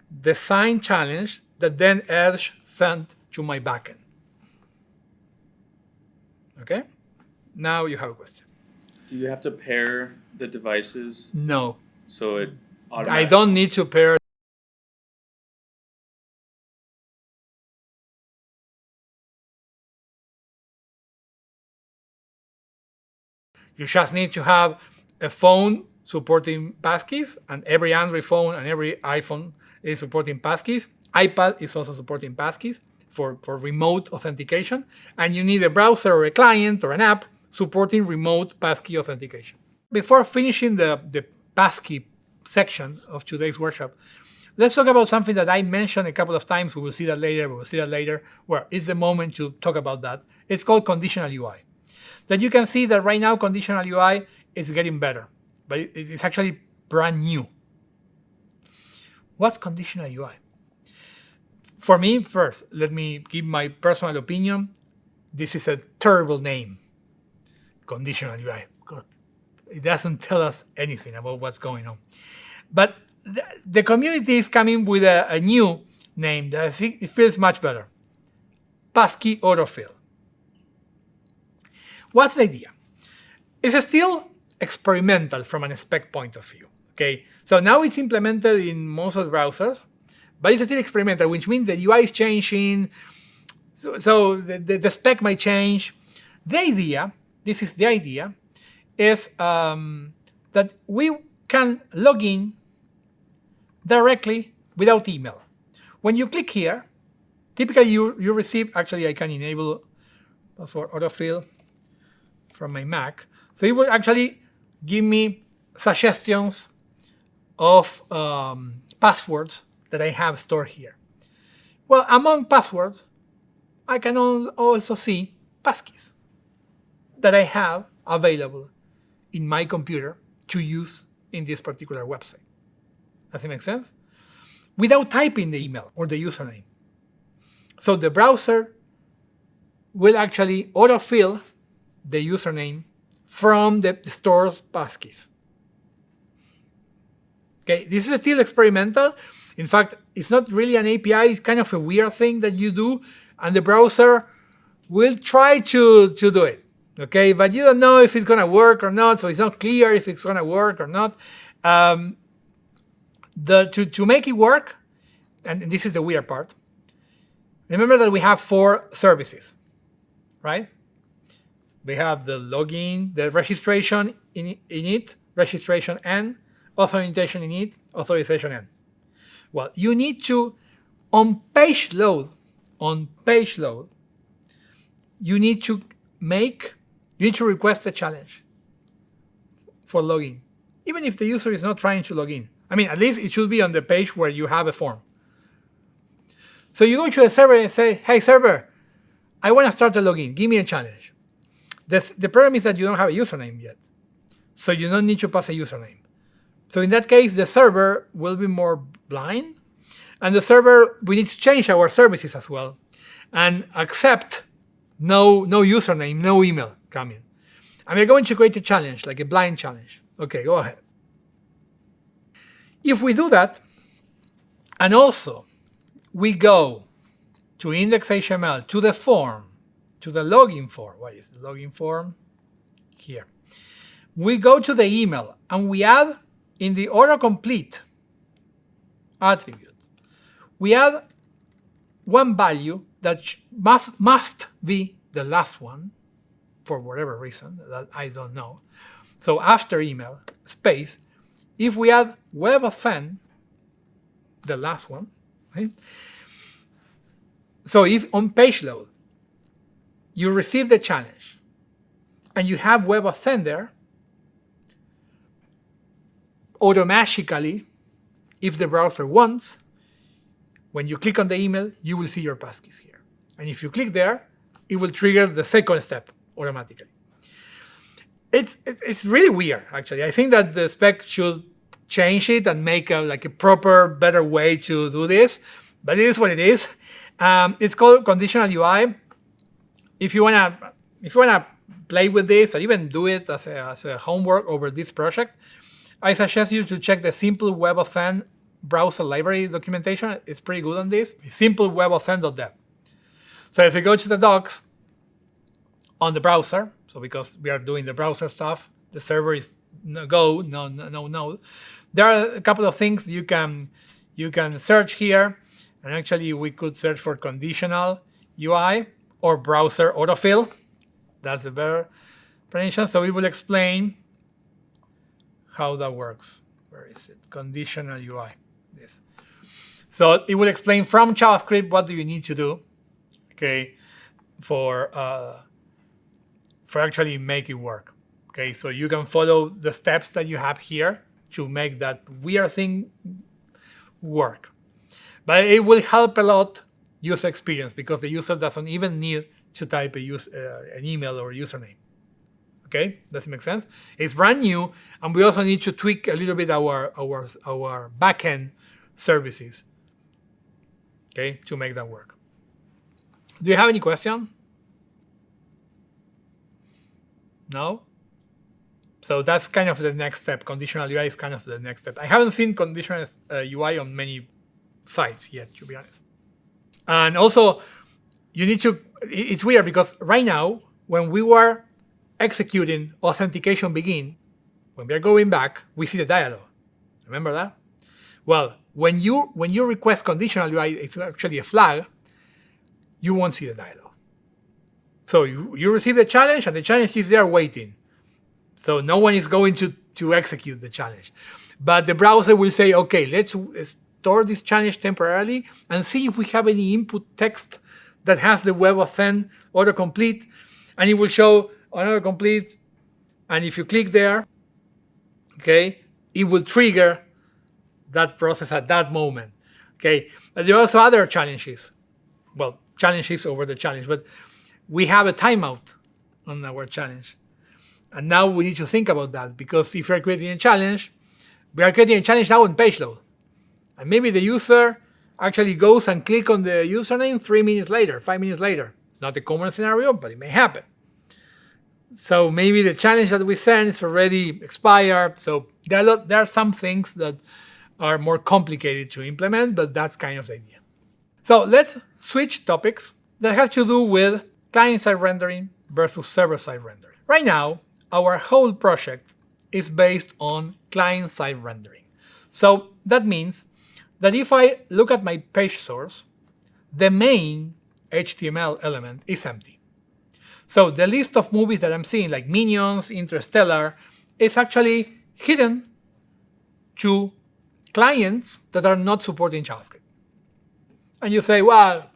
the signed challenge that then Edge sent to my backend. Okay? Now you have a question. Do you have to pair the devices No. so it I automatically... don't need to pair. You just need to have a phone supporting passkeys, and every Android phone and every iPhone is supporting passkeys. iPad is also supporting passkeys for remote authentication, and you need a browser or a client or an app supporting remote passkey authentication. Before finishing the passkey section of today's workshop, let's talk about something that I mentioned a couple of times. We will see that later. Well, it's the moment to talk about that. It's called Conditional UI. That you can see that right now Conditional UI is getting better, but it's actually brand new. What's Conditional UI? For me, first, let me give my personal opinion. This is a terrible name. Conditional UI. God, it doesn't tell us anything about what's going on. But the community is coming with a new name that I think it feels much better. Passkey Autofill. What's the idea? It's still experimental from an spec point of view. Okay, so now it's implemented in most of the browsers, but it's still experimental, which means the UI is changing. So the spec might change. The idea, this is the idea, is that we can log in directly without email. When you click here, typically you receive, actually I can enable password autofill from my Mac. So it will actually give me suggestions of passwords that I have stored here. Well, among passwords, I can also see passkeys that I have available in my computer to use in this particular website. Does it make sense? Without typing the email or the username. So the browser will actually autofill the username from the store's passkeys. Okay, this is still experimental. In fact, it's not really an API. It's kind of a weird thing that you do, and the browser will try to do it. Okay, but you don't know if it's gonna work or not, so it's not clear if it's gonna work or not. To make it work, and this is the weird part. Remember that we have 4 services, right? We have the login, the registration in it, registration N, authentication in it, authorization N. Well, you need to, on page load, you need to request a challenge for login, even if the user is not trying to log in. I mean, at least it should be on the page where you have a form. So you go to the server and say, hey, server, I want to start a login. Give me a challenge. The problem is that you don't have a username yet. So you don't need to pass a username. So in that case, the server will be more blind. And the server, we need to change our services as well and accept no username, no email coming. And we're going to create a challenge, like a blind challenge. Okay, go ahead. If we do that, and also we go to index.html, to the form, to the login form. What is the login form? Here. We go to the email and we add in the autocomplete attribute, we add one value that must be the last one for whatever reason that I don't know. So after email, space, if we add WebAuthn, the last one, right? So if on page load, you receive the challenge and you have WebAuthn there, automatically, if the browser wants, when you click on the email, you will see your passkeys here. And if you click there, it will trigger the second step automatically. It's really weird, actually. I think that the spec should change it and make a proper, better way to do this. But it is what it is. It's called Conditional UI. If you wanna play with this or even do it as a homework over this project, I suggest you to check the SimpleWebAuthn browser library documentation. It's pretty good on this. It's simplewebauthn.dev. So if you go to the docs on the browser, so because we are doing the browser stuff, the server is no. There are a couple of things you can search here, and actually we could search for conditional UI or browser autofill. That's a better pronunciation. So it will explain how that works. Where is it? Conditional UI. This. So it will explain from JavaScript what do you need to do, okay, for actually make it work. Okay, so you can follow the steps that you have here to make that weird thing work. But it will help a lot user experience because the user doesn't even need to type an email or username. Okay, does it make sense? It's brand new, and we also need to tweak a little bit our backend services, okay, to make that work. Do you have any question? No? So that's kind of the next step. Conditional UI is kind of the next step. I haven't seen conditional UI on many sites yet, to be honest. And also, you need to, it's weird because right now, when we were executing authentication begin, when we are going back, we see the dialog. Remember that? Well, when you request conditional UI, it's actually a flag, you won't see the dialog. So you receive the challenge, and the challenge is there waiting. So no one is going to execute the challenge. But the browser will say, okay, let's store this challenge temporarily and see if we have any input text that has the WebAuthn autocomplete, and it will show autocomplete. And if you click there, okay, it will trigger that process at that moment. Okay, but there are also other challenges. Well, challenges over the challenge, but we have a timeout on our challenge. And now we need to think about that, because if we're creating a challenge, we are creating a challenge now on page load. And maybe the user actually goes and clicks on the username 3 minutes later, 5 minutes later. Not a common scenario, but it may happen. So maybe the challenge that we send is already expired. So there are some things that are more complicated to implement, but that's kind of the idea. So let's switch topics that have to do with client-side rendering versus server-side rendering. Right now, our whole project is based on client-side rendering. So that means that if I look at my page source, the main HTML element is empty. So the list of movies that I'm seeing, like Minions, Interstellar, is actually hidden to clients that are not supporting JavaScript. And you say, well,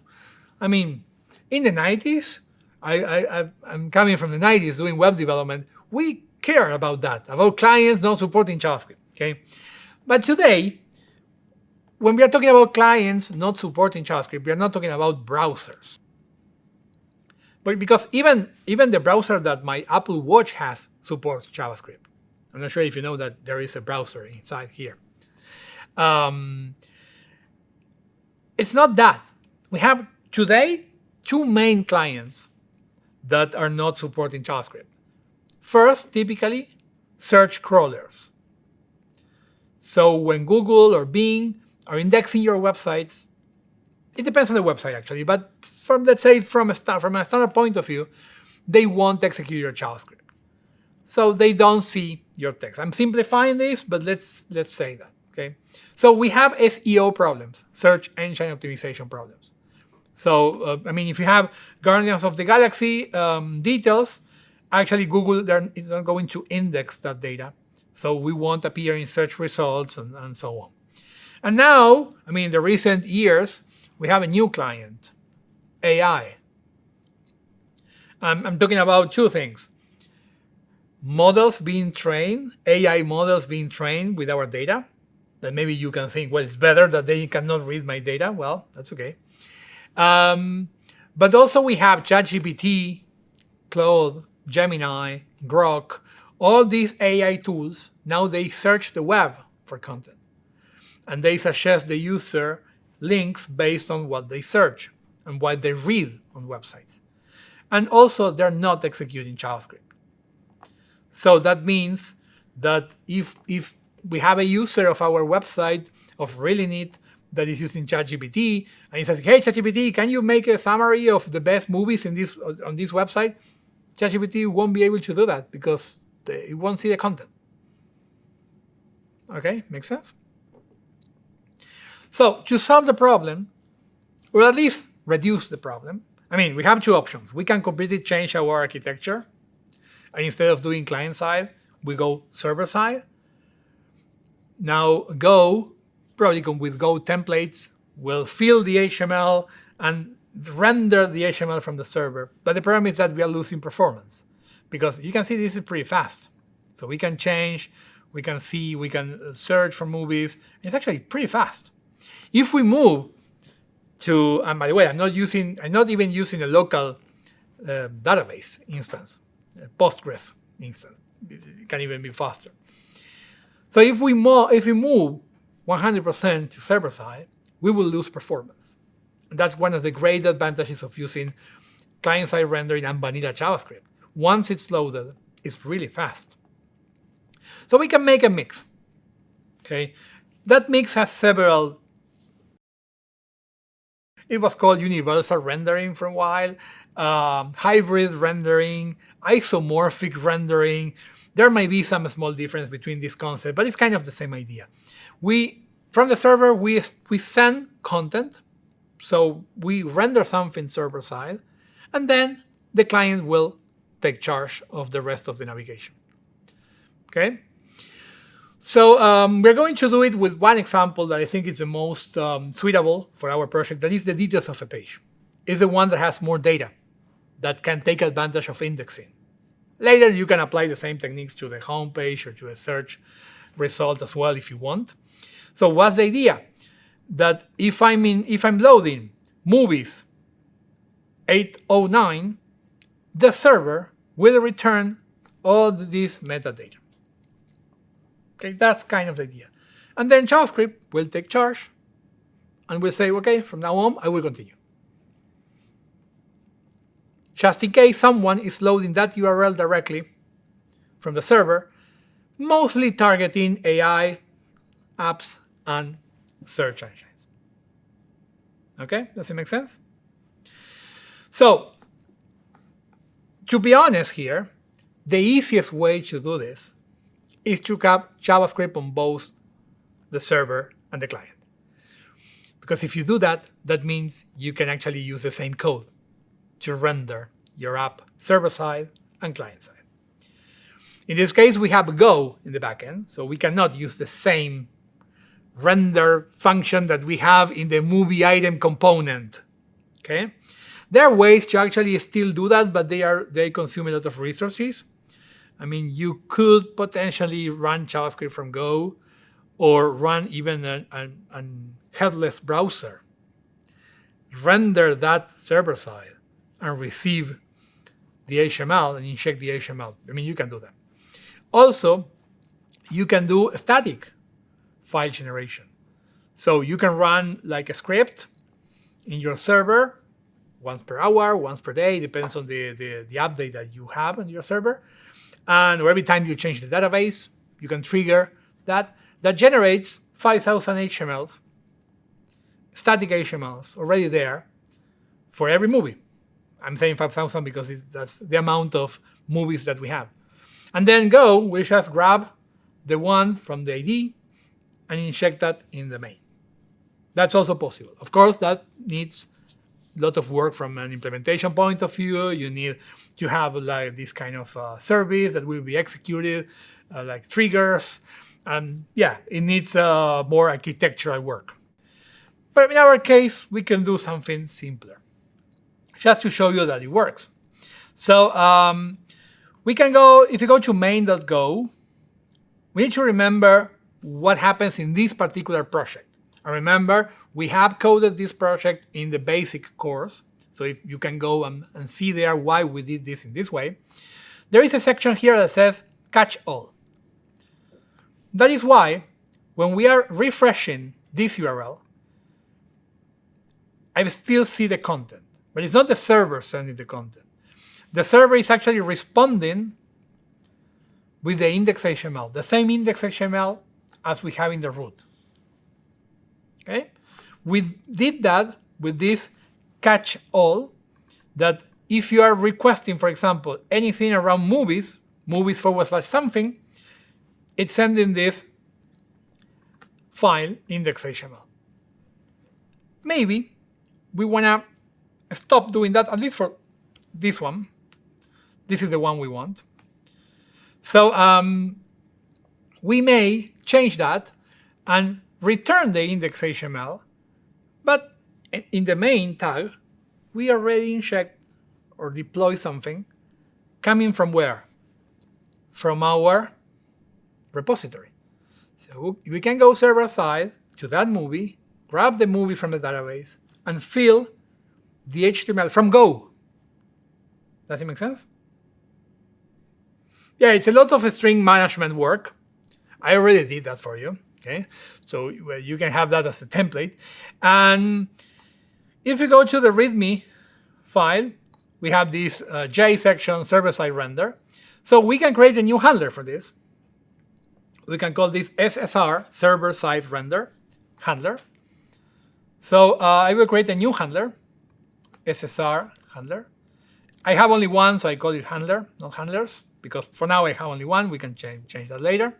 I mean, in the 90s, I'm coming from the 90s doing web development, we care about that, about clients not supporting JavaScript, okay? But today, when we are talking about clients not supporting JavaScript, we are not talking about browsers. But because even the browser that my Apple Watch has supports JavaScript. I'm not sure if you know that there is a browser inside here. It's not that. We have today 2 main clients that are not supporting JavaScript. First, typically, search crawlers. So when Google or Bing are indexing your websites, it depends on the website actually, but let's say from a standard point of view, they won't execute your JavaScript. So they don't see your text. I'm simplifying this, but let's say that. Okay. So we have SEO problems, search engine optimization problems. So I mean, if you have Guardians of the Galaxy details, actually Google is not going to index that data. So we won't appear in search results and so on. And now, I mean, in the recent years, we have a new client, AI. I'm talking about 2 things. Models being trained, AI models being trained with our data. That maybe you can think, well, it's better that they cannot read my data. Well, that's okay. But also we have ChatGPT, Claude, Gemini, Grok, all these AI tools. Now they search the web for content. And they suggest the user links based on what they search and what they read on websites. And also, they're not executing JavaScript. So that means that if we have a user of our website, of really neat, that is using ChatGPT, and he says, hey, ChatGPT, can you make a summary of the best movies on this website? ChatGPT won't be able to do that because it won't see the content. Okay, makes sense? So to solve the problem, or at least reduce the problem, I mean, we have 2 options. We can completely change our architecture, and instead of doing client-side, we go server-side. Now Go, probably with Go templates, will fill the HTML and render the HTML from the server. But the problem is that we are losing performance, because you can see this is pretty fast. So we can change, we can see, we can search for movies. It's actually pretty fast. If we move to, and by the way, I'm not even using a local database instance, a Postgres instance. It can even be faster. So if we move 100% to server side, we will lose performance. And that's one of the great advantages of using client-side rendering and vanilla JavaScript. Once it's loaded, it's really fast. So we can make a mix. Okay, that mix has several. It was called universal rendering for a while, hybrid rendering, isomorphic rendering. There might be some small difference between these concepts, but it's kind of the same idea. From the server, we send content, so we render something server side, and then the client will take charge of the rest of the navigation. Okay. So we're going to do it with one example that I think is the most suitable for our project. That is the details of a page. It's the one that has more data that can take advantage of indexing. Later, you can apply the same techniques to the home page or to a search result as well if you want. So what's the idea? That if I'm loading movies 809, the server will return all this metadata. Okay, that's kind of the idea. And then JavaScript will take charge and will say, okay, from now on, I will continue. Just in case someone is loading that URL directly from the server, mostly targeting AI, apps, and search engines. Okay, does it make sense? So, to be honest here, the easiest way to do this is to have JavaScript on both the server and the client. Because if you do that, that means you can actually use the same code to render your app server-side and client-side. In this case, we have Go in the backend, so we cannot use the same render function that we have in the movie item component. Okay? There are ways to actually still do that, but they consume a lot of resources. I mean, you could potentially run JavaScript from Go or run even a headless browser. Render that server-side and receive the HTML and inject the HTML. I mean, you can do that. Also, you can do static file generation. So you can run like a script in your server once per hour, once per day, depends on the update that you have on your server. And every time you change the database, you can trigger that. That generates 5,000 HTMLs, static HTMLs already there for every movie. I'm saying 5,000 because that's the amount of movies that we have. And then Go will just grab the one from the ID and inject that in the main. That's also possible. Of course, that needs a lot of work from an implementation point of view. You need to have like this kind of service that will be executed, like triggers. And yeah, it needs more architectural work. But in our case, we can do something simpler, just to show you that it works. So we can go, if you go to main.go, we need to remember what happens in this particular project. And remember, we have coded this project in the basic course. So if you can go and see there why we did this in this way. There is a section here that says catch all. That is why when we are refreshing this URL, I still see the content. But it's not the server sending the content. The server is actually responding with the index.html, the same index.html as we have in the root. Okay? We did that with this catch all, that if you are requesting, for example, anything around movies /something, it's sending this file index.html. Maybe we want to stop doing that, at least for this one. This is the one we want. So we may change that and return the index.html, but in the main tag, we already inject or deploy something coming from where? From our repository. So we can go server-side to that movie, grab the movie from the database, and fill the HTML from Go. Does it make sense? Yeah, it's a lot of string management work. I already did that for you. Okay, so you can have that as a template. And if you go to the README file, we have this J section server-side render. So we can create a new handler for this. We can call this SSR server-side render handler. So I will create a new handler, SSR handler. I have only one, so I call it handler, not handlers, because for now I have only one. We can change that later.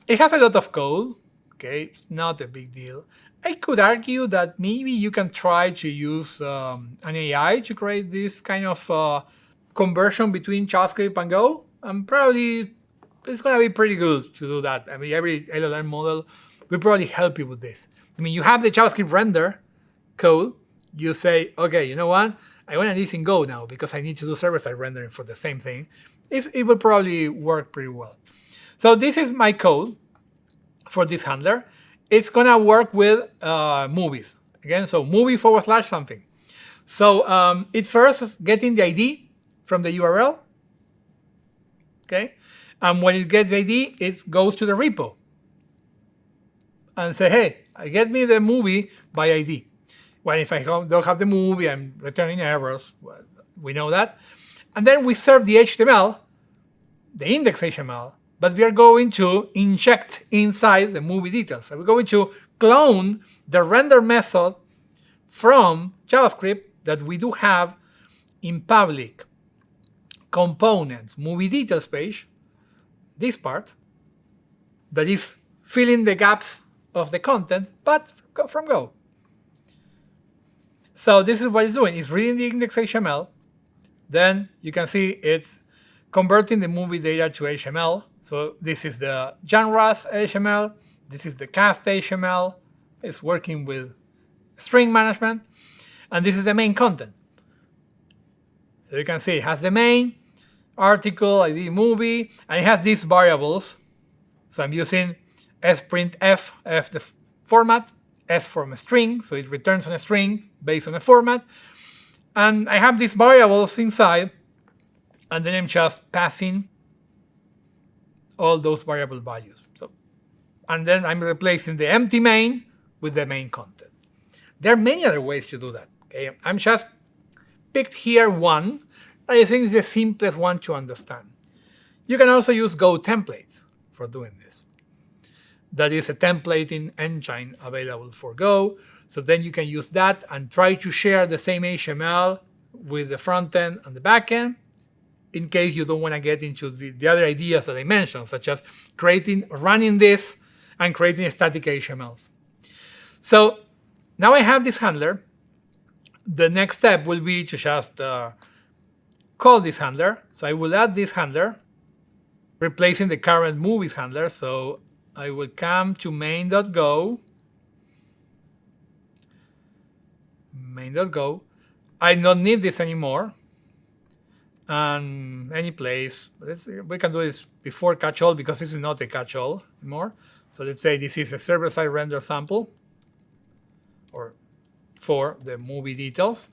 It has a lot of code. Okay, it's not a big deal. I could argue that maybe you can try to use an AI to create this kind of conversion between JavaScript and Go. And probably it's going to be pretty good to do that. I mean, every LLM model will probably help you with this. I mean, you have the JavaScript render code. You say, okay, you know what? I want this in Go now because I need to do server-side rendering for the same thing. It will probably work pretty well. So this is my code for this handler. It's going to work with movies, Again, so movie / something. So it's first getting the ID from the URL. Okay. And when it gets the ID, it goes to the repo and say, hey, get me the movie by ID. Well, if I don't have the movie, I'm returning errors. Well, we know that. And then we serve the HTML, the index HTML, but we are going to inject inside the movie details. So we're going to clone the render method from JavaScript that we do have in public components movie details page, this part, that is filling the gaps of the content, but from Go. So this is what it's doing. It's reading the index HTML. Then you can see it's converting the movie data to HTML. So this is the genres HTML. This is the cast HTML. It's working with string management. And this is the main content. So you can see it has the main, article, ID, movie, and it has these variables. So I'm using sprintf, f the format, s from a string, so it returns on a string based on a format. And I have these variables inside, and then I'm just passing all those variable values. So, and then I'm replacing the empty main with the main content. There are many other ways to do that. Okay, I'm just picked here one, and I think it's the simplest one to understand. You can also use Go templates for doing this. That is a templating engine available for Go. So then you can use that and try to share the same HTML with the front end and the back end in case you don't want to get into the other ideas that I mentioned, such as running this and creating static HTMLs. So now I have this handler. The next step will be to just call this handler. So I will add this handler, replacing the current movies handler. So I will come to main.go. Main.go. I don't need this anymore. And any place. We can do this before catch-all because this is not a catch-all anymore. So let's say this is a server-side render sample or for the movie details.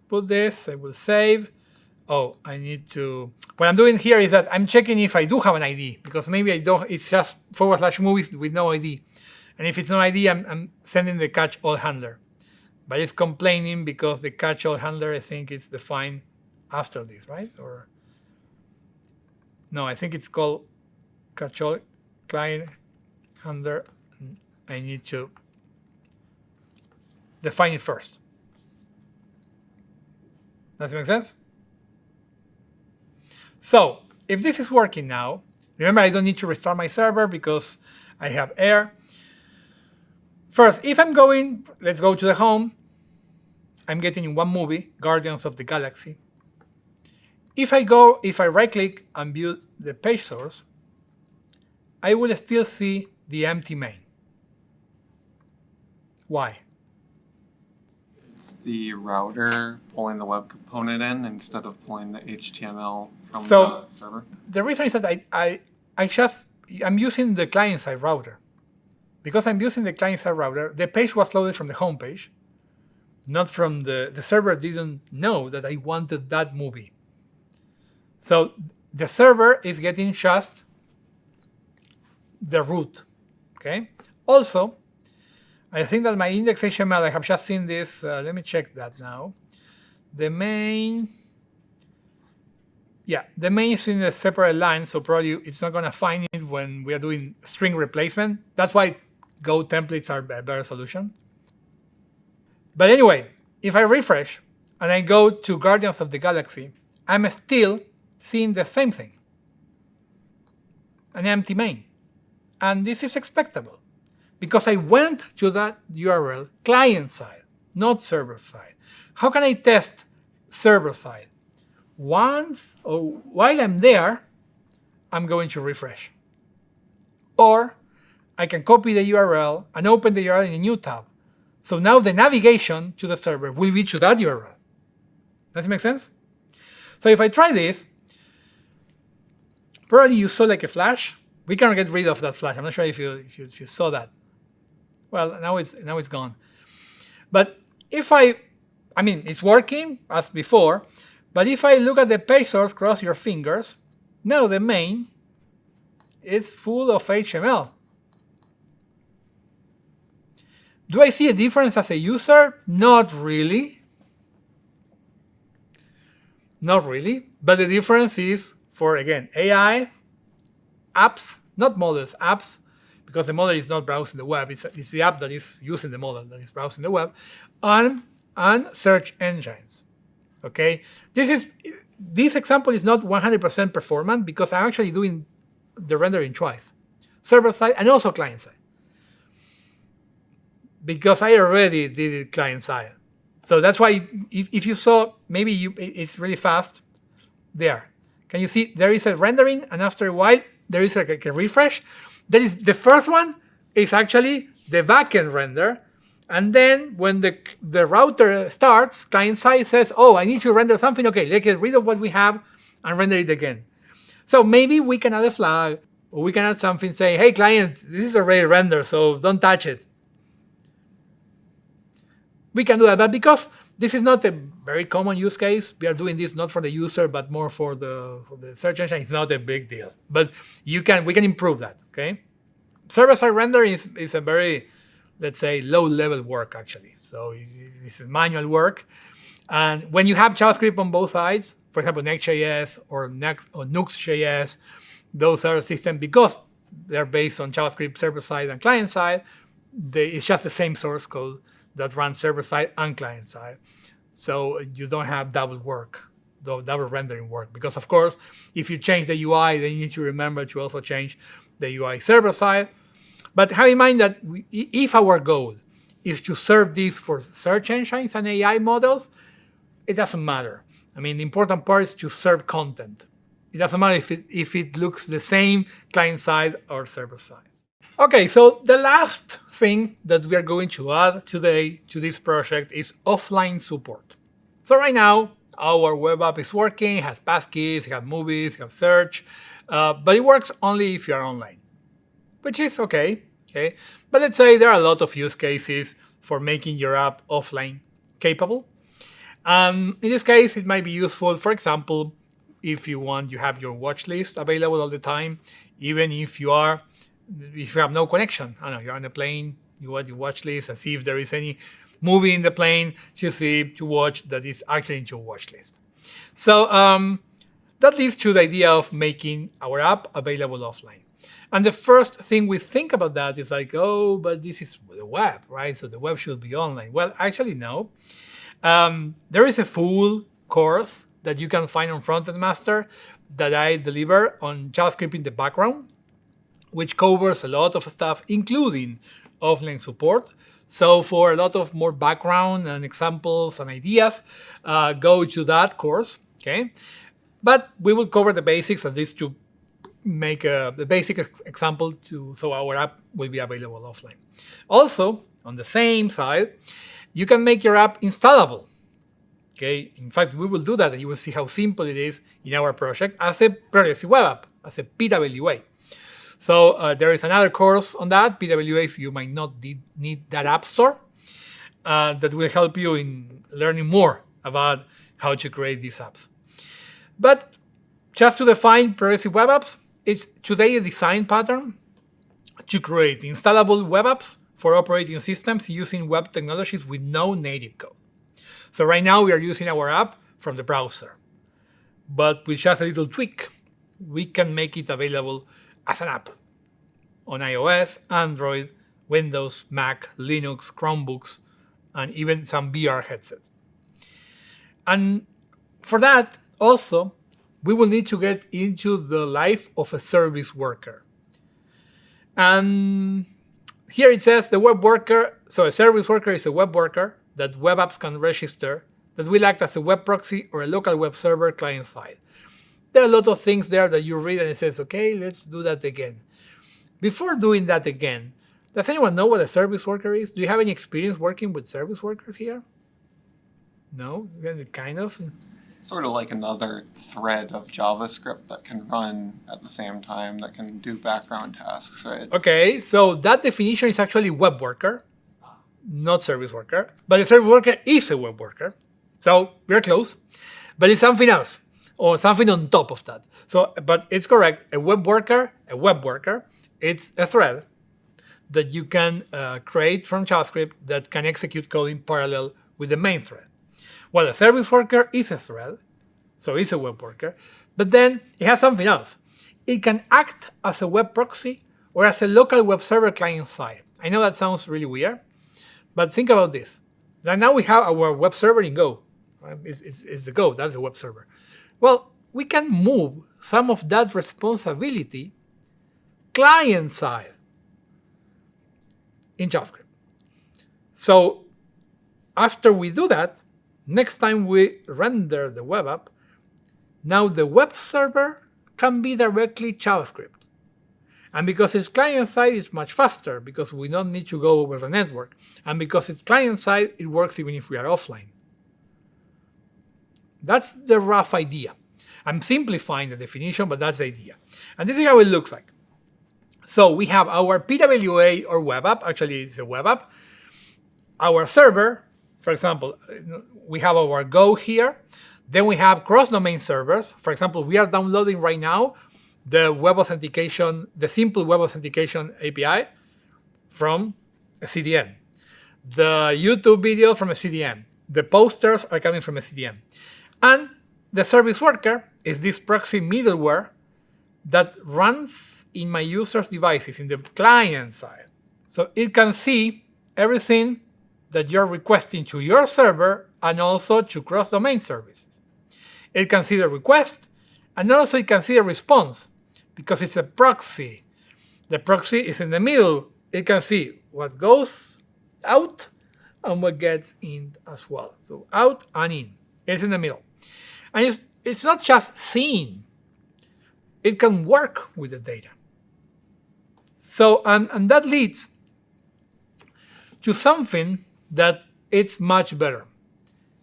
Put this, I will save. Oh, I need to, what I'm doing here is that I'm checking if I do have an ID because maybe I don't, it's just / movies with no ID. And if it's no ID, I'm sending the catch-all handler. But it's complaining because the catch-all handler, I think it's defined after this, right? Or no, I think it's called catch-all client handler. I need to define it first. Does it make sense? So if this is working now, remember I don't need to restart my server because I have air. First, if I'm going, let's go to the home. I'm getting one movie, Guardians of the Galaxy. If I right click and view the page source, I will still see the empty main. Why? It's the router pulling the web component in instead of pulling the HTML from So, the server. The reason is that I'm using the client-side router. Because I'm using the client-side router, the page was loaded from the home page, not from the server didn't know that I wanted that movie. So the server is getting just the root, okay? Also, I think that my index HTML, I have just seen this, let me check that now. The main is in a separate line, so probably it's not gonna find it when we are doing string replacement. That's why Go templates are a better solution. But anyway, if I refresh and I go to Guardians of the Galaxy, I'm still seeing the same thing. An empty main. And this is expectable because I went to that URL client side, not server side. How can I test server side? Once or while I'm there, I'm going to refresh. Or I can copy the URL and open the URL in a new tab. So now the navigation to the server will be to that URL. Does it make sense? So if I try this, probably you saw like a flash. We can get rid of that flash. I'm not sure if you saw that. Well, now it's gone. But if I mean, it's working as before, but if I look at the page source, cross your fingers, now the main is full of HTML. Do I see a difference as a user? Not really. Not really. But the difference is for, again, AI, apps, not models, apps, because the model is not browsing the web. It's the app that is using the model that is browsing the web, and search engines. Okay, this example is not 100% performant because I'm actually doing the rendering twice, server side and also client side, because I already did it client side. So that's why if you saw, maybe it's really fast. There, can you see there is a rendering, and after a while there is like a refresh. That is the first one is actually the backend render. And then when the router starts, client side says, oh, I need to render something. Okay, let's get rid of what we have and render it again. So maybe we can add a flag, or we can add something saying, hey, client, this is already rendered, so don't touch it. We can do that, but because this is not a very common use case, we are doing this not for the user, but more for the search engine. It's not a big deal, but we can improve that, okay? Server-side rendering is a very, let's say, low-level work, actually. So this is manual work. And when you have JavaScript on both sides, for example, Next.js or Nuxt.js, those are systems, because they're based on JavaScript server-side and client-side, it's just the same source code that runs server-side and client-side. So you don't have double rendering work. Because, of course, if you change the UI, then you need to remember to also change the UI server-side. But have in mind that if our goal is to serve this for search engines and AI models, it doesn't matter. I mean, the important part is to serve content. It doesn't matter if it looks the same client-side or server-side. Okay, so the last thing that we are going to add today to this project is offline support. So right now, our web app is working, it has passkeys, it has movies, it has search, but it works only if you are online, which is okay. But let's say there are a lot of use cases for making your app offline capable. In this case, it might be useful, for example, if you have your watch list available all the time, even if you have no connection. I don't know, you're on a plane, you want your watch list and see if there is any movie in the plane to watch that is actually in your watch list. So that leads to the idea of making our app available offline. And the first thing we think about that is like, oh, but this is the web, right? So the web should be online. Well, actually, no. There is a full course that you can find on Frontend Master that I deliver on JavaScript in the background, which covers a lot of stuff, including offline support. So for a lot of more background and examples and ideas, go to that course, okay? But we will cover the basics, at least to make the basic example so our app will be available offline. Also, on the same side, you can make your app installable. Okay, in fact, we will do that, and you will see how simple it is in our project as a progressive web app, as a PWA. So there is another course on that, PWAs. You might not need that app store that will help you in learning more about how to create these apps. But just to define progressive web apps, it's today a design pattern to create installable web apps for operating systems using web technologies with no native code. So right now we are using our app from the browser, but with just a little tweak, we can make it available as an app on iOS, Android, Windows, Mac, Linux, Chromebooks, and even some VR headsets. And for that, also, we will need to get into the life of a service worker. And here it says the web worker, so a service worker is a web worker that web apps can register that will act as a web proxy or a local web server client side. There are a lot of things there that you read and it says, okay, let's do that again. Before doing that again, does anyone know what a service worker is? Do you have any experience working with service workers here? No? Kind of? sort of like another thread of JavaScript that can run at the same time, that can do background tasks, right? Okay, so that definition is actually web worker, not service worker. But a service worker is a web worker. So we're close. But it's something else, or something on top of that. So, but it's correct. A web worker, it's a thread that you can create from JavaScript that can execute code in parallel with the main thread. Well, a service worker is a thread, so it's a web worker, but then it has something else. It can act as a web proxy or as a local web server client side. I know that sounds really weird, but think about this. Right now we have our web server in Go. Right? It's the Go, that's the web server. Well, we can move some of that responsibility client side in JavaScript. So after we do that, next time we render the web app, now the web server can be directly JavaScript. And because it's client side, it's much faster because we don't need to go over the network. And because it's client side, it works even if we are offline. That's the rough idea. I'm simplifying the definition, but that's the idea. And this is how it looks like. So we have our PWA or web app. Actually, it's a web app. Our server, for example, we have our Go here. Then we have cross-domain servers. For example, we are downloading right now the web authentication, the simple web authentication API from a CDN. The YouTube video from a CDN. The posters are coming from a CDN. And the service worker is this proxy middleware that runs in my user's devices in the client side. So it can see everything that you're requesting to your server and also to cross-domain services. It can see the request and also it can see the response because it's a proxy. The proxy is in the middle. It can see what goes out and what gets in as well. So out and in. It's in the middle. And it's not just seeing. It can work with the data. So, and that leads to something that it's much better.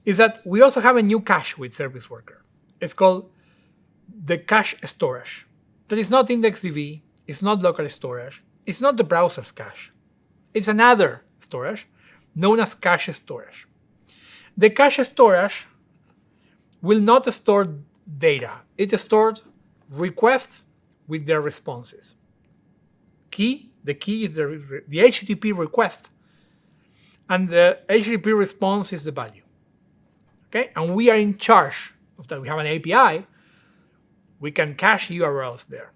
Is that we also have a new cache with Service Worker. It's called the cache storage. That is not IndexedDB, it's not local storage, it's not the browser's cache. It's another storage known as cache storage. The cache storage will not store data. It stores requests with their responses. The key is the HTTP request, and the HTTP response is the value. Okay, and we are in charge of that. We have an API. We can cache URLs there.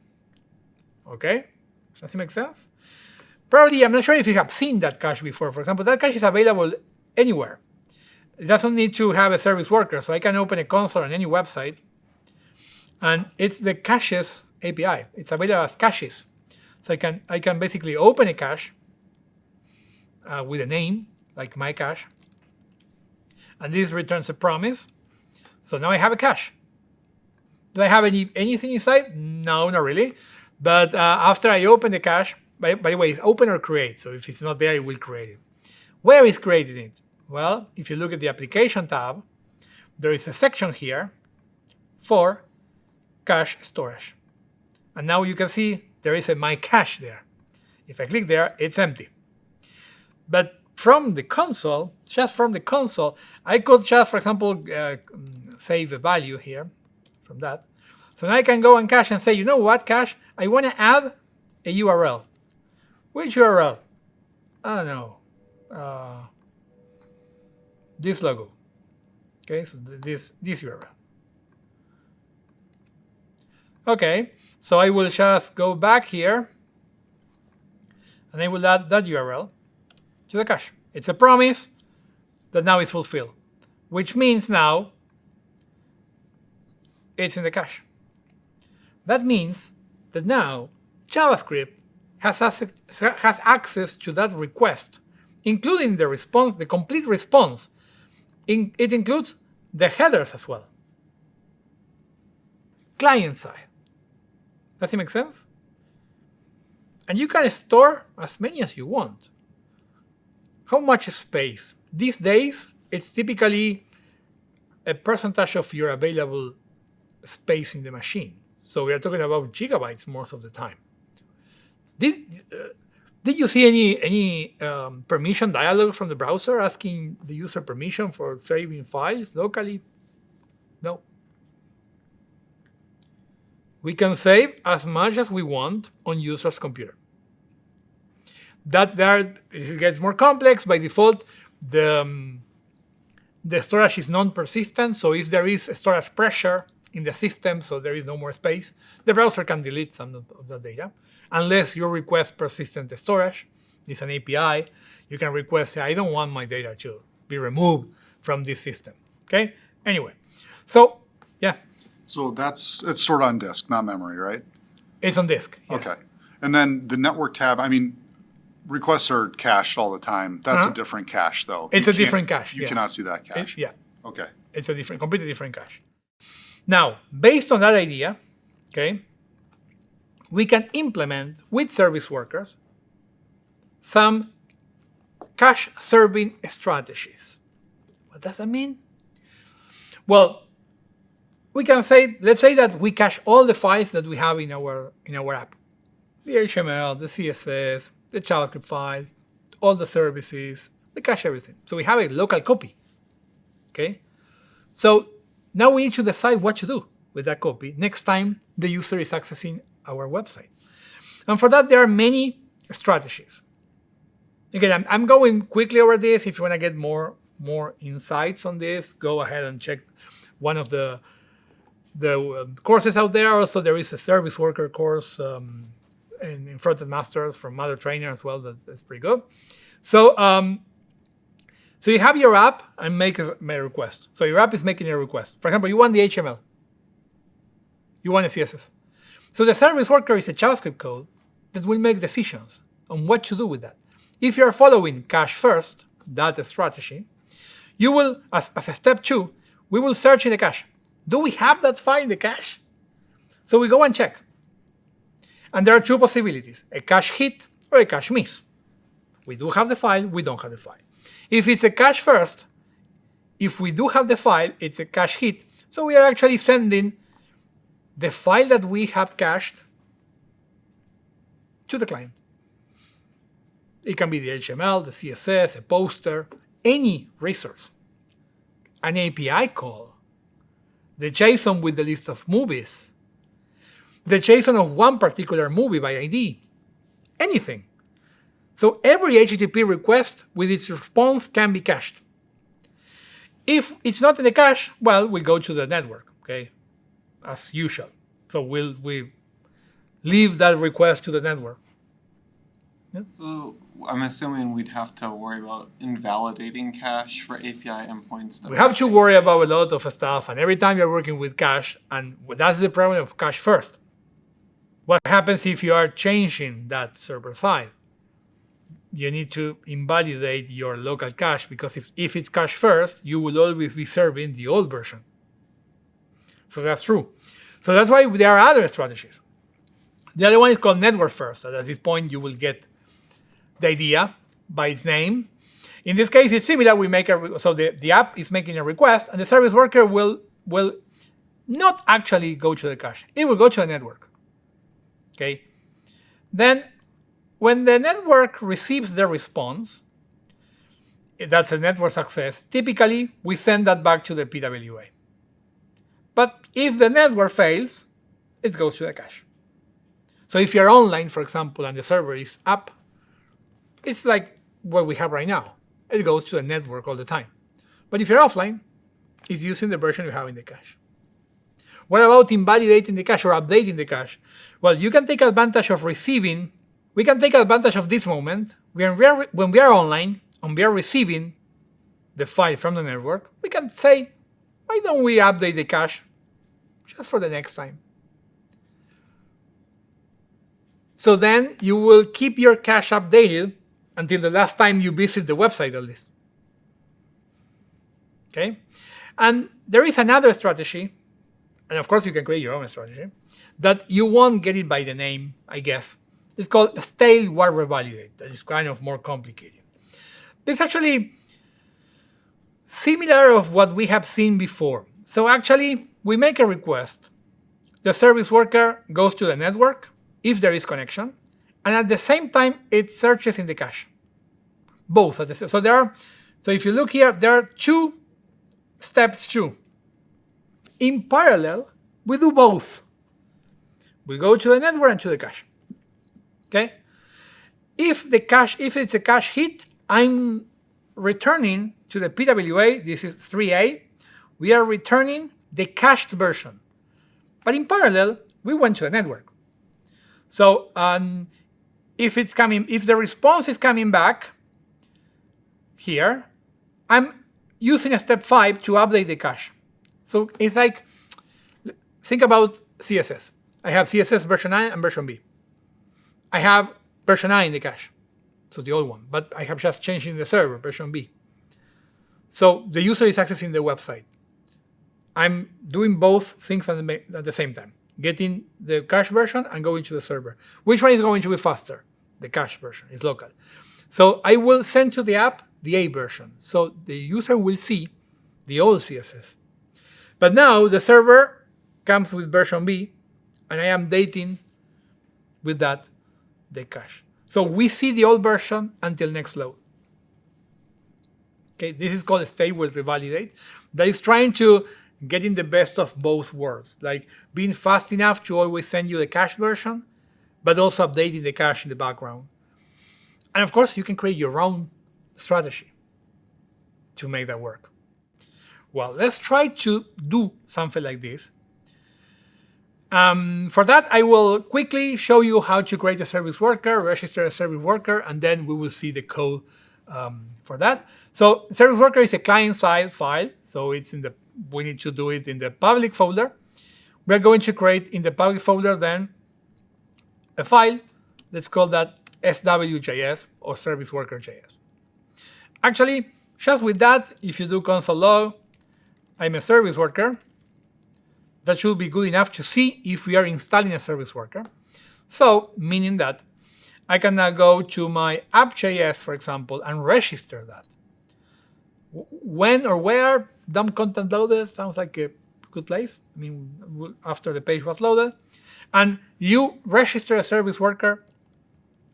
Okay, does it make sense? Probably, I'm not sure if you have seen that cache before. For example, that cache is available anywhere. It doesn't need to have a service worker, so I can open a console on any website, and it's the caches API. It's available as caches. So I can basically open a cache with a name, like my cache, and this returns a promise. So now I have a cache. Do I have anything inside? No, not really. But after I open the cache, by the way, it's open or create. So if it's not there, it will create it. Where is creating it? Well, if you look at the application tab, there is a section here for cache storage. And now you can see there is a my cache there. If I click there, it's empty. But from the console, just from the console, I could just, for example, save a value here from that. So now I can go and cache and say, you know what, cache? I want to add a URL. Which URL? I don't know. This logo. Okay, so this URL. Okay, so I will just go back here and I will add that URL to the cache. It's a promise that now is fulfilled, which means now it's in the cache. That means that now JavaScript has access to that request, including the response, the complete response. It includes the headers as well. Client side. Does it make sense? And you can store as many as you want. How much space? These days, it's typically a percentage of your available space in the machine. So we are talking about gigabytes most of the time. Did you see any permission dialog from the browser asking the user permission for saving files locally? No. We can save as much as we want on user's computer. It gets more complex. By default, the storage is non-persistent, so if there is storage pressure in the system, so there is no more space, the browser can delete some of the data, unless you request persistent storage. It's an API. You can request, I don't want my data to be removed from this system. Okay? Anyway, so yeah. So it's stored on disk, not memory, right? It's on disk. Yeah. Okay. And then the network tab, I mean, requests are cached all the time. That's a different cache, though. It's a different cache. You cannot see that cache. Yeah. Okay. It's a completely different cache. Now, based on that idea, okay, we can implement with service workers some cache serving strategies. What does that mean? Well, we can say, let's say that we cache all the files that we have in our app. The HTML, the CSS, the JavaScript file, all the services, we cache everything. So we have a local copy. Okay? So now we need to decide what to do with that copy next time the user is accessing our website. And for that, there are many strategies. Again, I'm going quickly over this. If you want to get more insights on this, go ahead and check one of the courses out there. Also, there is a service worker course in Front-End Masters from other trainers as well. That's pretty good. So, so you have your app and make a request. So your app is making a request. For example, you want the HTML. You want the CSS. So the service worker is a JavaScript code that will make decisions on what to do with that. If you are following cache first, that strategy, you will, as a step 2, we will search in the cache. Do we have that file in the cache? So we go and check. And there are 2 possibilities, a cache hit or a cache miss. We do have the file, we don't have the file. If it's a cache first, if we do have the file, it's a cache hit. So we are actually sending the file that we have cached to the client. It can be the HTML, the CSS, a poster, any resource, an API call, the JSON with the list of movies, the JSON of one particular movie by ID, anything. So every HTTP request with its response can be cached. If it's not in the cache, well, we go to the network, okay, as usual. So we leave that request to the network. Yeah. So I'm assuming we'd have to worry about invalidating cache for API endpoints. We have to worry about a lot of stuff, and every time you're working with cache, and that's the problem of cache first. What happens if you are changing that server side? You need to invalidate your local cache, because if it's cache first, you will always be serving the old version. So that's true. So that's why there are other strategies. The other one is called network first. At this point, you will get the idea by its name. In this case, it's similar. We make so the app is making a request, and the service worker will not actually go to the cache. It will go to the network. Okay. Then, when the network receives the response, that's a network success. Typically, we send that back to the PWA. But if the network fails, it goes to the cache. So if you're online, for example, and the server is up, it's like what we have right now. It goes to the network all the time. But if you're offline, it's using the version you have in the cache. What about invalidating the cache or updating the cache? Well, you can take advantage of receiving. We can take advantage of this moment when we are online and we are receiving the file from the network. We can say, why don't we update the cache just for the next time? So then you will keep your cache updated until the last time you visit the website, at least. Okay? And there is another strategy, and of course you can create your own strategy, that you won't get it by the name, I guess. It's called stale while revalidate. That is kind of more complicated. This actually similar of what we have seen before. So actually, we make a request. The service worker goes to the network, if there is connection, and at the same time, it searches in the cache. Both at the same. So if you look here, there are two steps too. In parallel, we do both. We go to the network and to the cache. Okay? If it's a cache hit, I'm returning to the PWA. This is 3A. We are returning the cached version. But in parallel, we went to the network. So if the response is coming back here, I'm using a step 5 to update the cache. So it's like, think about CSS. I have CSS version I and version B. I have version I in the cache, so the old one, but I have just changed in the server, version B. So the user is accessing the website. I'm doing both things at the same time, getting the cache version and going to the server. Which one is going to be faster? The cache version is local. So I will send to the app the A version, so the user will see the old CSS. But now the server comes with version B, and I am dating with that the cache. So we see the old version until next load. Okay, this is called stateful revalidate. That is trying to get in the best of both worlds, like being fast enough to always send you the cache version, but also updating the cache in the background. And of course, you can create your own strategy to make that work. Well, let's try to do something like this. For that, I will quickly show you how to create a service worker, register a service worker, and then we will see the code for that. So service worker is a client-side file, so we need to do it in the public folder. We're going to create in the public folder then a file. Let's call that swjs or service worker.js. Actually, just with that, if you do console log, I'm a service worker. That should be good enough to see if we are installing a service worker. So, meaning that I can now go to my app.js, for example, and register that. When or where DOM content loaded sounds like a good place. I mean, after the page was loaded. And you register a service worker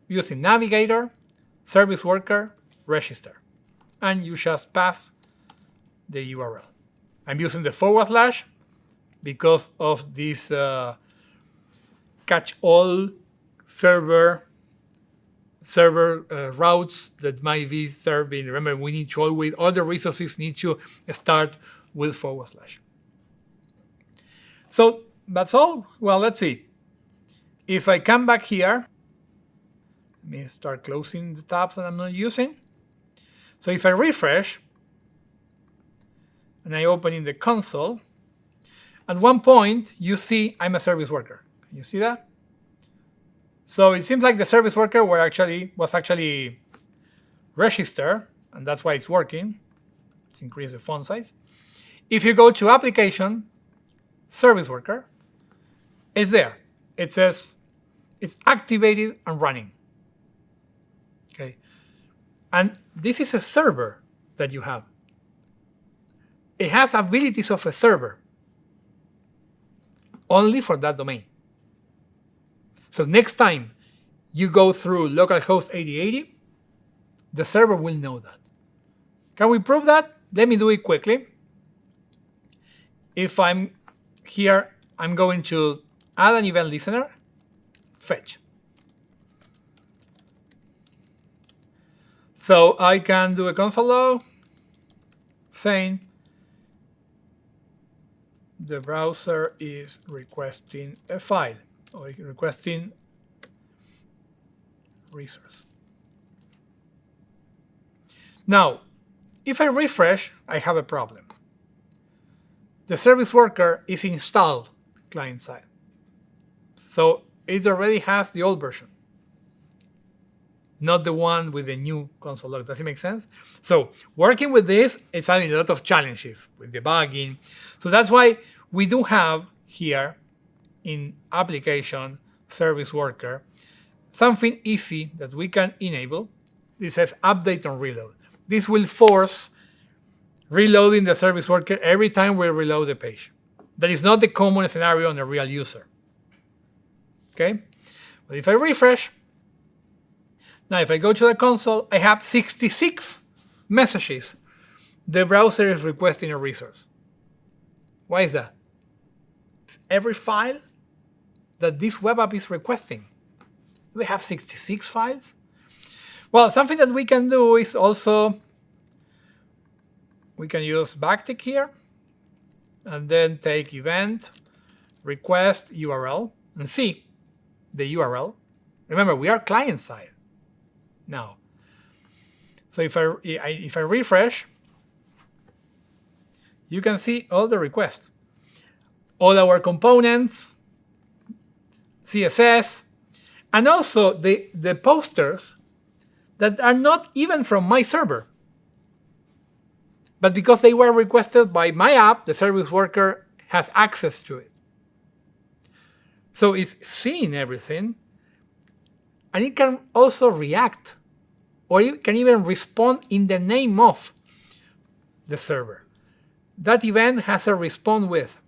using navigator, service worker, register. And you just pass the URL. I'm using the / because of this catch-all server routes that might be serving. Remember, we need to always, all the resources need to start with /. So that's all. Well, let's see. If I come back here, let me start closing the tabs that I'm not using. So if I refresh, and I open in the console, at one point, you see I'm a service worker. Can you see that? So it seems like the service worker was actually registered, and that's why it's working. Let's increase the font size. If you go to application, service worker, it's there. It says it's activated and running. Okay. And this is a server that you have. It has abilities of a server, only for that domain. So next time you go through localhost 8080, the server will know that. Can we prove that? Let me do it quickly. If I'm here, I'm going to add an event listener, fetch. So I can do a console log saying the browser is requesting a file or requesting resource. Now, if I refresh, I have a problem. The service worker is installed client side. So it already has the old version, not the one with the new console log. Does it make sense? So working with this, it's having a lot of challenges with debugging. So that's why we do have here in application service worker something easy that we can enable. This says update and reload. This will force reloading the service worker every time we reload the page. That is not the common scenario on a real user. Okay? But if I refresh, now if I go to the console, I have 66 messages the browser is requesting a resource. Why is that? It's every file that this web app is requesting. We have 66 files. Well, something that we can do is also, we can use backtick here, and then take event, request URL, and see the URL. Remember, we are client side now. So if I refresh, you can see all the requests, all our components, CSS, and also the posters that are not even from my server. But because they were requested by my app, the service worker has access to it. So it's seeing everything, and it can also react, or it can even respond in the name of the server. That event has a respond with,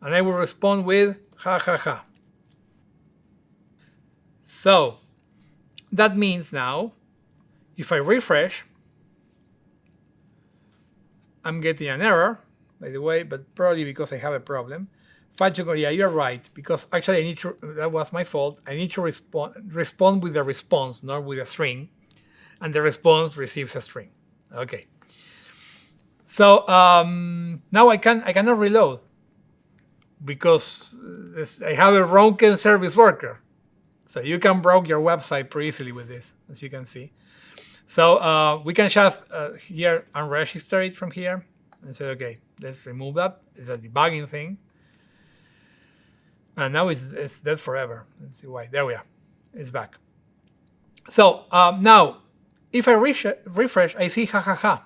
and I will respond with ha ha ha. So that means now, if I refresh, I'm getting an error, by the way, but probably because I have a problem. Yeah, you're right, because actually I need to, that was my fault. I need to respond with the response, not with a string, and the response receives a string. Okay. So now I cannot reload because I have a broken service worker. So you can broke your website pretty easily with this, as you can see. So we can just here unregister it from here and say, okay, let's remove that. It's a debugging thing. And now it's dead forever. Let's see why. There we are. It's back. So now, if I refresh, I see ha ha ha.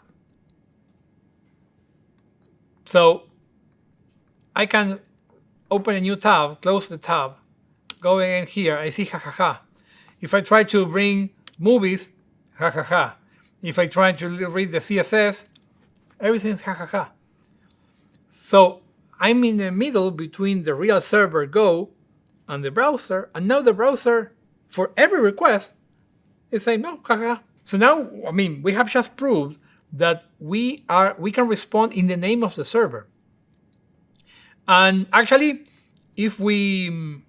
So I can open a new tab, close the tab, go in here, I see ha ha ha. If I try to bring movies, ha ha ha. If I try to read the CSS, everything's ha ha ha. So I'm in the middle between the real server Go and the browser, and now the browser, for every request, is saying no, ha ha ha. So now, I mean, we have just proved that we can respond in the name of the server. And actually, if we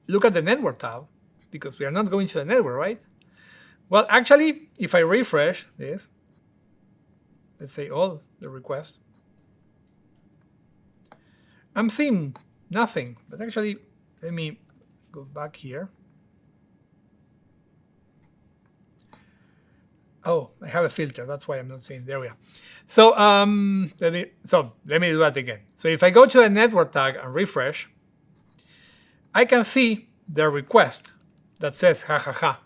look at the network tab, because we are not going to the network, right? Well, actually, if I refresh this, let's say all the requests, I'm seeing nothing. But actually, let me go back here. Oh, I have a filter. That's why I'm not seeing. There we are. So let me do that again. So if I go to the network tag and refresh, I can see the request that says ha ha ha.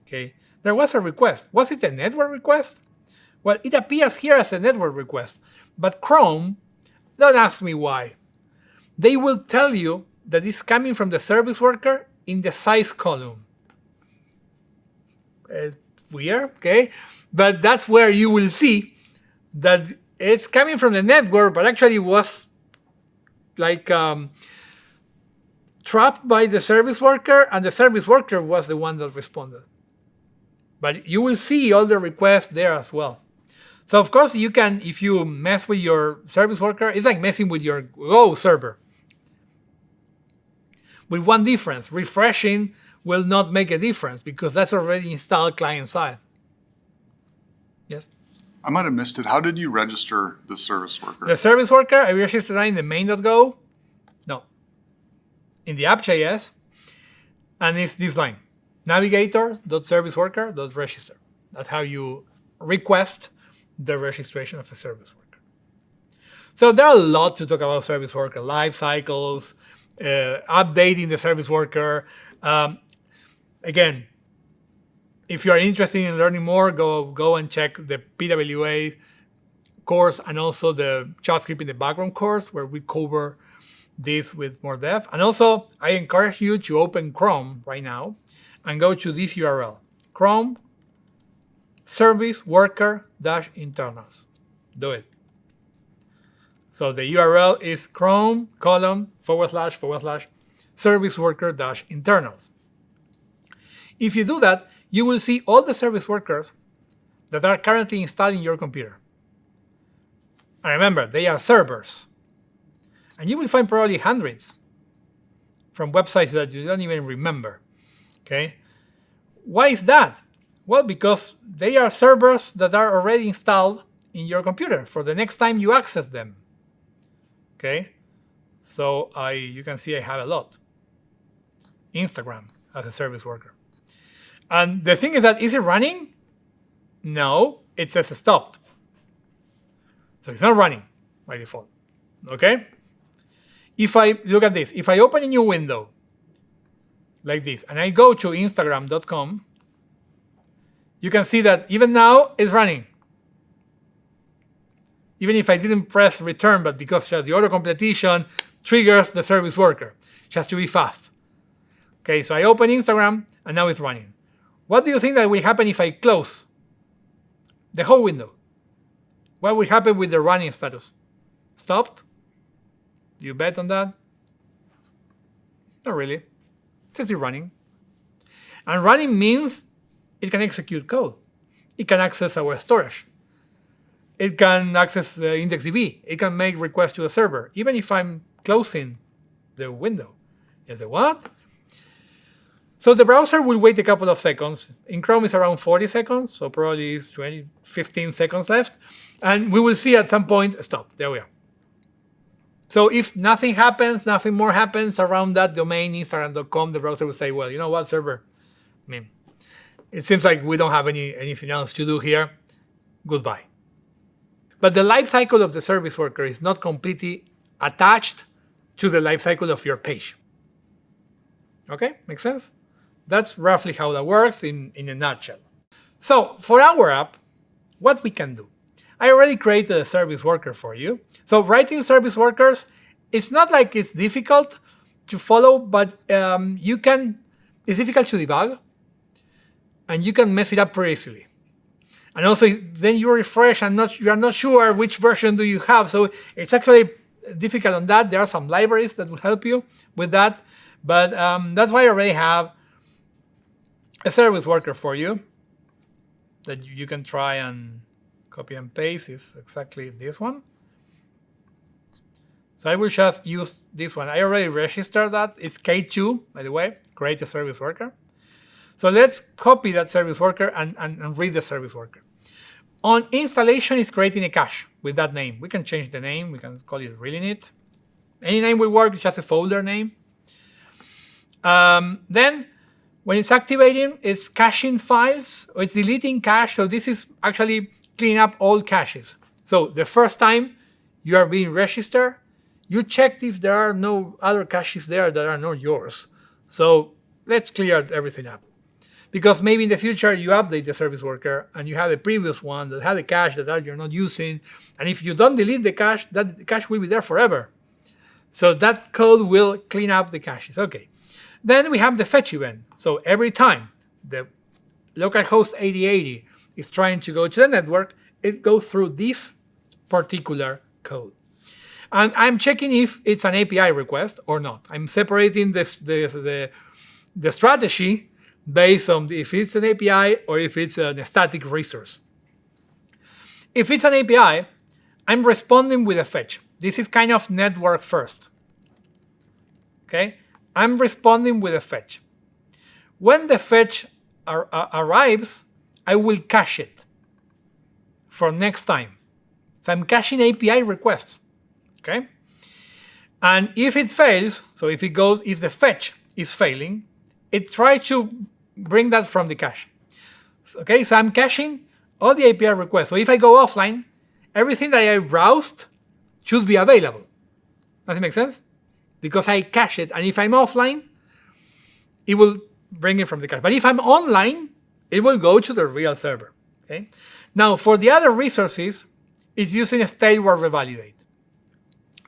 Okay, there was a request. Was it a network request? Well, it appears here as a network request, but Chrome, don't ask me why. They will tell you that it's coming from the service worker in the size column. Weird, okay? But that's where you will see that it's coming from the network, but actually was like trapped by the service worker, and the service worker was the one that responded. But you will see all the requests there as well. So of course you can, if you mess with your service worker, it's like messing with your Go server. With one difference, refreshing will not make a difference because that's already installed client side. Yes? I might have missed it. How did you register the service worker? The service worker, I registered that in the main.go. No. In the app.js. And it's this line. Navigator.serviceworker.register. That's how you request the registration of a service worker. So there are a lot to talk about service worker. Life cycles, updating the service worker. Again, if you are interested in learning more, go and check the PWA course and also the JavaScript in the background course where we cover this with more depth. And also, I encourage you to open Chrome right now and go to this URL, Chrome service worker-internals. Do it. So the URL is Chrome / service worker-internals. If you do that, you will see all the service workers that are currently installed in your computer. And remember, they are servers. And you will find probably hundreds from websites that you don't even remember. Okay? Why is that? Well, because they are servers that are already installed in your computer for the next time you access them. Okay? So you can see I have a lot. Instagram as a service worker. And the thing is that, is it running? No, it says stopped. So it's not running by default. Okay? If I look at this, if I open a new window like this, and I go to Instagram.com, you can see that even now it's running. Even if I didn't press return, but because the auto completion triggers the service worker. It has to be fast. Okay, so I open Instagram, and now it's running. What do you think that will happen if I close the whole window? What will happen with the running status? Stopped? You bet on that? Not really. It's still running. And running means it can execute code. It can access our storage. It can access IndexedDB. It can make requests to the server, even if I'm closing the window. You say, what? So the browser will wait a couple of seconds. In Chrome, it's around 40 seconds, so probably 15 seconds left. And we will see at some point, stop. There we are. So if nothing happens, nothing more happens around that domain, Instagram.com, the browser will say, well, you know what, server? I mean, it seems like we don't have anything else to do here. Goodbye. But the lifecycle of the service worker is not completely attached to the lifecycle of your page. Okay, makes sense? That's roughly how that works in a nutshell. So for our app, what we can do. I already created a service worker for you. So writing service workers, it's not like it's difficult to follow, but it's difficult to debug, and you can mess it up pretty easily. And also, then you refresh and you are not sure which version do you have. So it's actually difficult on that. There are some libraries that will help you with that. But that's why I already have a service worker for you that you can try and copy and paste. Is exactly this one. So I will just use this one. I already registered that. It's K2, by the way, create a service worker. So let's copy that service worker and read the service worker. On installation, it's creating a cache with that name. We can change the name. We can call it really neat. Any name will work. It's just a folder name. Then, when it's activating, it's caching files, or it's deleting cache. So this is actually cleaning up all caches. So the first time you are being registered, you checked if there are no other caches there that are not yours. So let's clear everything up. Because maybe in the future you update the service worker and you have the previous one that had a cache that you're not using. And if you don't delete the cache, that cache will be there forever. So that code will clean up the caches. Okay. Then we have the fetch event. So every time the localhost 8080 is trying to go to the network, it goes through this particular code. And I'm checking if it's an API request or not. I'm separating the strategy based on if it's an API or if it's a static resource. If it's an API, I'm responding with a fetch. This is kind of network first. Okay? I'm responding with a fetch. When the fetch arrives, I will cache it for next time. So I'm caching API requests. Okay? And if it fails, so if the fetch is failing, it tries to bring that from the cache. Okay, so I'm caching all the API requests. So if I go offline, everything that I browsed should be available. Does it make sense? Because I cache it, and if I'm offline, it will bring it from the cache. But if I'm online, it will go to the real server. Okay. Now, for the other resources, it's using a stateward revalidate.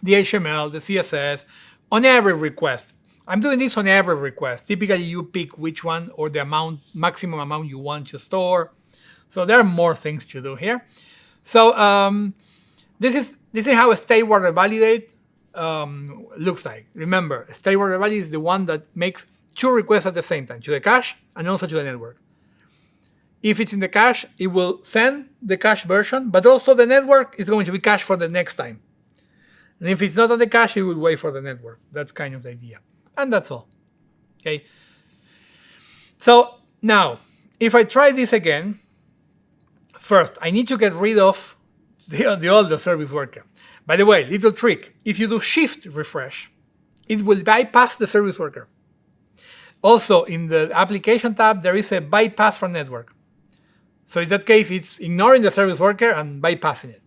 The HTML, the CSS, on every request. I'm doing this on every request. Typically, you pick which one or the maximum amount you want to store. So there are more things to do here. So this is how a stateward validate looks like. Remember, a stateward validate is the one that makes 2 requests at the same time, to the cache and also to the network. If it's in the cache, it will send the cache version, but also the network is going to be cached for the next time. And if it's not on the cache, it will wait for the network. That's kind of the idea. And that's all. Okay. So now, if I try this again, first, I need to get rid of the older service worker. By the way, little trick. If you do shift refresh, it will bypass the service worker. Also, in the application tab, there is a bypass from network. So in that case, it's ignoring the service worker and bypassing it.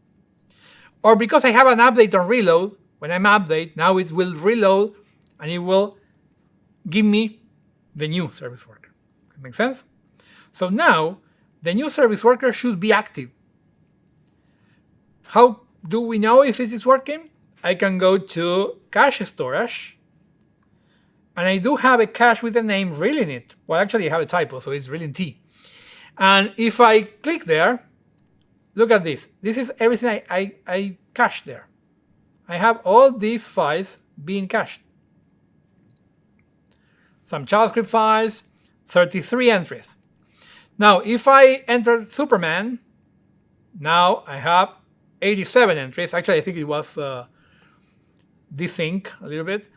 Or because I have an update on reload, when I'm update, now it will reload and it will give me the new service worker. Make sense? So now, the new service worker should be active. How do we know if it is working? I can go to cache storage, and I do have a cache with the name real in it. Well, actually, I have a typo, so it's real in T. And if I click there, look at this. This is everything I cached there. I have all these files being cached. Some JavaScript files, 33 entries. Now, if I enter Superman, now I have 87 entries. Actually, I think it was desync a little bit.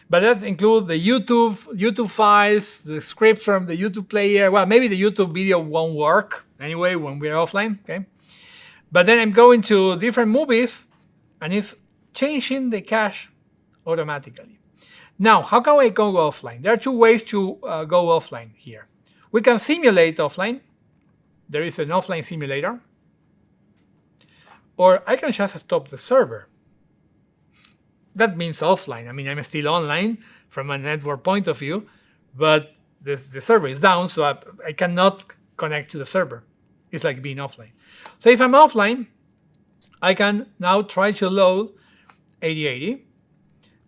But that includes the YouTube files, the scripts from the YouTube player. Well, maybe the YouTube video won't work anyway when we're offline. Okay. But then I'm going to different movies, and it's changing the cache automatically. Now, how can I go offline? There are 2 ways to go offline here. We can simulate offline. There is an offline simulator. Or I can just stop the server. That means offline. I mean, I'm still online from a network point of view, but the server is down, so I cannot connect to the server. It's like being offline. So if I'm offline, I can now try to load 8080.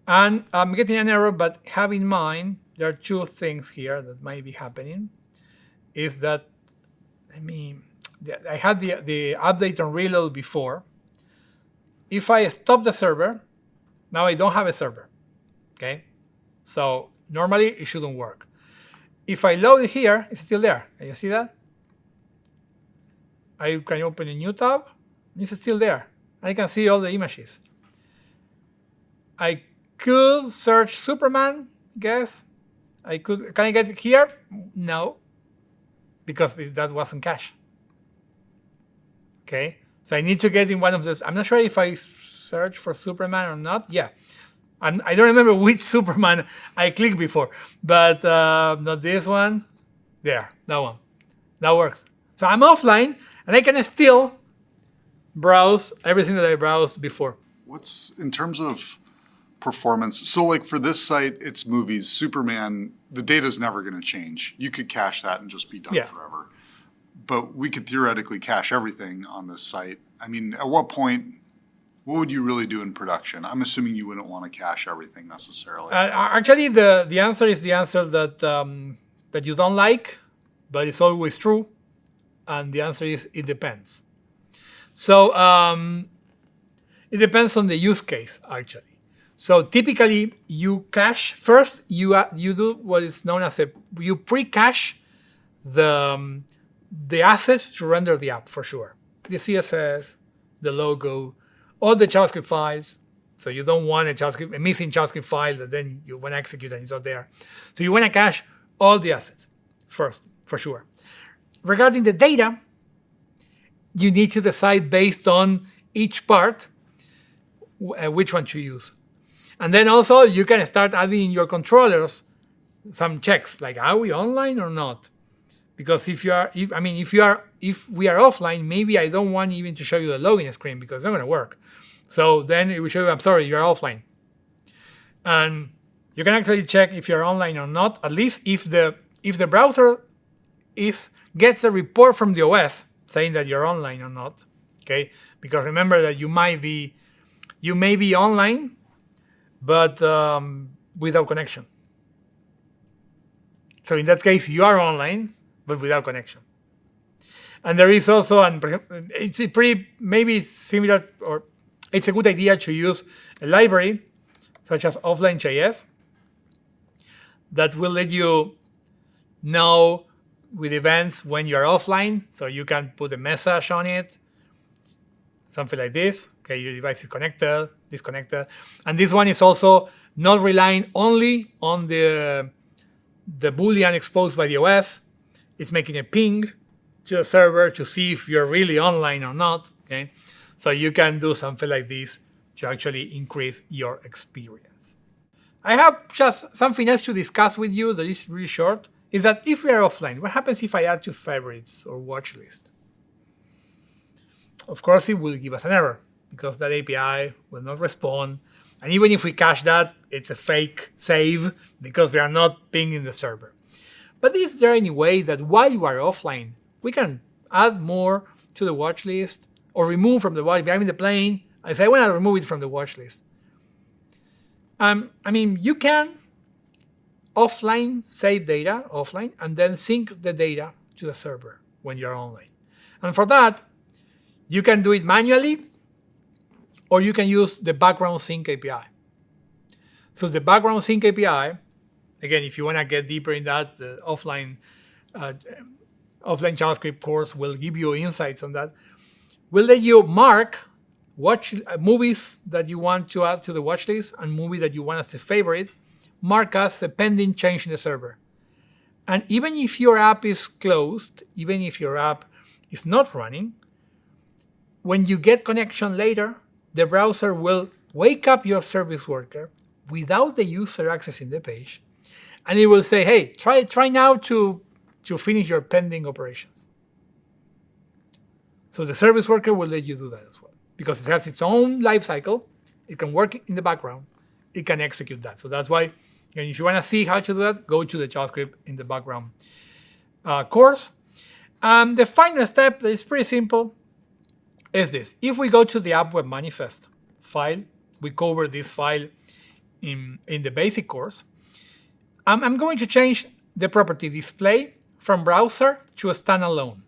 And I'm getting an error, but have in mind, there are 2 things here that might be happening. Is that, I had the update on reload before. If I stop the server, now I don't have a server. Okay? So normally it shouldn't work. If I load it here, it's still there. Can you see that? I can open a new tab. It's still there. I can see all the images. I could search Superman, guess. Can I get it here? No, because that wasn't cache. Okay, so I need to get in one of those. I'm not sure if I search for Superman or not. Yeah, I don't remember which Superman I clicked before, but not this one. There, that one. That works. So I'm offline, and I can still browse everything that I browsed before. What's in terms of performance? So like for this site, it's movies. Superman, the data's never going to change. You could cache that and just be done forever. But we could theoretically cache everything on this site. I mean, at what point, what would you really do in production? I'm assuming you wouldn't want to cache everything necessarily. Actually, the answer is the answer that that you don't like, but it's always true. And the answer is it depends. So it depends on the use case, actually. So typically, you cache first. You do what is known as you pre-cache the assets to render the app for sure. The CSS, the logo, all the JavaScript files. So you don't want a missing JavaScript file that then you want to execute and it's not there. So you want to cache all the assets first, for sure. Regarding the data, you need to decide based on each part which one to use. And then also you can start adding in your controllers some checks like, are we online or not? Because if we are offline, maybe I don't want even to show you the login screen because it's not going to work. So then it will show you, I'm sorry, you're offline. And you can actually check if you're online or not, at least if the browser gets a report from the OS saying that you're online or not. Okay? Because remember that you may be online, but without connection. So in that case, you are online, but without connection. And there is also, it's a pretty maybe similar, or it's a good idea to use a library such as offline.js that will let you know with events when you're offline. So you can put a message on it, something like this. Okay, your device is connected, disconnected. And this one is also not relying only on the Boolean exposed by the OS. It's making a ping to the server to see if you're really online or not. Okay, so you can do something like this to actually increase your experience. I have just something else to discuss with you that is really short, is that if we are offline, what happens if I add to favorites or watch list? Of course, it will give us an error because that API will not respond. And even if we cache that, it's a fake save because we are not pinging the server. But is there any way that while you are offline, we can add more to the watch list or remove from the watch list? I'm in the plane. If I want to remove it from the watch list, you can offline save data offline and then sync the data to the server when you're online. And for that, you can do it manually, or you can use the background sync API. So the background sync API, again, if you want to get deeper in that, the offline JavaScript course will give you insights on that. Will let you mark watch movies that you want to add to the watch list and movie that you want as a favorite, mark as a pending change in the server. And even if your app is closed, even if your app is not running, when you get connection later, the browser will wake up your service worker without the user accessing the page, and it will say, hey, try now to finish your pending operations. So the service worker will let you do that as well, because it has its own life cycle. It can work in the background. It can execute that. So that's why, if you want to see how to do that, go to the JavaScript in the background course. The final step is pretty simple. Is this. If we go to the app web manifest file, we cover this file in the basic course. I'm going to change the property display from browser to a standalone.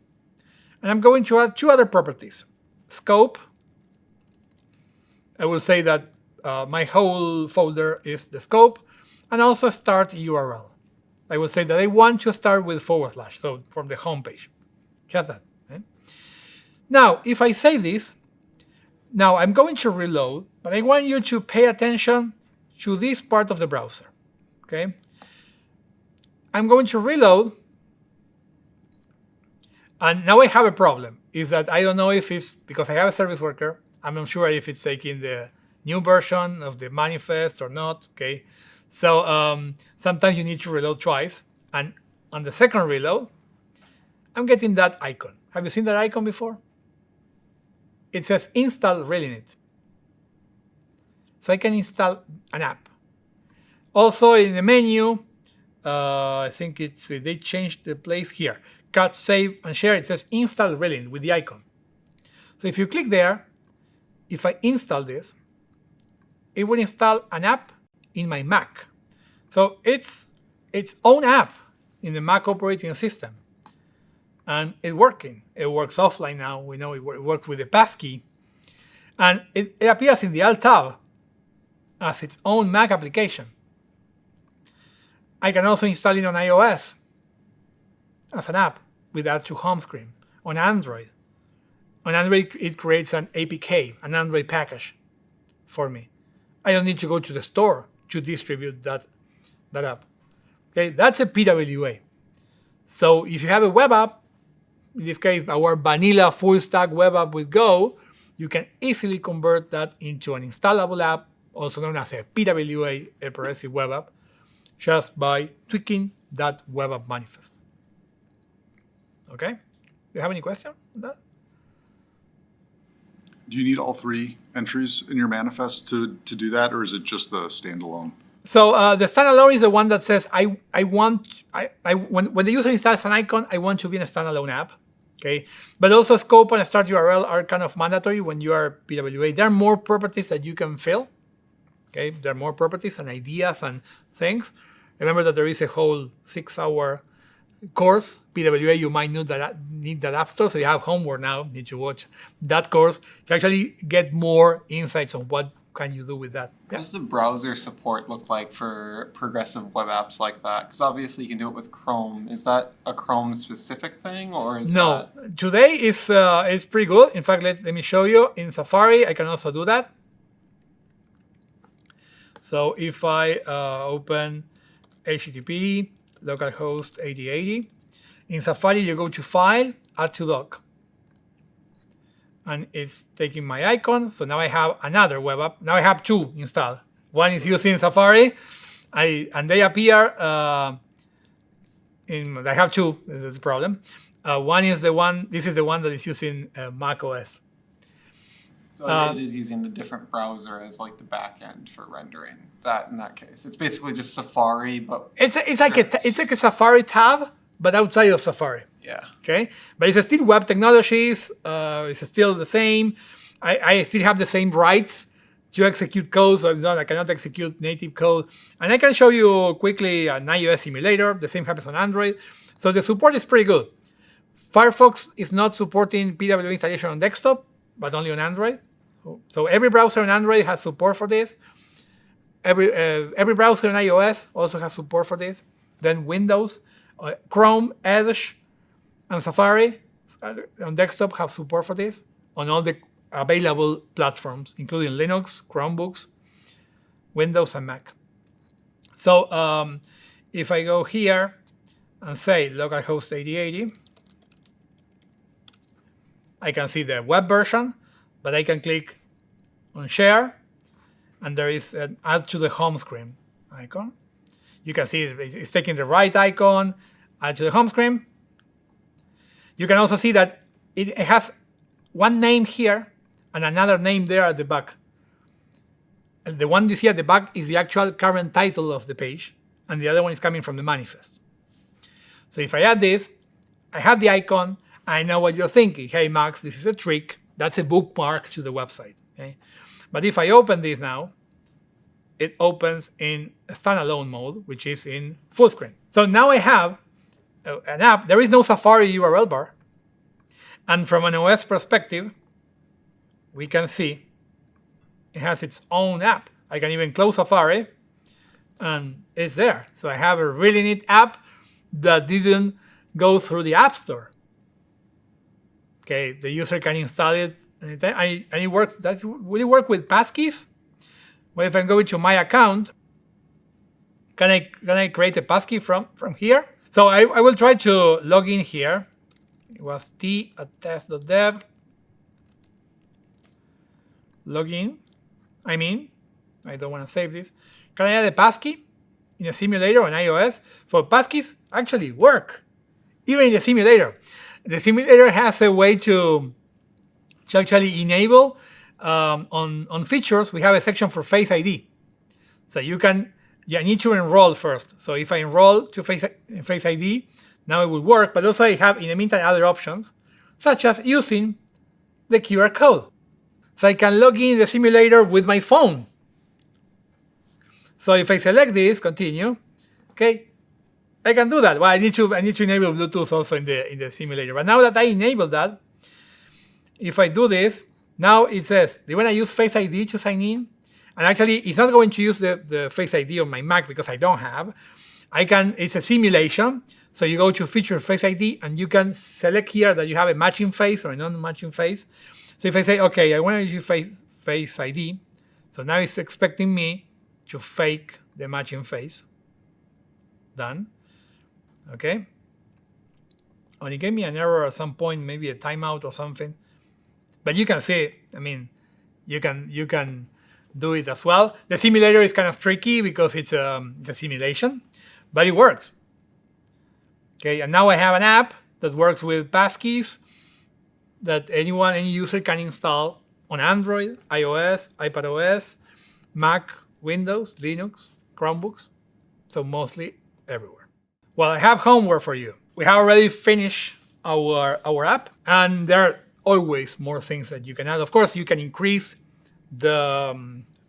And I'm going to add two other properties. Scope. I will say that my whole folder is the scope, and also start URL. I will say that I want to start with /, so from the home page. Just that. Okay? Now, if I save this, now I'm going to reload, but I want you to pay attention to this part of the browser. Okay? I'm going to reload, and now I have a problem. Is that I don't know if it's because I have a service worker. I'm not sure if it's taking the new version of the manifest or not. Okay, so sometimes you need to reload twice, and on the second reload, I'm getting that icon. Have you seen that icon before? It says install Relinit. So I can install an app. Also in the menu, I think they changed the place here. Cut, save, and share. It says install Relinit with the icon. So if you click there, if I install this, it will install an app in my Mac. So it's its own app in the Mac operating system. And it's working. It works offline now. We know it works with the passkey. And it appears in the Alt tab as its own Mac application. I can also install it on iOS as an app with Add to Home Screen. On Android. On Android, it creates an APK, an Android package for me. I don't need to go to the store to distribute that app. Okay, that's a PWA. So if you have a web app, in this case, our vanilla full stack web app with Go, you can easily convert that into an installable app, also known as a PWA, a progressive web app, just by tweaking that web app manifest. Okay? Do you have any question on that? Do you need all three entries in your manifest to do that, or is it just the standalone? So the standalone is the one that says when the user installs an icon, I want to be in a standalone app. Okay, but also scope and start URL are kind of mandatory when you are PWA. There are more properties that you can fill. Okay, there are more properties and ideas and things. Remember that there is a whole 6-hour course, PWA, you might need that app store. So you have homework now. Need to watch that course to actually get more insights on what can you do with that. What does the browser support look like for progressive web apps like that? Because obviously you can do it with Chrome. Is that a Chrome specific thing, or is No, today is pretty good. In fact, let me show you. In Safari, I can also do that. So if I open HTTP localhost 8080, in Safari you go to File, Add to Dock. And it's taking my icon. So now I have another web app. Now I have two installed. One is using Safari, and they appear. I have two. This is the problem. One is the one. This is the one that is using Mac OS. So it is using the different browser as like the backend for rendering. That in that case, it's basically just Safari, but it's like a Safari tab, but outside of Safari. Yeah. Okay, but it's still web technologies. It's still the same. I still have the same rights to execute code, so I cannot execute native code. And I can show you quickly an iOS simulator. The same happens on Android. So the support is pretty good. Firefox is not supporting PWA installation on desktop, but only on Android. So every browser on Android has support for this. Every browser on iOS also has support for this. Then Windows, Chrome, Edge, and Safari on desktop have support for this on all the available platforms, including Linux, Chromebooks, Windows, and Mac. So if I go here and say localhost 8080, I can see the web version, but I can click on Share, and there is an Add to the Home Screen icon. You can see it's taking the right icon, Add to the Home Screen. You can also see that it has one name here and another name there at the back. And the one you see at the back is the actual current title of the page, and the other one is coming from the manifest. So if I add this, I have the icon. I know what you're thinking. Hey, Max, this is a trick. That's a bookmark to the website. Okay? But if I open this now, it opens in standalone mode, which is in full screen. So now I have an app. There is no Safari URL bar. And from an OS perspective, we can see it has its own app. I can even close Safari, and it's there. So I have a really neat app that didn't go through the App Store. Okay, the user can install it anytime. And it works. Will it work with passkeys? Well, if I'm going to my account, can I create a passkey from here? So I will try to log in here. It was t@test.dev. Login. I don't want to save this. Can I add a passkey in a simulator on iOS? For passkeys actually work, even in the simulator. The simulator has a way to actually enable on features. We have a section for Face ID. So you need to enroll first. So if I enroll to Face ID, now it will work. But also I have, in the meantime, other options, such as using the QR code. So I can log in the simulator with my phone. So if I select this, continue, okay, I can do that. Well, I need to enable Bluetooth also in the simulator. But now that I enabled that, if I do this, now it says, do you want to use Face ID to sign in? And actually, it's not going to use the Face ID on my Mac because I don't have. It's a simulation. So you go to Feature Face ID, and you can select here that you have a matching face or a non-matching face. So if I say, okay, I want to use Face ID, so now it's expecting me to fake the matching face. Done. Okay. And it gave me an error at some point, maybe a timeout or something. But you can see, you can do it as well. The simulator is kind of tricky because it's a simulation, but it works. Okay, and now I have an app that works with passkeys that any user can install on Android, iOS, iPadOS, Mac, Windows, Linux, Chromebooks, so mostly everywhere. Well, I have homework for you. We have already finished our app, and there are always more things that you can add. Of course, you can increase the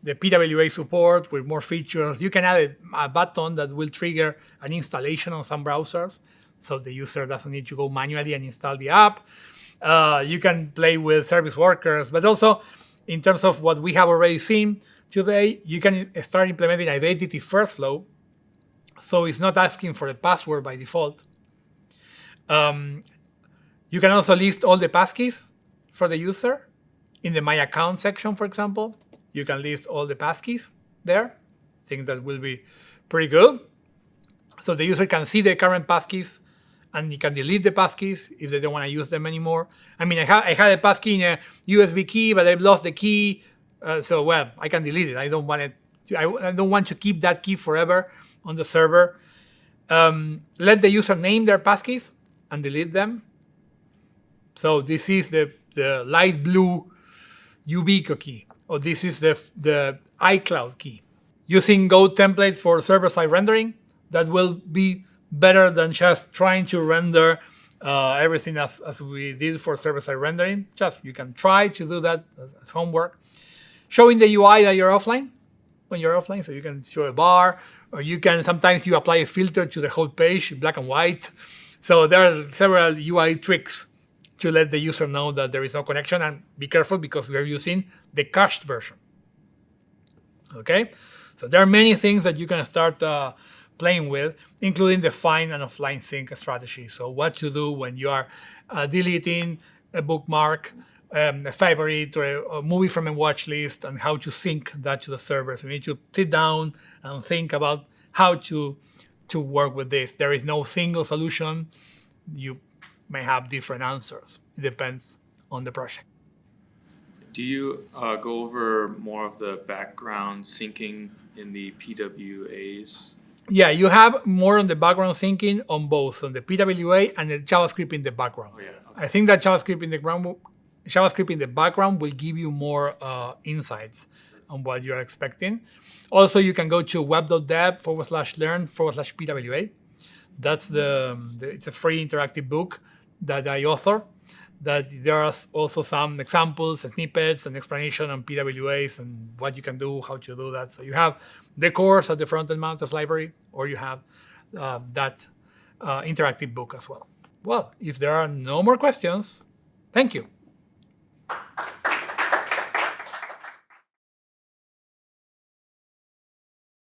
PWA support with more features. You can add a button that will trigger an installation on some browsers. so the user doesn't need to go manually and install the app. You can play with service workers, but also in terms of what we have already seen today, you can start implementing identity first flow, so it's not asking for a password by default. You can also list all the passkeys for the user. In the My Account section, for example, you can list all the passkeys there. I think that will be pretty good. So the user can see the current passkeys, and you can delete the passkeys if they don't want to use them anymore. I mean, I had a passkey in a USB key, but I've lost the key. So, well, I can delete it. I don't want I don't want to keep that key forever on the server. Let the user name their passkeys and delete them. So this is the light blue Ubico key, or this is the iCloud key. Using Go templates for server-side rendering, that will be better than just trying to render everything as we did for server-side rendering. Just you can try to do that as homework. Showing the UI that you're offline, when you're offline, so you can show a bar, or you can sometimes you apply a filter to the whole page, black and white. So there are several UI tricks to let the user know that there is no connection, and be careful because we are using the cached version. Okay, so there are many things that you can start playing with, including the find and offline sync strategy. So what to do when you are deleting a bookmark, a favorite, or a movie from a watch list, and how to sync that to the server. So you need to sit down and think about how to work with this. There is no single solution. You may have different answers. It depends on the project. Do you go over more of the background syncing in the PWAs? Yeah, you have more on the background syncing on both, on the PWA and the JavaScript in the background. Oh, yeah. Okay. I think that JavaScript in the background will give you more insights on what you're expecting. Also, you can go to web.dev/learn/PWA. That's it's a free interactive book that I author. That there are also some examples, snippets, and explanation on PWAs and what you can do, how to do that. So you have the course at the front-end masters library, or you have that interactive book as well. Well, if there are no more questions, thank you.